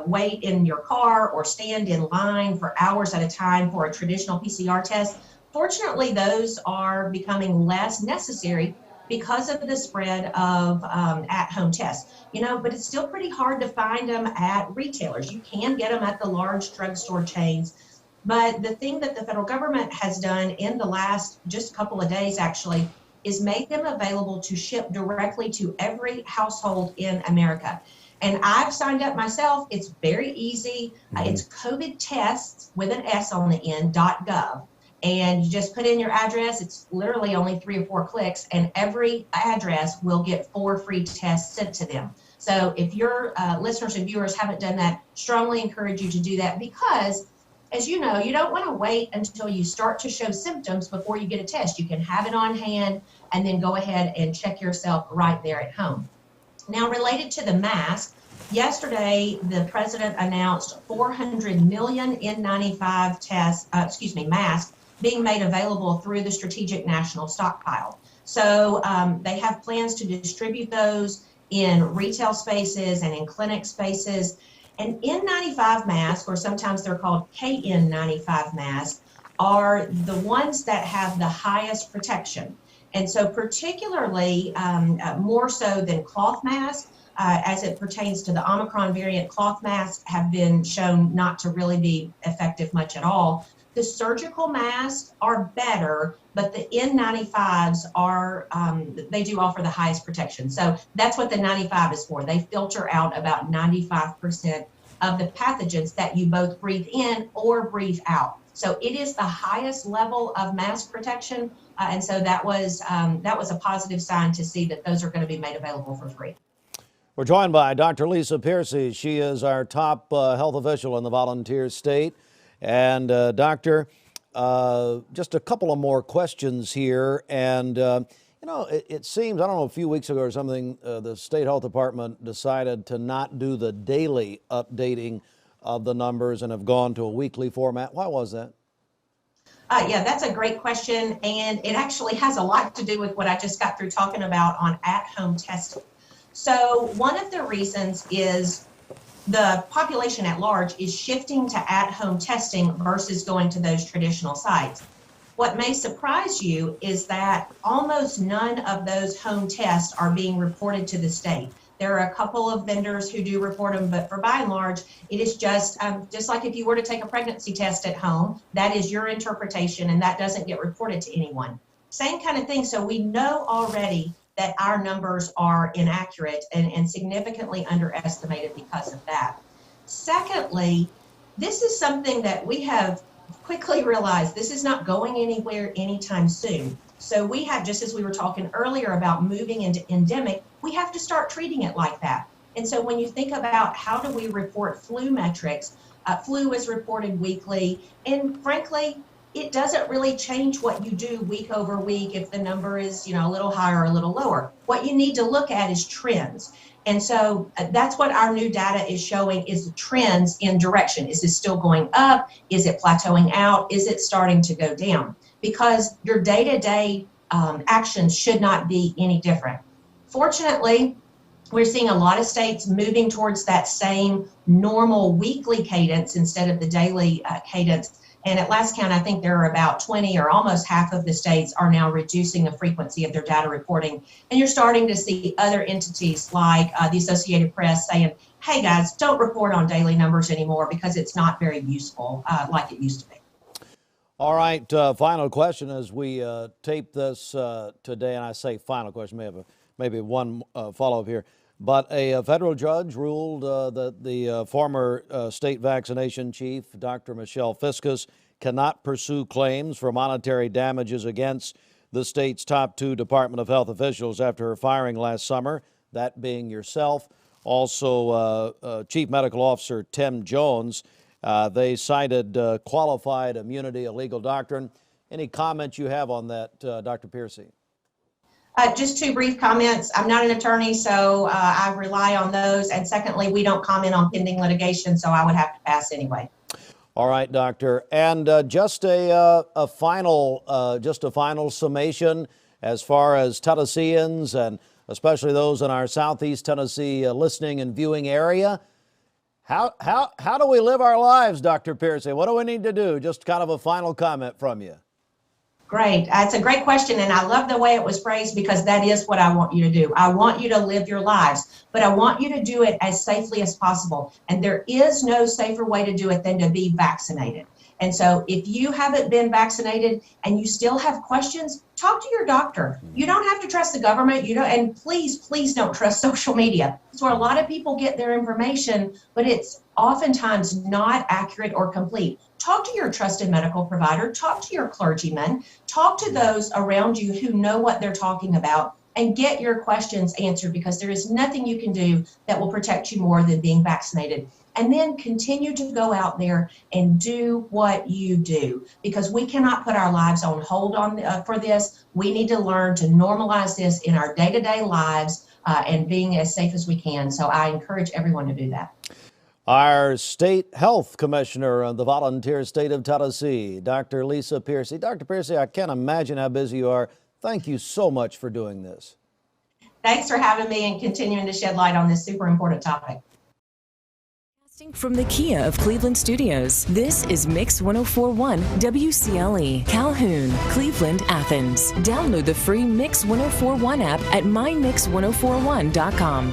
wait in your car or stand in line for hours at a time for a traditional PCR test, fortunately, those are becoming less necessary because of the spread of at-home tests. But it's still pretty hard to find them at retailers. You can get them at the large drugstore chains. But the thing that the federal government has done in the last just couple of days, actually, is make them available to ship directly to every household in America. And I've signed up myself. It's very easy. It's COVID tests with an S on the end, .gov. And you just put in your address. It's literally only 3 or 4 clicks, and every address will get 4 free tests sent to them. So if your listeners and viewers haven't done that, strongly encourage you to do that, because, as you know, you don't want to wait until you start to show symptoms before you get a test. You can have it on hand and then go ahead and check yourself right there at home. Now, related to the mask, yesterday the president announced 400 million N95 masks being made available through the Strategic National Stockpile. So they have plans to distribute those in retail spaces and in clinic spaces. And N95 masks, or sometimes they're called KN95 masks, are the ones that have the highest protection. And so particularly more so than cloth masks, as it pertains to the Omicron variant, cloth masks have been shown not to really be effective much at all. The surgical masks are better, but the N95s are, they do offer the highest protection. So that's what the 95 is for. They filter out about 95% of the pathogens that you both breathe in or breathe out. So it is the highest level of mask protection. And so that was a positive sign to see that those are going to be made available for free. We're joined by Dr. Lisa Piercey. She is our top health official in the volunteer state. And Doctor, just a couple of more questions here. And, you know, it seems, I don't know, a few weeks ago or something, the State Health Department decided to not do the daily updating of the numbers and have gone to a weekly format. Why was that? Yeah, that's a great question. And it actually has a lot to do with what I just got through talking about on at-home testing. So one of the reasons is the population at large is shifting to at-home testing versus going to those traditional sites. What may surprise you is that almost none of those home tests are being reported to the state. There are a couple of vendors who do report them, but for by and large, it is just like if you were to take a pregnancy test at home, that is your interpretation and that doesn't get reported to anyone. Same kind of thing. So we know already that our numbers are inaccurate and significantly underestimated because of that. Secondly, this is something that we have quickly realized this is not going anywhere anytime soon. So we have, just as we were talking earlier about moving into endemic, we have to start treating it like that. And so when you think about how do we report flu metrics, flu is reported weekly, and frankly, it doesn't really change what you do week over week if the number is, a little higher or a little lower. What you need to look at is trends. And so that's what our new data is showing, is the trends in direction. Is it still going up? Is it plateauing out? Is it starting to go down? Because your day-to-day actions should not be any different. Fortunately, we're seeing a lot of states moving towards that same normal weekly cadence instead of the daily cadence. And at last count, I think there are about 20 or almost half of the states are now reducing the frequency of their data reporting. And you're starting to see other entities like the Associated Press saying, hey guys, don't report on daily numbers anymore because it's not very useful like it used to be. All right, final question as we tape this today, and I say final question, maybe one follow-up here. But a federal judge ruled that the former state vaccination chief, Dr. Michelle Fiscus, cannot pursue claims for monetary damages against the state's top two Department of Health officials after her firing last summer, that being yourself. Also, Chief Medical Officer Tim Jones. They cited qualified immunity, a legal doctrine. Any comments you have on that, Dr. Piercey? Just two brief comments. I'm not an attorney, so I rely on those. And secondly, we don't comment on pending litigation, so I would have to pass anyway. All right, doctor. And just a final summation as far as Tennesseans and especially those in our Southeast Tennessee listening and viewing area. How do we live our lives, Dr. Piercey? What do we need to do? Just kind of a final comment from you. Great. It's a great question, and I love the way it was phrased because that is what I want you to do. I want you to live your lives, but I want you to do it as safely as possible. And there is no safer way to do it than to be vaccinated. And so if you haven't been vaccinated and you still have questions, talk to your doctor. You don't have to trust the government. And please don't trust social media. It's where a lot of people get their information, but it's oftentimes not accurate or complete. Talk to your trusted medical provider, talk to your clergyman, talk to those around you who know what they're talking about, and get your questions answered, because there is nothing you can do that will protect you more than being vaccinated. And then continue to go out there and do what you do, because we cannot put our lives on hold for this. We need to learn to normalize this in our day-to-day lives and being as safe as we can. So I encourage everyone to do that. Our state health commissioner of the volunteer state of Tennessee, Dr. Lisa Piercey. Dr. Piercey, I can't imagine how busy you are. Thank you so much for doing this. Thanks for having me and continuing to shed light on this super important topic. From the Kia of Cleveland Studios, this is Mix 104.1 WCLE, Calhoun, Cleveland, Athens. Download the free Mix 104.1 app at mymix1041.com.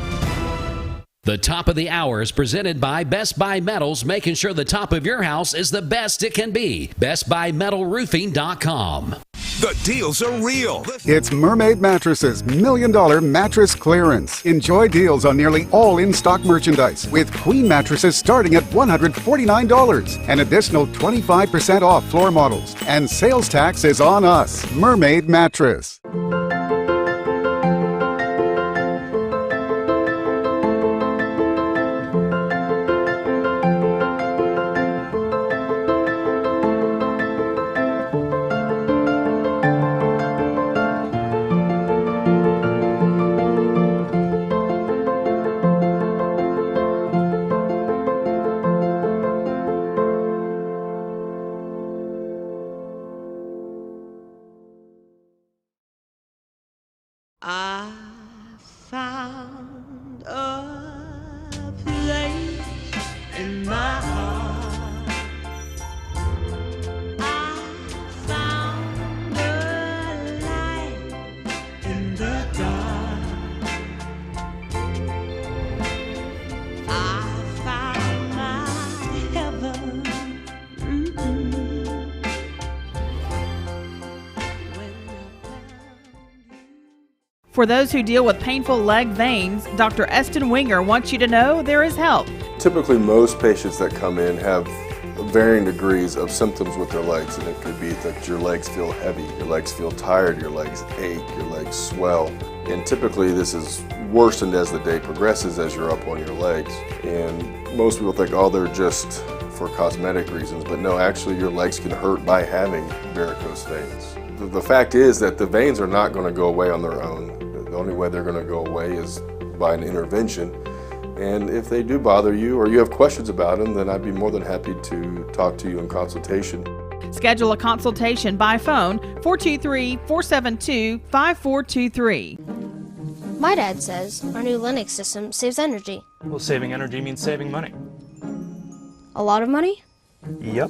The top of the hour is presented by Best Buy Metals, making sure the top of your house is the best it can be. BestBuyMetalRoofing.com. The deals are real. It's Mermaid Mattresses $1 Million Mattress Clearance. Enjoy deals on nearly all in-stock merchandise, with queen mattresses starting at $149. An additional 25% off floor models. And sales tax is on us. Mermaid Mattress. For those who deal with painful leg veins, Dr. Eston Winger wants you to know there is help. Typically, most patients that come in have varying degrees of symptoms with their legs, and it could be that your legs feel heavy, your legs feel tired, your legs ache, your legs swell, and typically this is worsened as the day progresses as you're up on your legs. And most people think, oh, they're just for cosmetic reasons, but no, actually your legs can hurt by having varicose veins. The fact is that the veins are not going to go away on their own. The only way they're going to go away is by an intervention. And if they do bother you or you have questions about them, then I'd be more than happy to talk to you in consultation. Schedule a consultation by phone 423-472-5423. My dad says our new Linux system saves energy. Well, saving energy means saving money. A lot of money? Yep.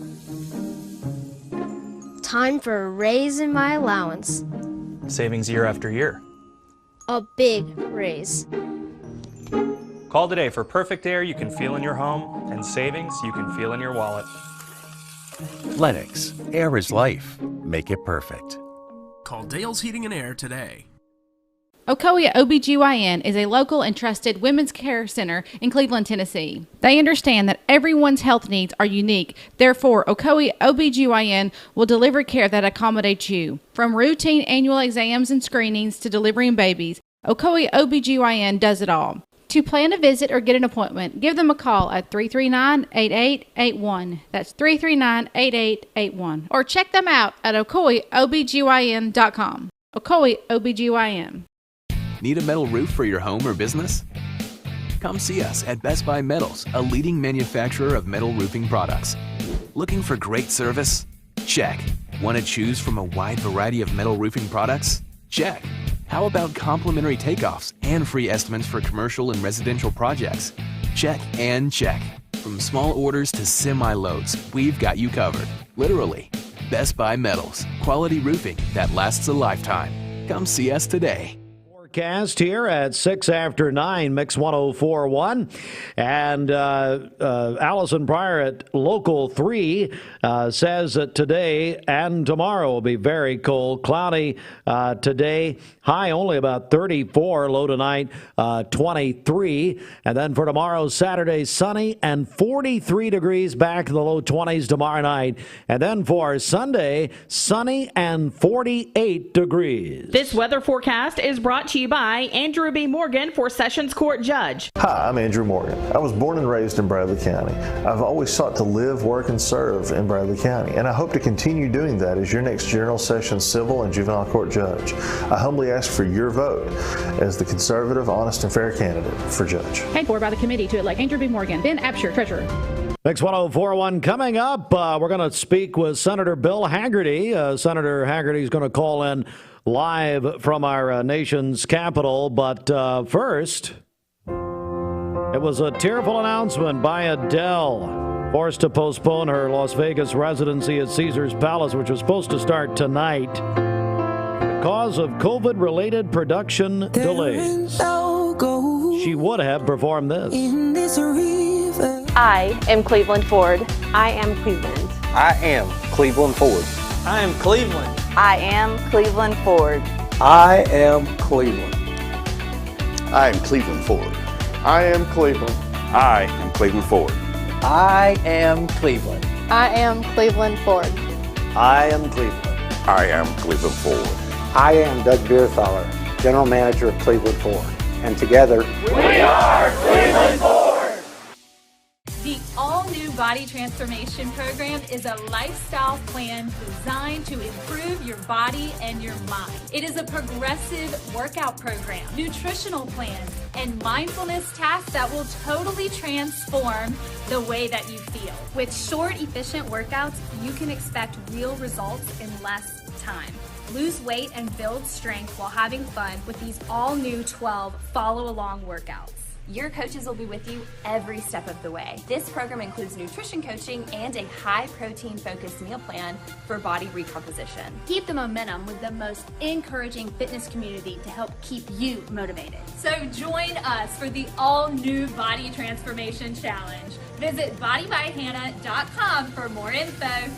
Time for a raise in my allowance. Savings year after year. A big raise. Call today for perfect air you can feel in your home and savings you can feel in your wallet. Lennox. Air is life. Make it perfect. Call Dale's Heating and Air today. Ocoee OBGYN is a local and trusted women's care center in Cleveland, Tennessee. They understand that everyone's health needs are unique. Therefore, Ocoee OBGYN will deliver care that accommodates you. From routine annual exams and screenings to delivering babies, Ocoee OBGYN does it all. To plan a visit or get an appointment, give them a call at 339-8881. That's 339-8881. Or check them out at ocoeeobgyn.com. Ocoee OBGYN. Need a metal roof for your home or business? Come see us at Best Buy Metals, a leading manufacturer of metal roofing products. Looking for great service? Check. Want to choose from a wide variety of metal roofing products? Check. How about complimentary takeoffs and free estimates for commercial and residential projects? Check and check. From small orders to semi-loads, we've got you covered. Literally. Best Buy Metals, quality roofing that lasts a lifetime. Come see us today. Forecast here at 6 after 9, Mix 104.1. And Allison Pryor at Local 3 says that today and tomorrow will be very cold. Cloudy today, high only about 34, low tonight 23. And then for tomorrow, Saturday, sunny and 43 degrees, back to the low 20s tomorrow night. And then for Sunday, sunny and 48 degrees. This weather forecast is brought to you by Andrew B. Morgan for Sessions Court Judge. Hi, I'm Andrew Morgan. I was born and raised in Bradley County. I've always sought to live, work, and serve in Bradley County, and I hope to continue doing that as your next General Sessions Civil and Juvenile Court Judge. I humbly ask for your vote as the conservative, honest, and fair candidate for Judge. Paid for by the committee to elect Andrew B. Morgan. Ben Absher, Treasurer. Mix 104.1 coming up. We're going to speak with Senator Bill Hagerty. Senator Hagerty is going to call in live from our nation's capital. But first, It was a tearful announcement by Adele, forced to postpone her Las Vegas residency at Caesars Palace, which was supposed to start tonight because of COVID-related production delays. She would have performed this. I am Cleveland Ford. I am Cleveland. I am Cleveland Ford. I am Cleveland. I am Cleveland Ford. I am Cleveland. I am Cleveland Ford. I am Cleveland. I am Cleveland Ford. I am Cleveland. I am Cleveland Ford. I am Cleveland. I am Cleveland Ford. I am Doug Beerthaler, General Manager of Cleveland Ford. And together, we are Cleveland Ford. The all-new Body Transformation Program is a lifestyle plan designed to improve your body and your mind. It is a progressive workout program, nutritional plans, and mindfulness tasks that will totally transform the way that you feel. With short, efficient workouts, you can expect real results in less time. Lose weight and build strength while having fun with these all-new 12 follow-along workouts. Your coaches will be with you every step of the way. This program includes nutrition coaching and a high-protein focused meal plan for body recomposition. Keep the momentum with the most encouraging fitness community to help keep you motivated. So join us for the all-new Body Transformation Challenge. Visit bodybyhannah.com for more info.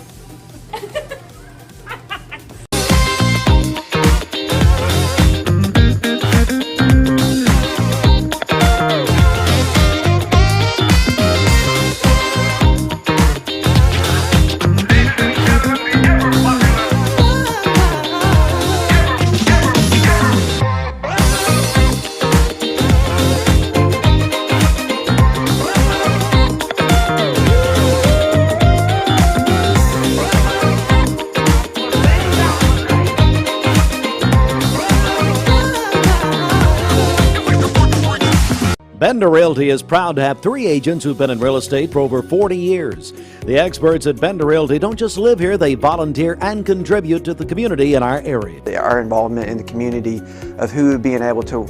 Bender Realty is proud to have 3 agents who've been in real estate for over 40 years. The experts at Bender Realty don't just live here, they volunteer and contribute to the community in our area. Our involvement in the community of who being able to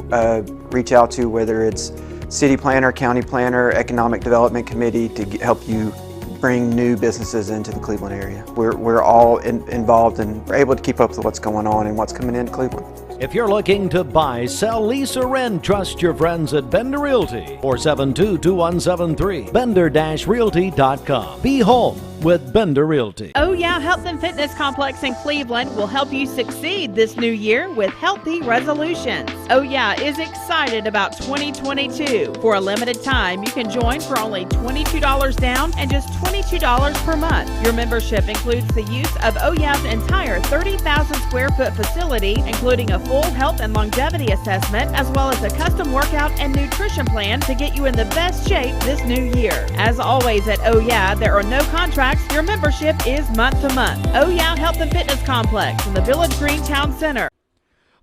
reach out to, whether it's city planner, county planner, economic development committee, to help you bring new businesses into the Cleveland area. We're all involved and we're able to keep up with what's going on and what's coming into Cleveland. If you're looking to buy, sell, lease, or rent, trust your friends at Bender Realty. 472-2173. Bender-Realty.com. Be home with Bender Realty. Oh Yeah Health and Fitness Complex in Cleveland will help you succeed this new year with healthy resolutions. Oh Yeah is excited about 2022. For a limited time, you can join for only $22 down and just $22 per month. Your membership includes the use of Oh Yeah's entire 30,000 square foot facility, including a full health and longevity assessment, as well as a custom workout and nutrition plan to get you in the best shape this new year. As always at Oh Yeah, there are no contracts. Your membership is month to month. Oh Yeah Health and Fitness Complex in the Village Green Town Center.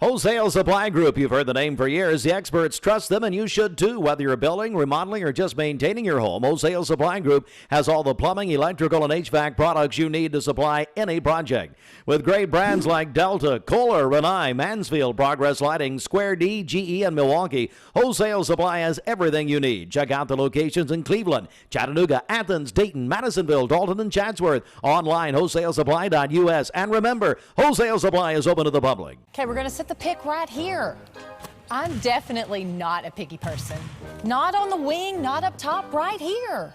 Wholesale Supply Group, you've heard the name for years. The experts trust them, and you should too. Whether you're building, remodeling, or just maintaining your home, Wholesale Supply Group has all the plumbing, electrical, and HVAC products you need to supply any project. With great brands like Delta, Kohler, Rinnai, Mansfield, Progress Lighting, Square D, GE, and Milwaukee, Wholesale Supply has everything you need. Check out the locations in Cleveland, Chattanooga, Athens, Dayton, Madisonville, Dalton, and Chatsworth. Online, wholesalesupply.us. And remember, Wholesale Supply is open to the public. Okay, we're going to set the pick right here. I'm definitely not a picky person. Not on the wing, not up top, right here.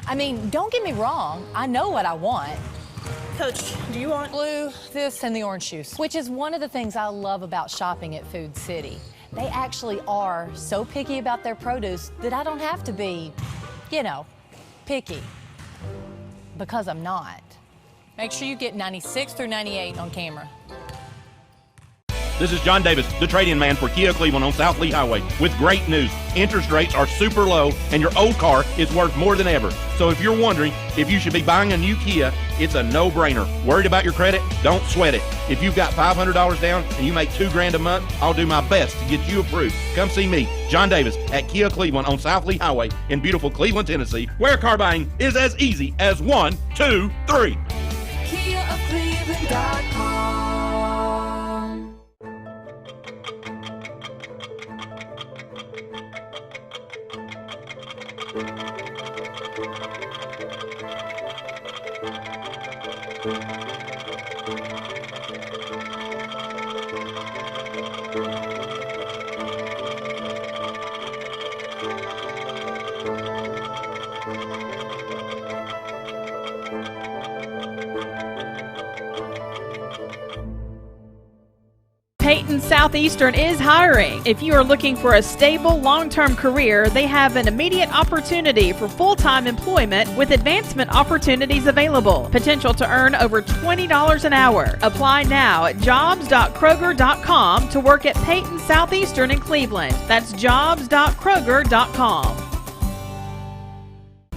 I mean, don't get me wrong, I know what I want. Coach, do you want blue, this, and the orange juice? Which is one of the things I love about shopping at Food City. They actually are so picky about their produce that I don't have to be, you know, picky. Because I'm not. Make sure you get 96 through 98 on camera. This is John Davis, the trade-in man for Kia Cleveland on South Lee Highway, with great news. Interest rates are super low, and your old car is worth more than ever. So if you're wondering if you should be buying a new Kia, it's a no-brainer. Worried about your credit? Don't sweat it. If you've got $500 down and you make $2,000 a month, I'll do my best to get you approved. Come see me, John Davis, at Kia Cleveland on South Lee Highway in beautiful Cleveland, Tennessee, where car buying is as easy as 1, 2, 3. KiaofCleveland.com. Peyton Southeastern is hiring. If you are looking for a stable, long-term career, they have an immediate opportunity for full-time employment with advancement opportunities available. Potential to earn over $20 an hour. Apply now at jobs.kroger.com to work at Peyton Southeastern in Cleveland. That's jobs.kroger.com.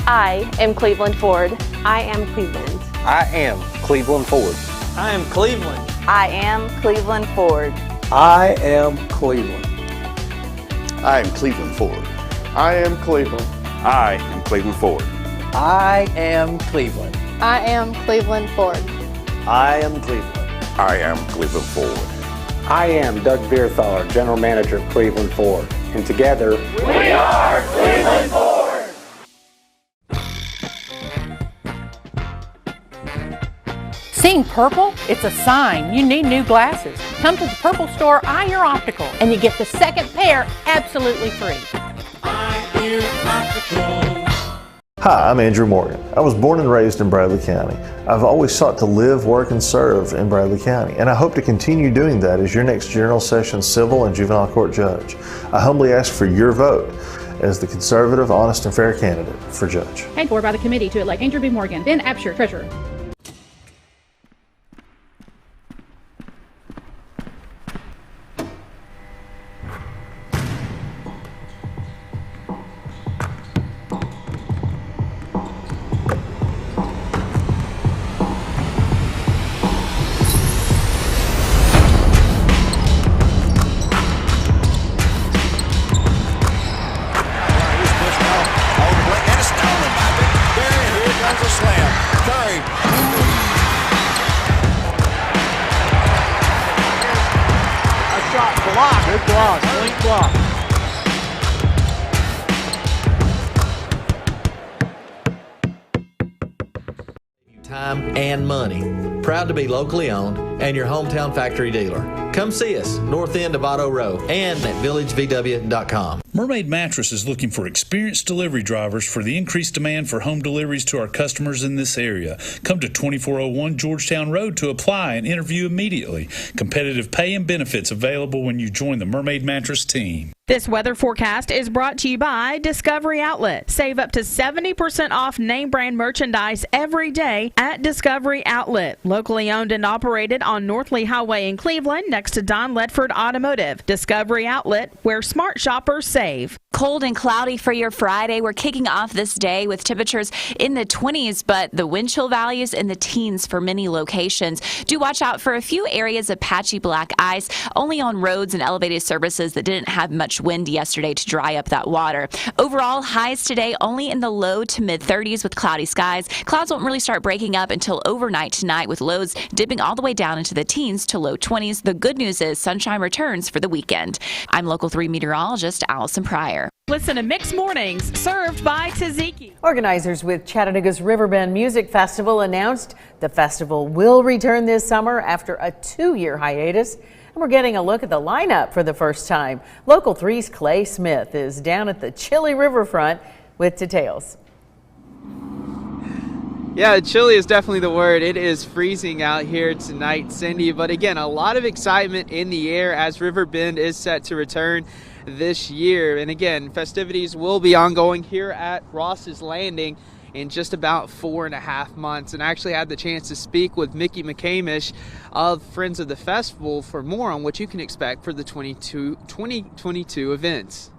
I am Cleveland Ford. I am Cleveland. I am Cleveland Ford. I am Cleveland. I am Cleveland Ford. I am Cleveland. I am Cleveland Ford. I am Cleveland. I am Cleveland Ford. I am Cleveland. I am Cleveland Ford. I am Cleveland. I am Cleveland Ford. I am Doug Beerthaler, General Manager of Cleveland Ford. And together, we are Cleveland Ford. Seeing purple? It's a sign you need new glasses. Come to the Purple Store, Eye Your Optical, and you get the second pair absolutely free. Hi, I'm Andrew Morgan. I was born and raised in Bradley County. I've always sought to live, work, and serve in Bradley County, and I hope to continue doing that as your next General Sessions Civil and Juvenile Court Judge. I humbly ask for your vote as the conservative, honest, and fair candidate for judge. Paid for by the committee to elect Andrew B. Morgan, Ben Absher, Treasurer. Time and money. Proud to be locally owned and your hometown factory dealer. Come see us, north end of Otto Row and at villagevw.com. Mermaid Mattress is looking for experienced delivery drivers for the increased demand for home deliveries to our customers in this area. Come to 2401 Georgetown Road to apply and interview immediately. Competitive pay and benefits available when you join the Mermaid Mattress team. This weather forecast is brought to you by Discovery Outlet. Save up to 70% off name brand merchandise every day at Discovery Outlet. Locally owned and operated on North Lee Highway in Cleveland next to Don Ledford Automotive. Discovery Outlet, where smart shoppers save. Cold and cloudy for your Friday. We're kicking off this day with temperatures in the 20s, but the wind chill values in the teens for many locations. Do watch out for a few areas of patchy black ice, only on roads and elevated surfaces that didn't have much wind yesterday to dry up that water. Overall, highs today only in the low to mid 30s with cloudy skies. Clouds won't really start breaking up until overnight tonight, with lows dipping all the way down into the teens to low 20s. The good news is sunshine returns for the weekend. I'm Local 3 meteorologist Allison Pryor. Listen to Mixed Mornings, served by Tzatziki. Organizers with Chattanooga's Riverbend Music Festival announced the festival will return this summer after a 2-year hiatus. And we're getting a look at the lineup for the first time. Local 3's Clay Smith is down at the chilly riverfront with details. Yeah, chilly is definitely the word. It is freezing out here tonight, Cindy. But again, a lot of excitement in the air as Riverbend is set to return this year. And again, festivities will be ongoing here at Ross's Landing in just about 4.5 months. And I actually had the chance to speak with Mickey McCamish of Friends of the Festival for more on what you can expect for the 2022 events.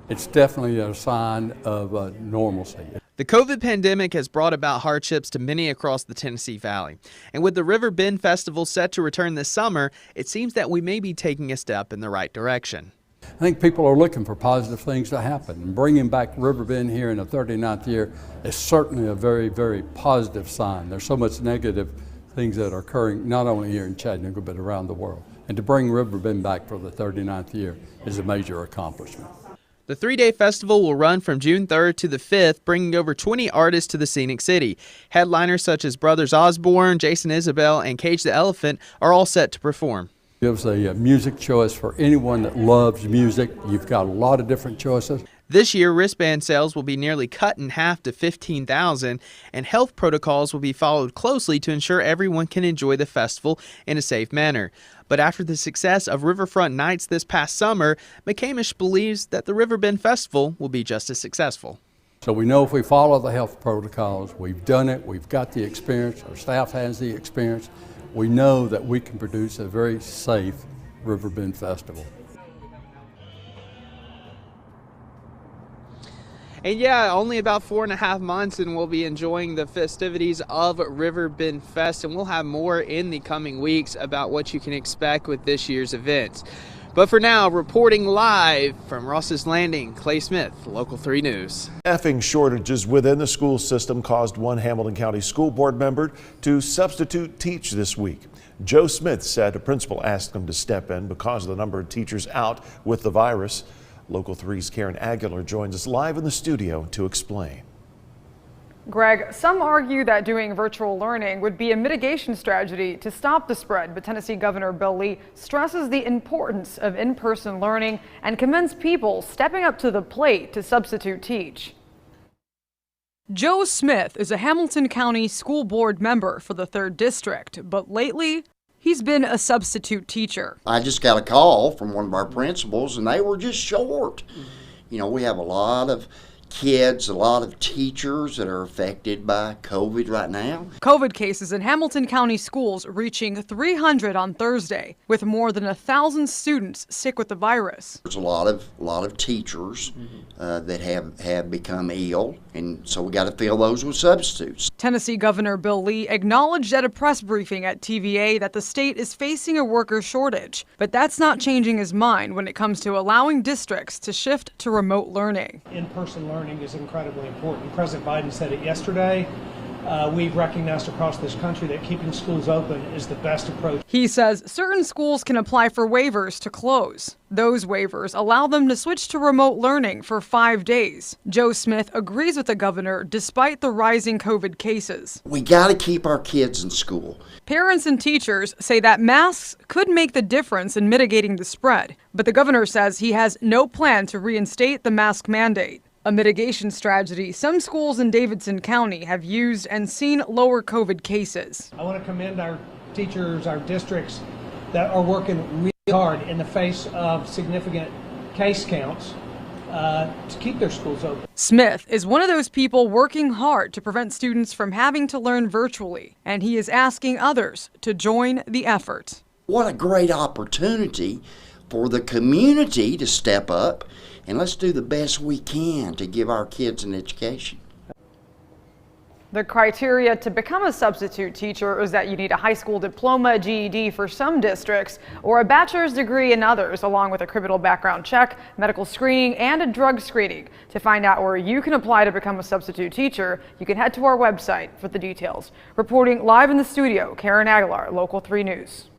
It's definitely a sign of normalcy. The COVID pandemic has brought about hardships to many across the Tennessee Valley. And with the Riverbend Festival set to return this summer, it seems that we may be taking a step in the right direction. I think people are looking for positive things to happen. And bringing back Riverbend here in the 39th year is certainly a very, very positive sign. There's so much negative things that are occurring not only here in Chattanooga but around the world. And to bring Riverbend back for the 39th year is a major accomplishment. The 3-day festival will run from June 3rd to the 5th, bringing over 20 artists to the Scenic City. Headliners such as Brothers Osborne, Jason Isabel, and Cage the Elephant are all set to perform. Gives a music choice for anyone that loves music. You've got a lot of different choices. This year, wristband sales will be nearly cut in half to 15,000, and health protocols will be followed closely to ensure everyone can enjoy the festival in a safe manner. But after the success of Riverfront Nights this past summer, McCamish believes that the Riverbend Festival will be just as successful. So we know if we follow the health protocols, we've done it, we've got the experience, our staff has the experience, we know that we can produce a very safe Riverbend Festival. And yeah, only about 4.5 months and we'll be enjoying the festivities of Riverbend Fest, and we'll have more in the coming weeks about what you can expect with this year's events. But for now, reporting live from Ross's Landing, Clay Smith, Local 3 News. Staffing shortages within the school system caused one Hamilton County School Board member to substitute teach this week. Joe Smith said a principal asked him to step in because of the number of teachers out with the virus. Local 3's Karen Aguilar joins us live in the studio to explain. Greg, some argue that doing virtual learning would be a mitigation strategy to stop the spread, but Tennessee Governor Bill Lee stresses the importance of in-person learning and commends people stepping up to the plate to substitute teach. Joe Smith is a Hamilton County School Board member for the 3rd District, but lately he's been a substitute teacher. I just got a call from one of our principals and they were just short. You know, we have a lot of kids, a lot of teachers that are affected by COVID right now. COVID cases in Hamilton County schools reaching 300 on Thursday, with more than 1,000 students sick with the virus. There's a lot of teachers that have become ill, and so we got to fill those with substitutes. Tennessee Governor Bill Lee acknowledged at a press briefing at TVA that the state is facing a worker shortage, but that's not changing his mind when it comes to allowing districts to shift to remote learning. In-person learning is incredibly important. President Biden said it yesterday. We've recognized across this country that keeping schools open is the best approach. He says certain schools can apply for waivers to close. Those waivers allow them to switch to remote learning for 5 days. Joe Smith agrees with the governor despite the rising COVID cases. We got to keep our kids in school. Parents and teachers say that masks could make the difference in mitigating the spread, but the governor says he has no plan to reinstate the mask mandate. A mitigation strategy some schools in Davidson County have used and seen lower COVID cases. I want to commend our teachers, our districts that are working really hard in the face of significant case counts to keep their schools open. Smith is one of those people working hard to prevent students from having to learn virtually, and he is asking others to join the effort. What a great opportunity for the community to step up, and let's do the best we can to give our kids an education. The criteria to become a substitute teacher is that you need a high school diploma, GED for some districts, or a bachelor's degree in others, along with a criminal background check, medical screening, and a drug screening. To find out where you can apply to become a substitute teacher, you can head to our website for the details. Reporting live in the studio, Karen Aguilar, Local 3 News.